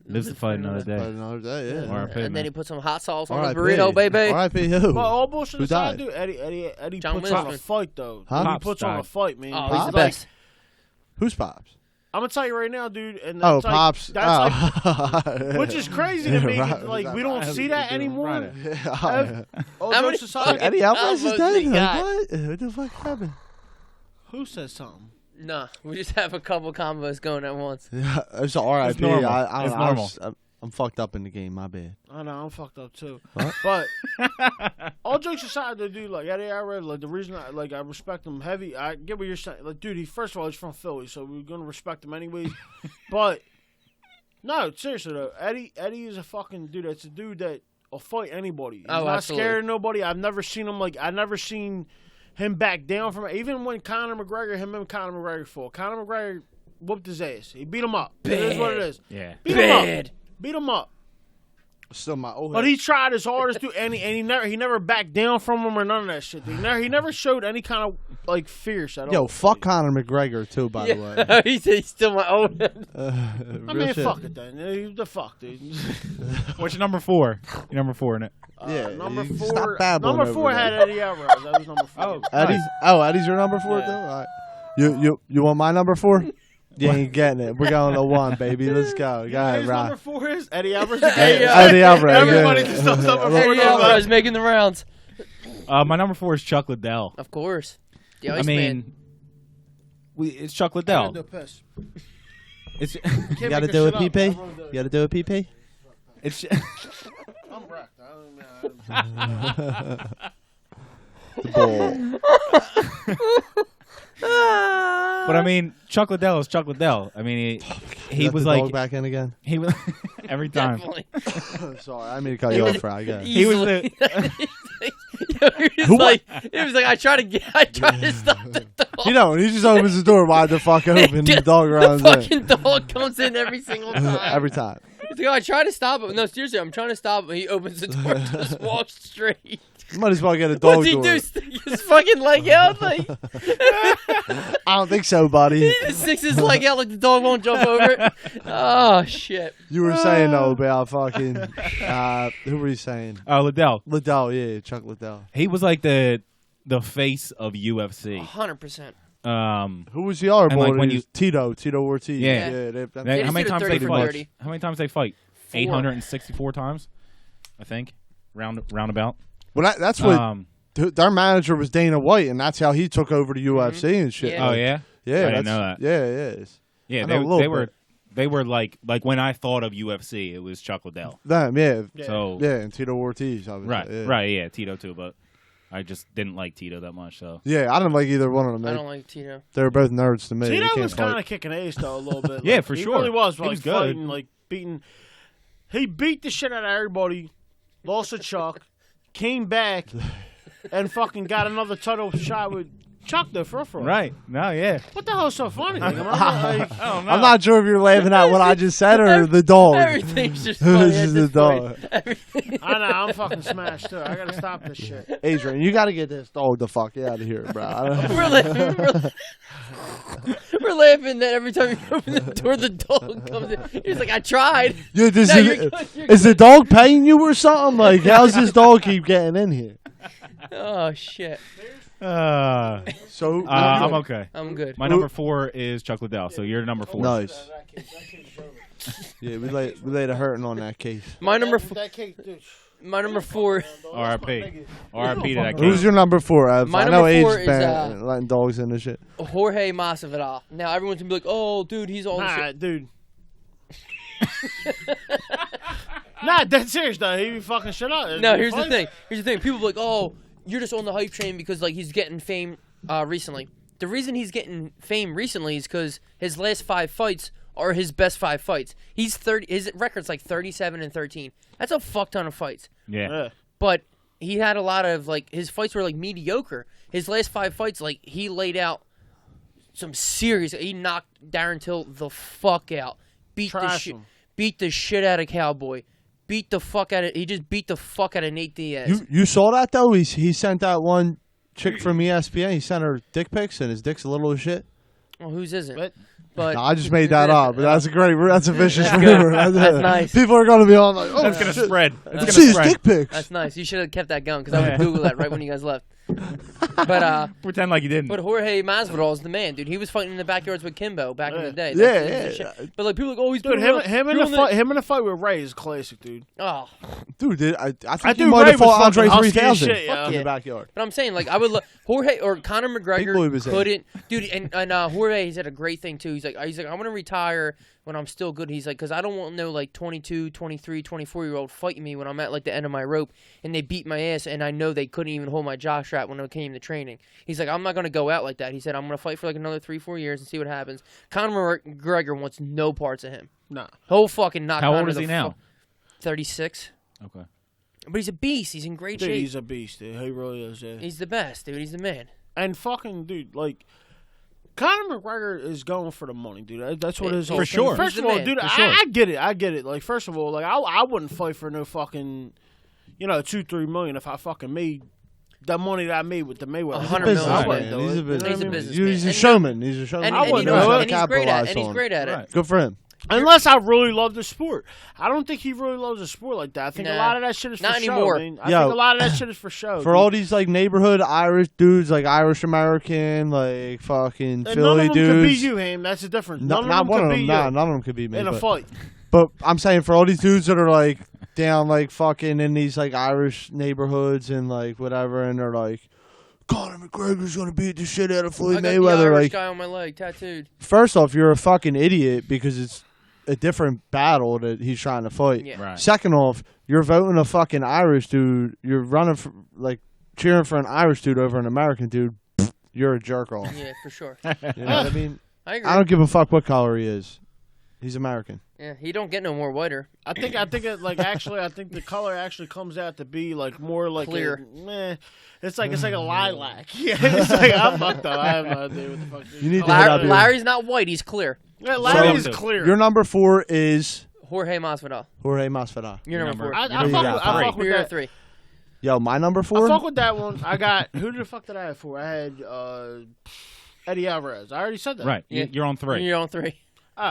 Lives to fight another day. Another day, yeah. R.I.P., and then he put some hot sauce on R.I.P. his burrito, baby. R.I.P. who? But all bullshit Who aside, died? dude, Eddie John puts on a Wilson. fight, though. Huh? He puts on a fight, man. Oh, he's the Pops? best. Who's Pops? I'm gonna tell you right now, dude. And Oh, that's like, Pops. That's like, which is crazy to me. Right. Like, we don't see that anymore. All How many jokes aside, Eddie Alvarez is combos dead? he got? What? What the fuck happened? who says something? Nah, we just have a couple combos going at once. Yeah, it's an R.I.P. normal. I It's normal. I'm fucked up in the game. My bad. I know I'm fucked up too. What? But all jokes aside, though, dude, like Eddie Alvarez, like the reason I respect him heavy. I get what you're saying. Like, dude, first of all, he's from Philly, so we're gonna respect him anyways. But no, seriously though, Eddie is a fucking dude. That's a dude that will fight anybody. He's Oh, not absolutely. scared of nobody. I've never seen him I've never seen him back down from it. Even when Conor McGregor fought. Conor McGregor whooped his ass. He beat him up. It is what it is. Yeah. Beat him up. Beat him up. Still my old But he tried his hardest to, and he never backed down from him or none of that shit. Dude. He never showed any kind of like fierce at all. Yo, fuck Conor McGregor too, by the way. He's still my own. I mean, fuck it then. The fuck, dude. What's your number 4? Your number 4 in it. Yeah, Number you 4. stop babbling Number over 4 there. had Eddie Alvarez. That was number 4. Oh, Eddie's. Oh, Eddie's your number 4 Yeah. too. All right. You want my number 4? You ain't getting it. We're going to 1, baby. Let's go. Go ahead, His Rob. number 4 is Eddie Alvarez. Eddie Alvarez. Everybody yeah. just knows number 4. Eddie Alvarez making the rounds. My number 4 is Chuck Liddell. Of course. The I Iceman. mean, it's Chuck Liddell. It's You got to do a PP? You got to do a PP? it's I'm wrecked. The ball. But I mean, Chuck Liddell is Chuck Liddell. I mean, he Let was the like dog back in again. he was every time. Definitely. Sorry, I mean to cut you off, Fry. He was Easily. the He was like, I try to stop the dog. You know, he just opens the door wide the fuck open. The dog The runs fucking dog comes in every single in. time. Every time. He's like, I try to stop him. No, seriously, I'm trying to stop him. He opens the door and just walks straight. You might as well get a dog What's he door. do? Stick his fucking leg out? Like, I don't think so, buddy. he just sticks his leg out like the dog won't jump over it. Oh, shit. You were saying, though, about fucking... who were you saying? Liddell. Liddell, yeah, Chuck Liddell. He was like the face of UFC. 100%. Who was the other And, boy? like, when Tito Ortiz. Yeah. They How just many did a times 30 they for fight? 30. How many times they fight? 4. 864 times, I think. Roundabout. Well, that's what... Um, their manager was Dana White, and that's how he took over the UFC and shit. Yeah. oh yeah. Yeah, I didn't that's- know that. Yeah, Yeah, I know a little they were bit. they were like when I thought of UFC, it was Chuck Liddell. Them, yeah. So Yeah, and Tito Ortiz. Obviously. right, yeah, Tito too, but I just didn't like Tito that much. So Yeah, I didn't like either one of them. I Man. don't like Tito. They were both nerds to me. They Tito can't was fight. kind of kicking ass though a little bit. Yeah, Like, for he sure. really was. He Like was good. fighting, like beating. He beat the shit out of everybody. Lost to Chuck. Came back and fucking got another title shot with Chuck though. For real. right, no, yeah. What the hell's so funny? Like, I'm not sure if you're laughing at what I just said or the dog. Everything's just funny It's at just this the point. dog. Everything. I know. I'm fucking smashed too. I gotta stop this shit. Adrian, you got to get this dog the fuck out of here, bro. We're laughing that every time you open the door, the dog comes in. He's like, I tried. Yeah, No, you're good, you're is the dog paying you or something? Like, how's this dog keep getting in here? Oh, shit. So I'm okay. I'm good. My number 4 is Chuck Liddell. So you're number 4. nice. Yeah, we laid a hurting on that case. My number That cake, dude. my number 4. R.I.P. R.I.P. to that Who's case. your number 4, Ev? My I know number 4 Abe's is, bad letting dogs in and shit. Jorge Masvidal. Now, everyone's going to be like, oh, dude, he's all this Nah, shit. dude. Nah, that's serious though. He be fucking shit up. No, here's the thing. Here's the thing. People are like, oh, you're just on the hype train because, like, he's getting fame recently. The reason he's getting fame recently is because his last 5 fights are his best 5 fights. He's 30. His record's like 37-13. That's a fuck ton of fights. Yeah. But he had a lot of, like, his fights were, like, mediocre. His last 5 fights, like, he laid out some serious. He knocked Darren Till the fuck out. Beat the shit out of Cowboy. He just beat the fuck out of Nate Diaz. You saw that though? He sent that one chick from ESPN. He sent her dick pics, and his dick's a little as shit. Well, whose isn't? What? But No, I just made that up, but that's a vicious That's rumor. good. That's nice. People are gonna be on like, oh, That's gonna shit. spread. Let's It's see gonna his spread. dick pics. that's nice. You should have kept that going because I would Google that right when you guys left. But Pretend like you didn't. But Jorge Masvidal is the man, dude. He was fighting in the backyards with Kimbo back in the day. Yeah, That's yeah. shit. But like people are like, oh, he's Dude, been him, around. him in You're the on fight. Him in the fight with Ray is classic, dude. Oh, Dude, I think he think might Ray have was fought Andre fucking husky as 3000 shit, yeah. in Yeah. the backyard. but I'm saying like I would look Jorge or Conor Big boy McGregor was in. couldn't, dude. And Jorge, he said a great thing too. He's like I'm gonna retire when I'm still good. He's like, because I don't want no like 22, 23, 24-year-old fighting me when I'm at like the end of my rope and they beat my ass and I know they couldn't even hold my jaw strap when it came to training. He's like, I'm not gonna go out like that. He said, I'm gonna fight for like another 3-4 years and see what happens. Conor McGregor wants no parts of him. Nah. He'll fucking knock. How old Conor is the he now? 36. Okay. But he's a beast. He's in great Dude, shape. he's a beast, dude. He really is, yeah. He's the best, dude. He's the man. And fucking, dude, like, Conor McGregor is going for the money, dude. That's what his whole For thing. sure. First He's of the all, man. dude, For sure. I get it. I get it. Like, first of all, like, I wouldn't fight for no fucking, $2-3 million if I fucking made the money that I made with the Mayweather. $100 Business million. I wouldn't man. do He's it. a business. He's a man. businessman. He's a And- showman. He's a showman. And, I and, wouldn't you know know, how to and he's great at capitalize it. And he's on. great at it. Right. Good for him. Unless I really love the sport. I don't think he really loves the sport like that. I think a Nah. lot of that shit is for Not show. anymore. Man. I Yo. think a lot of that shit is for show. For all these like neighborhood Irish dudes, like Irish American, like fucking and none Philly of them could be dudes. you, Haim. That's the difference. No, None not of them one could of be them. you Nah, none of them could be me. in a but, fight. but I'm saying for all these dudes that are like down, like fucking in these like Irish neighborhoods and like whatever, and they're like, Conor McGregor's gonna beat the shit out of I Floyd got the Mayweather. Irish Like, guy on my leg tattooed. first off, you're a fucking idiot because it's a different battle that he's trying to fight. Yeah. Right. Second off, you're voting a fucking Irish dude. You're running for like cheering for an Irish dude over an American dude. You're a jerk off. Yeah, for sure. You know what I mean? I agree. I don't give a fuck what color he is. He's American. Yeah, he don't get no more whiter. I think it, like actually I think the color actually comes out to be like more like Clear. It's like a lilac. Yeah, it's like I'm fucked up. I have no idea what the fuck. You need to hit up your- Larry's not white. He's clear. Yeah, Larry's So- clear. Your number 4 is Jorge Masvidal. Jorge Masvidal. You're number Number- 4. I What do you got? fuck with You're that. 3. Yo, my number I 4? fuck with that one. I got who the fuck did I have 4? I had Eddie Alvarez. I already said that. Right. Yeah. You're on 3. You're on 3. Oh.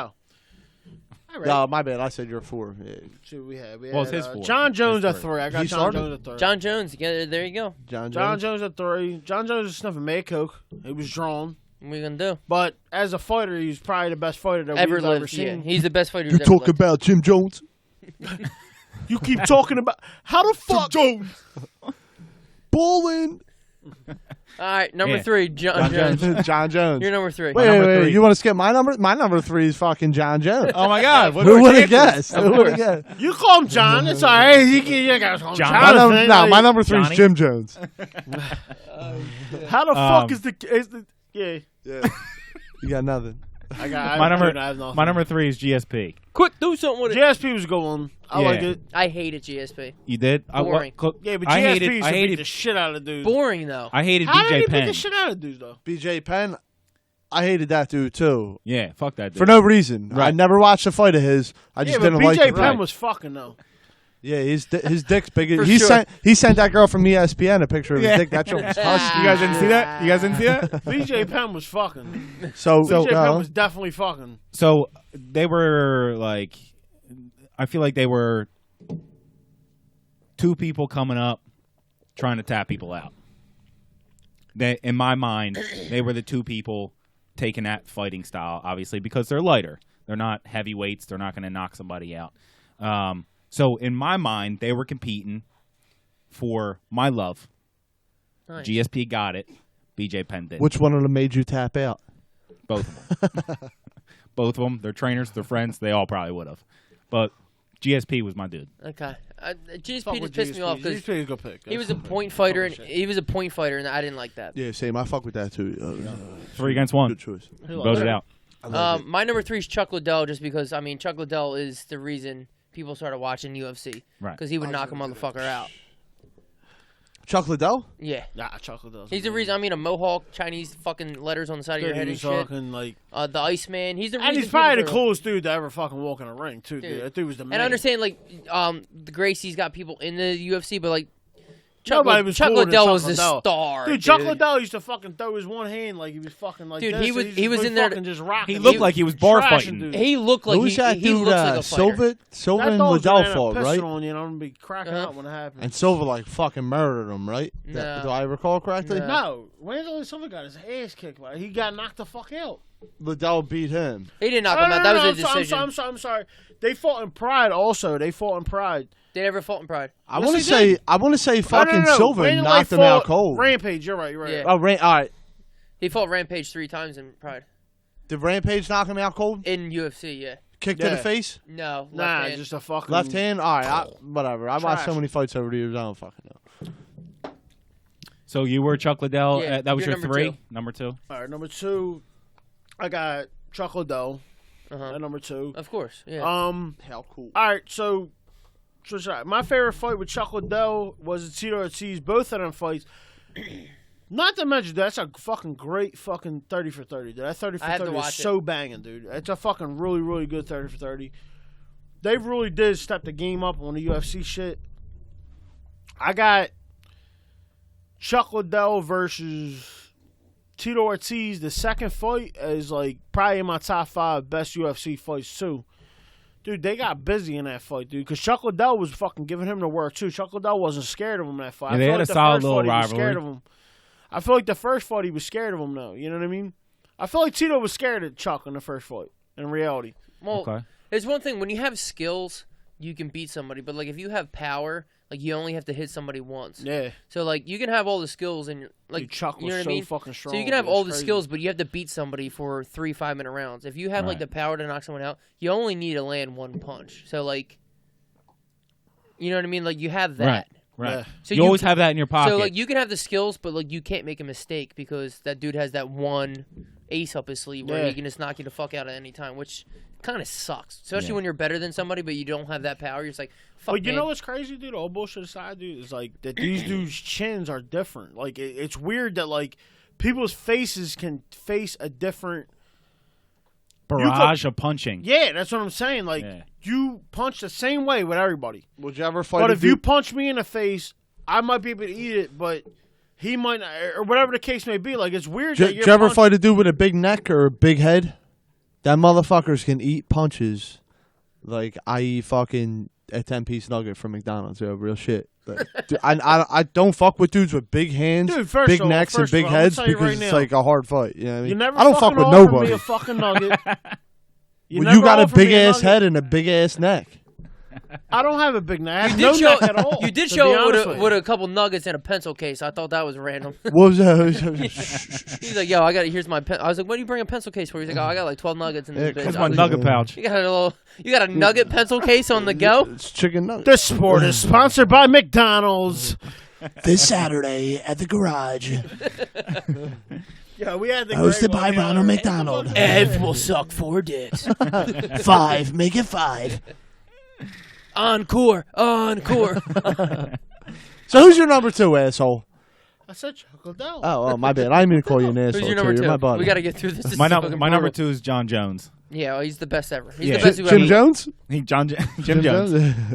All right. No, my bad. I said you're 4. Yeah. See what we had. We Well, it's had, his 4. John Jones His at 3. 3. I got He John started? Jones at 3. John Jones. Yeah, there you go. John John Jones. Jones at 3. John Jones is sniffing Mad Coke. He was drawn. What are you gonna do? But as a fighter, he's probably the best fighter that Ever we've ever lived? seen. Yeah, he's the best fighter. You who's ever talk lived. about Jim Jones? You keep talking about how the fuck Jones. Ballin'. All right, number Yeah. 3, John Jones. John Jones. You're number 3. Wait, number wait, wait. 3. You want to skip my number? My number 3 is fucking John Jones. Oh my God! What Who are would the have chances? guessed? Who would have guessed? You call him John. It's all right. You guys call him John. Jonathan. My number 3 is Johnny? Jim Jones. How the fuck is the yeah? Yeah. You got nothing. I got My I number. have nothing. My number 3 is GSP. Quick, do something with it. GSP was a good one. I Yeah. like it. I hated GSP. You did? Boring. Yeah, but I GSP hated. used I to beat hated. the shit out of dudes. Boring though. I hated How did he BJ beat Penn. the shit out of dudes though? BJ Penn, I hated that dude too. Yeah, fuck that dude. For no reason. I Right. never watched a fight of his. I just Yeah, but didn't BJ like it. Penn Right. was fucking though. Yeah, his dick's big. For He sure. sent that girl from ESPN a picture of his dick. That shit was husky. You guys didn't see that? You guys didn't see that? BJ Penn was fucking. So, BJ Penn was definitely fucking. So they were like, I feel like they were 2 people coming up trying to tap people out. They, in my mind, they were the 2 people taking that fighting style, obviously, because they're lighter. They're not heavyweights. They're not going to knock somebody out. So in my mind, they were competing for my love. Nice. GSP got it. BJ Penn did. which one of them made you tap out? Both of them. Both of them. They're trainers. They're friends. They all probably would have. But GSP was my dude. Okay. GSP Fuck just with pissed me off because GSP is a good pick. he was a point fighter, and he was a point fighter, and I didn't like that. Yeah, same. I fuck with that too. 3 against 1. Good choice. Voted out. My number 3 is Chuck Liddell, just because Chuck Liddell is the reason people started watching UFC, Right. because he would knock a motherfucker out. Chuck Liddell? Yeah. Nah, chocolate does. He's the reason. A mohawk, Chinese fucking letters on the side of your head He and was shit. fucking like. The Iceman. He's the reason. And he's probably the people coolest dude to ever fucking walk in a ring, too. Dude. Dude. That dude was the man. And I understand, the Gracie's got people in the UFC, but Nobody was Chuck cooler than Liddell Chuck was the Liddell. star. Dude, Chuck Liddell used to fucking throw his one hand like he was fucking like Dude, this. he was in there fucking just rocking. He looked like he was bar trashing fighting. dudes. He looked like Who was that he dude? looks like a fighter. Silva That and dog's Liddell gonna fought, piss right? On you, and I'm gonna be cracking Uh-huh. up when it happens. And Silva like fucking murdered him, right? No. Do I recall correctly? No. No, Wanderlei Silva got his ass kicked. Like, he got knocked the fuck out. Liddell beat him. He didn't knock him out. That was a decision. I'm sorry. They fought in Pride also. They fought in Pride. They never fought in Pride. I Yes, want he to say did. fucking No. Silva Wanderlei knocked him out fought cold. Rampage, you're right. Yeah. Oh, all right. He fought Rampage 3 times in Pride. Did Rampage knock him out cold? In UFC, yeah. Kick to Yeah. the face? No. Nah, left hand. just a fucking Left hand? All right. Whatever. I watched so Trash. many fights over the years. I don't fucking know. So you were Chuck Liddell. Yeah, That was you're your number 3? two. Number 2? All right, number 2, I got Chuck Liddell Uh-huh. at number 2. Of course, yeah. How cool. All right, so My favorite fight with Chuck Liddell was Tito Ortiz. Both of them fights. Not to mention, that's a fucking great fucking 30 for 30. Dude. That 30 for 30 is so banging, dude. It's a fucking really, really good 30 for 30. They really did step the game up on the UFC shit. I got Chuck Liddell versus Tito Ortiz. The second fight is like probably in my top 5 best UFC fights too. Dude, they got busy in that fight, dude. Because Chuck Liddell was fucking giving him the work too. Chuck Liddell wasn't scared of him in that fight. Yeah, they had a solid little rivalry. Scared of him. I feel like the first fight he was scared of him though. You know what I mean? I feel like Tito was scared of Chuck in the first fight. In reality, well, there's one thing when you have skills, you can beat somebody. But like if you have power, like you only have to hit somebody once. Yeah. So like you can have all the skills and like dude, Chuck was you know what so I mean? Fucking strong. So you can have all the skills, but you have to beat somebody for 3 5-minute rounds. If you have like the power to knock someone out, you only need to land one punch. So like, you know what I mean? Like you have that. Right. Yeah. So you always have that in your pocket. So like you can have the skills, but like you can't make a mistake because that dude has that one ace up his sleeve where he can just knock you the fuck out at any time, which kind of sucks. Especially when you're better than somebody, but you don't have that power. You're just like, fuck. But you know what's crazy, dude? All bullshit aside, dude, is like that these dudes' chins are different. Like it's weird that like people's faces can face a different barrage of punching. Yeah, that's what I'm saying. Like you punch the same way with everybody. Would you ever fight? But if you punch me in the face, I might be able to eat it, but he might not, or whatever the case may be. Like it's weird. Did you ever fight a dude with a big neck or a big head? That motherfuckers can eat punches, like i.e. fucking a 10-piece nugget from McDonald's. Yo, real shit. Like, dude, I don't fuck with dudes with big hands, dude, big necks, and big heads because it's like a hard fight. You know what I mean? You never I don't fuck with offered nobody. me a fucking nugget. You got a big ass head and a big ass neck. I don't have a big neck. I have You no did show, neck at all. You did to show be it honest with with you. a couple nuggets and a pencil case. I thought that was random. What was that? He's like, yo, here's my pen. I was like, what do you bring a pencil case for? He's like, oh, I got like 12 nuggets in this bitch. That's I my was nugget like, pouch. You got a nugget pencil case on the go? It's chicken nuggets. This sport is sponsored by McDonald's. This Saturday at the garage. Yeah, we had the Hosted by Ronald McDonald. Ev will suck 4 dicks. 5, make it 5. Encore. So who's your number 2, asshole? I said Chuck Liddell. Oh, my bad. I didn't mean to call you an asshole. Who's your number too. 2? You're my buddy. We got to get through this. My number 2 is John Jones. Yeah, well, he's the best ever. He's Yeah. the best who Jim ever. Jones? Jim Jones.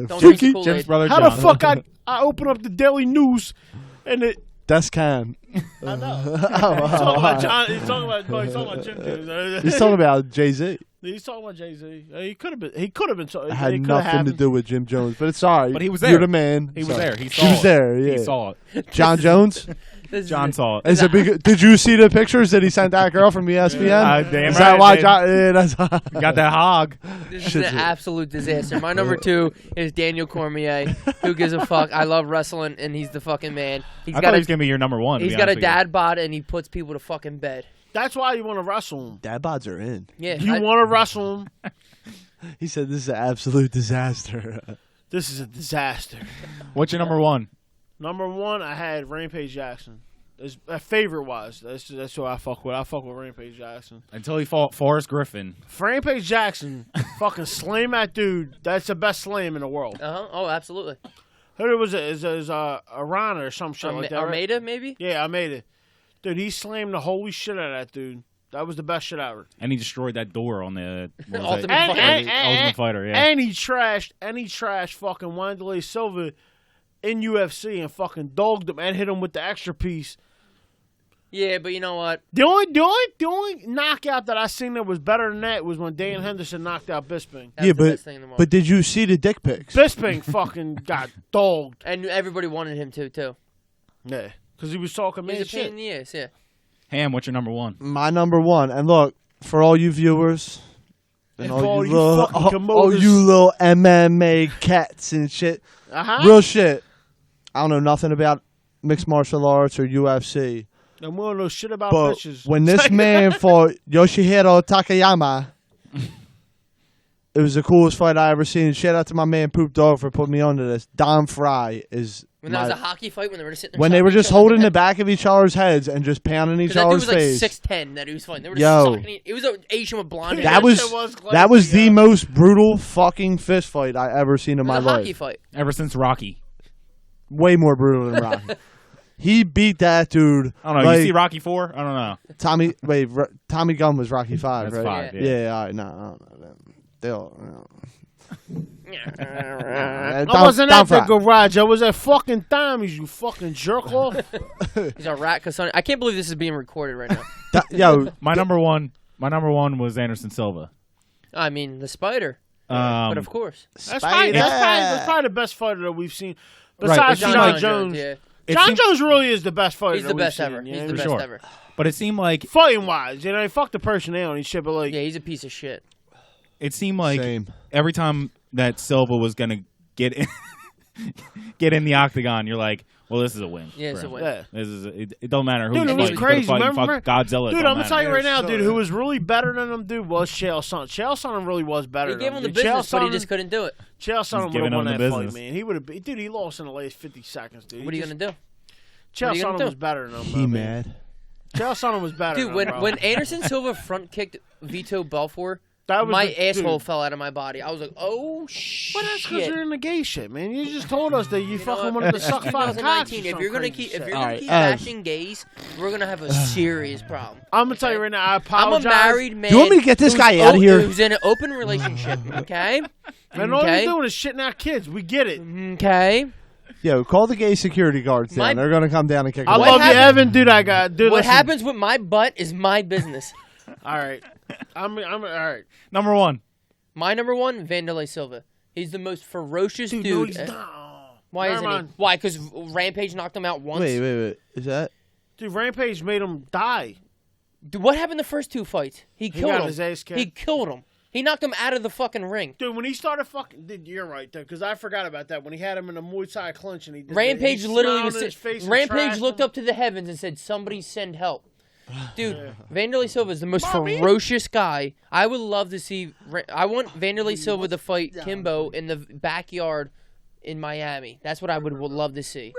Don't drink the Jinky? Kool-Aid. Jim's brother How John. the fuck I open up the Daily News and it. That's Cam. I know. He's talking about John. He's talking about Jim Jones. He's talking about Jay-Z. He's talking about Jay-Z. He could have been. He could have been. It had nothing to do with Jim Jones, but it's all right. But he was there. You're the man. He was So- there. He saw He was it. there, yeah. He saw it. John Jones? John saw it. Is a big, did you see the pictures that he sent that girl from ESPN? Damn Is right that I why did. John... Yeah, that's Got that hog. This is an absolute disaster. My number 2 is Daniel Cormier. Who gives a fuck? I love wrestling, and he's the fucking man. I thought he was going to be your number 1. He's got a dad bod, and he puts people to fucking bed. That's why you want to wrestle him. Dad bods are in. Yeah, You want to wrestle him. He said this is an absolute disaster. This is a disaster. What's your number 1? Number 1, I had Rampage Jackson. Favorite wise. That's who I fuck with. I fuck with Rampage Jackson. Until he fought Forrest Griffin. Rampage Jackson, fucking slam that dude. That's the best slam in the world. Oh, absolutely. Who was it? Is Iran or some shit like that? Right? Armada, maybe? Yeah, I made it. Dude, he slammed the holy shit out of that dude. That was the best shit ever. And he destroyed that door on the Ultimate Ultimate Fighter. Fighter, yeah. And he trashed fucking Wanderlei Silva in UFC and fucking dogged him and hit him with the extra piece. Yeah, but you know what? The only knockout that I seen that was better than that was when Dan Henderson knocked out Bisping. That's the best thing in the world. but did you see the dick pics? Bisping fucking got dogged. And everybody wanted him to, too. Yeah, because he was talking He's man a pain shit. in the ass, yeah. Ham, what's your number 1? My number 1. And look, for all you viewers... And And all, for all you you little, fucking all promoters. you little MMA cats and shit. Real shit. I don't know nothing about mixed martial arts or UFC. And we don't know shit about But bitches. when this man fought Yoshihiro Takayama, It was the coolest fight I ever seen. Shout out to my man Poop Dog for putting me onto this. Dom Fry is When that was a hockey fight, when they were just sitting there. when they were just holding the back of each other's heads and just pounding each other's face. That dude was like 6'10" that he was fighting. They were just sucking. It was an Asian with blonde hair. That was the most brutal fucking fist fight I ever seen in my life. Hockey fight. Ever since Rocky. Way more brutal than Rocky. He beat that dude. I don't know. You see Rocky 4? I don't know. Tommy Gunn was Rocky 5, That's right? 5, yeah. All right, no. I wasn't at the garage. I was at fucking Tommy's, you fucking jerk off. He's a rat. I can't believe this is being recorded right now. Yo, my number one was Anderson Silva. I mean, the Spider. But of course. That's probably the best fighter that we've seen. Besides John Jones. Yeah. John Jones really is the best fighter. He's the best ever. He's the best ever. But it seemed like fighting wise, fuck the personality and shit, but like he's a piece of shit. It seemed like every time that Silva was gonna get in the octagon, you're like, well, this is a win. Yeah, it's a win. Yeah. This is it don't matter who. Dude, it was crazy. Remember Godzilla? Dude, I'm gonna tell you right now, dude, who was really better than him, dude, was Chael Sonnen. Chael Sonnen really was better. He gave him the business, but he just couldn't do it. Chael Sonnen would have won that fight, man. He would have. Dude, he lost in the last 50 seconds, dude. What are you gonna do? Chael Sonnen was better than him. He mad. Chael Sonnen was better. Dude, when Anderson Silva front kicked Vito Belfort, my asshole fell out of my body. I was like, oh shit. Well, that's because you're in the gay shit, man. You just told us that you fucking wanted to suck 5 cocks. If you're gonna keep bashing gays, we're gonna have a serious problem. I'm gonna tell you right now. I apologize. I'm a married man. Do you want me to get this guy out of here? Who's in an open relationship? Okay. And all you're doing is shitting out kids. We get it. Okay. Yo, call the gay security guards down. They're gonna come down and kick. I love you, Evan. Dude, what happens with my butt is my business. All right. I'm all right. Number one. My number one, Vanderlei Silva. He's the most ferocious dude. No, he's not. Why isn't he? Why? Because Rampage knocked him out once? Wait. Is that? Dude, Rampage made him die. Dude, what happened the first 2 fights? He killed him. His ass kicked. He killed him. He knocked him out of the fucking ring. Dude, when he started fucking... Dude, you're right, though, because I forgot about that. When he had him in a Muay Thai clinch and he did Rampage literally was... Rampage looked up to the heavens and said, somebody send help. Dude, Vanderlei Silva is the most ferocious guy. I would love to see... I want Vanderlei Silva to fight Kimbo in the backyard in Miami. That's what I would love to see.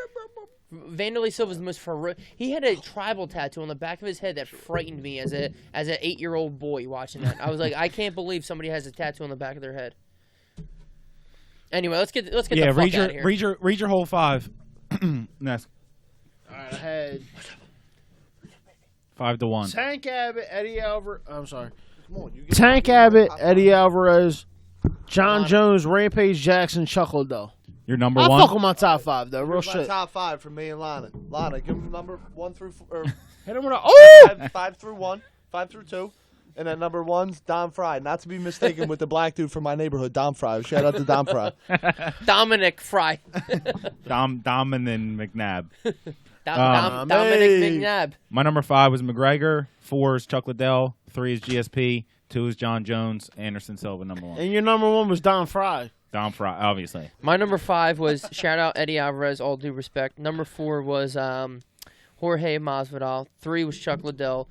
Vanderlei Silva is the most ferocious... He had a tribal tattoo on the back of his head that frightened me as an 8-year-old boy watching that. I was like, I can't believe somebody has a tattoo on the back of their head. Anyway, let's get the fuck out of here. Read your whole 5. Nesk. All right, I had... 5-1. Tank Abbott, Eddie Alvarez. I'm sorry. Tank Abbott, Eddie Alvarez, John Jones, Rampage Jackson, Chuck Liddell. Your number I'll 1? fuck with my top 5, though. Real shit. My top 5 for me and Lana. Lana, give him number 1 through 4. Hit him with a... 5 through 1, 5 through 2. And then number 1's Dom Fry. Not to be mistaken with the black dude from my neighborhood, Dom Fry. Shout out to Dom Fry. Dominic Fry. Dom and then McNabb. Dominic McNabb. My number 5 was McGregor. 4 is Chuck Liddell. 3 is GSP. 2 is John Jones. Anderson Silva, number 1. And your number 1 was Dom Fry. Dom Fry, obviously. My number 5 was, shout out Eddie Alvarez, all due respect. Number 4 was Jorge Masvidal. 3 was Chuck Liddell.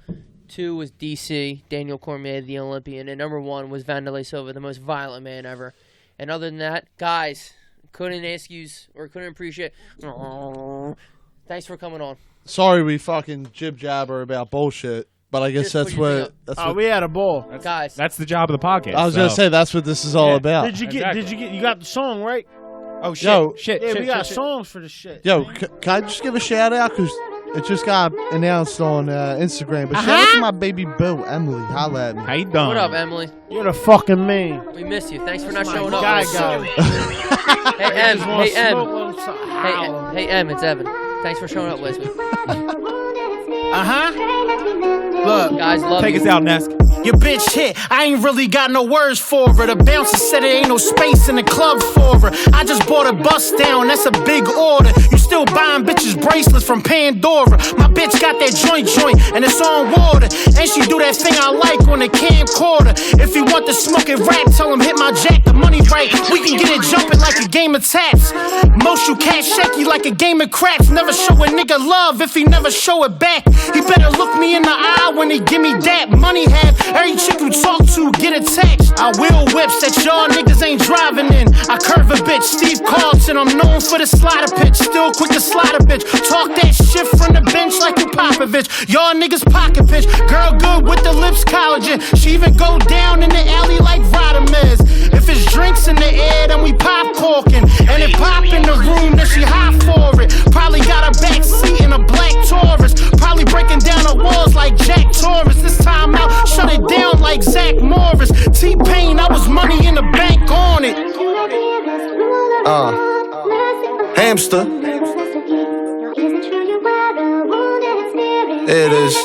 2 was DC, Daniel Cormier, the Olympian. And number 1 was Vanderlei Silva, the most violent man ever. And other than that, guys, couldn't appreciate... Thanks for coming on. Sorry we fucking jib-jabber about bullshit, but I guess that's what... we had a ball. Guys. That's the job of the podcast. I was going to say, that's what this is all about. Did you got the song, right? Oh, shit. Yo, Yeah, we got songs for the shit. Yo, can I just give a shout out? Because it just got announced on Instagram. But shout out to my baby boo, Emily. Holla at me. How you doing? What up, Emily? You're the fucking man. We miss you. Thanks for not showing up. Hey, Em, it's Evan. Thanks for showing up, Leslie. Look, guys, love Take you. us out, Nesk. Your bitch hit, I ain't really got no words for her. The bouncer said there ain't no space in the club for her. I just bought a bust down, that's a big order. You still buying bitches bracelets from Pandora. My bitch got that joint, and it's on water. And she do that thing I like on the camcorder. If you want to smoke it rap, tell him hit my jack, the money right. We can get it jumping like a game of taps. Most you can't shake you like a game of craps. Never show a nigga love if he never show it back. He better look me in the eye when he give me that money. Have every chick you talk to get a text. I wheel whips that y'all niggas ain't driving in. I curve a bitch, Steve Carlton, I'm known for the slider pitch. Still quick to slide a bitch. Talk that shit from the bench like you Popovich. Y'all niggas pocket pitch. Girl good with the lips collagen. She even go down in the alley like Rodimus. If it's drinks in the air, then we pop corking. And if pop in the room, then she hot for it. Probably got a back seat in a black Taurus. Probably breaking down the walls like Jack Torrance. This time out, shut it down like Zach Morris. T-Pain, I was money in the bank on it. Hamster. It is.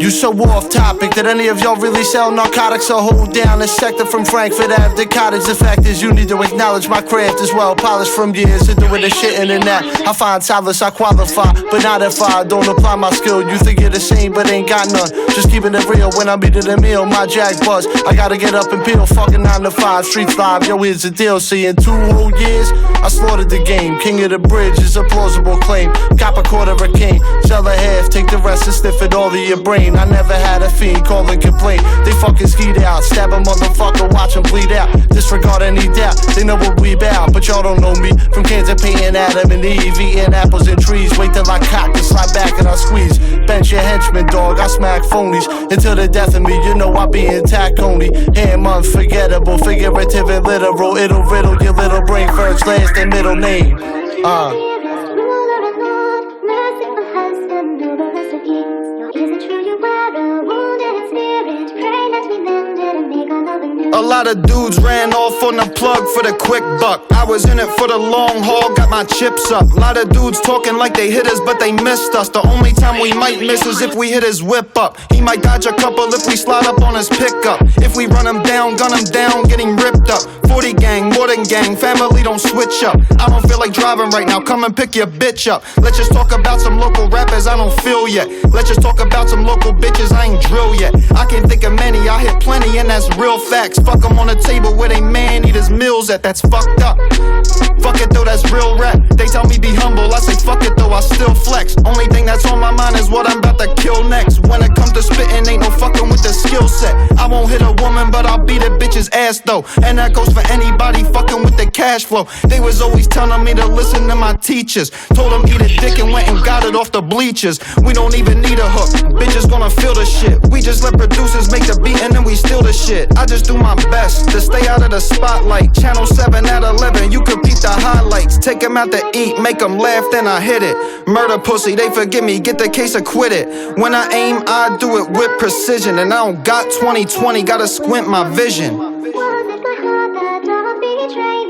You so off topic that any of y'all really sell narcotics or hold down a sector from Frankfurt Ave to Cottage. The fact is you need to acknowledge my craft is well polished from years of doing the shit in and that. I find solace, I qualify, but not if I don't apply my skill. You think you're the same, but ain't got none. Just keeping it real when I'm eating a meal. My jack buzz, I gotta get up and peel. Fucking 9 to 5, streets live. Yo, here's the deal. See, in 2 whole years, I slaughtered the game. King of the bridge is a plausible claim. Cop a quarter a cane, sell a half, take the rest and sniff it all of your brain. I never had a fiend call and complain. They fucking skied out, stab a motherfucker, watch him bleed out. Disregard any doubt, they know what we bout, but y'all don't know me. From cans of paint and Adam and Eve, eating apples and trees. Wait till I cock and slide back and I squeeze. Bench your henchman, dog, I smack phonies. Until the death of me, you know I be intact only. Hand unforgettable, figurative and literal. It'll riddle your little brain, first, last, and middle name. A lot of dudes ran off on the plug for the quick buck. I was in it for the long haul, got my chips up. A lot of dudes talking like they hit us, but they missed us. The only time we might miss is if we hit his whip up. He might dodge a couple if we slide up on his pickup. If we run him down, gun him down, get him ripped up. 40 gang, more than gang, family don't switch up. I don't feel like driving right now, come and pick your bitch up. Let's just talk about some local rappers I don't feel yet. Let's just talk about some local bitches I ain't drill yet. I can't think of many, I hit plenty and that's real facts. Fuck them on the table where they man eat his meals at, that's fucked up. Fuck it though, that's real rap. They tell me be humble, I say fuck it though, I still flex. Only thing that's on my mind is what I'm about to kill next. When it comes to spitting, ain't no fucking with the skill set. I won't hit a woman, but I'll beat a bitch's ass though. And that goes for anybody fucking with the cash flow. They was always telling me to listen to my teachers. Told them eat a dick and went and got it off the bleachers. We don't even need a hook, bitches gonna feel the shit. We just let producers make the beat and then we steal the shit. I just do my best to stay out of the spotlight. Channel 7 at 11, you can peep the highlights. Take them out to eat, make them laugh, then I hit it. Murder pussy, they forgive me, get the case acquitted. When I aim, I do it with precision. And I don't got 20/20, gotta squint my vision. Was it my heart that drove me betrayed?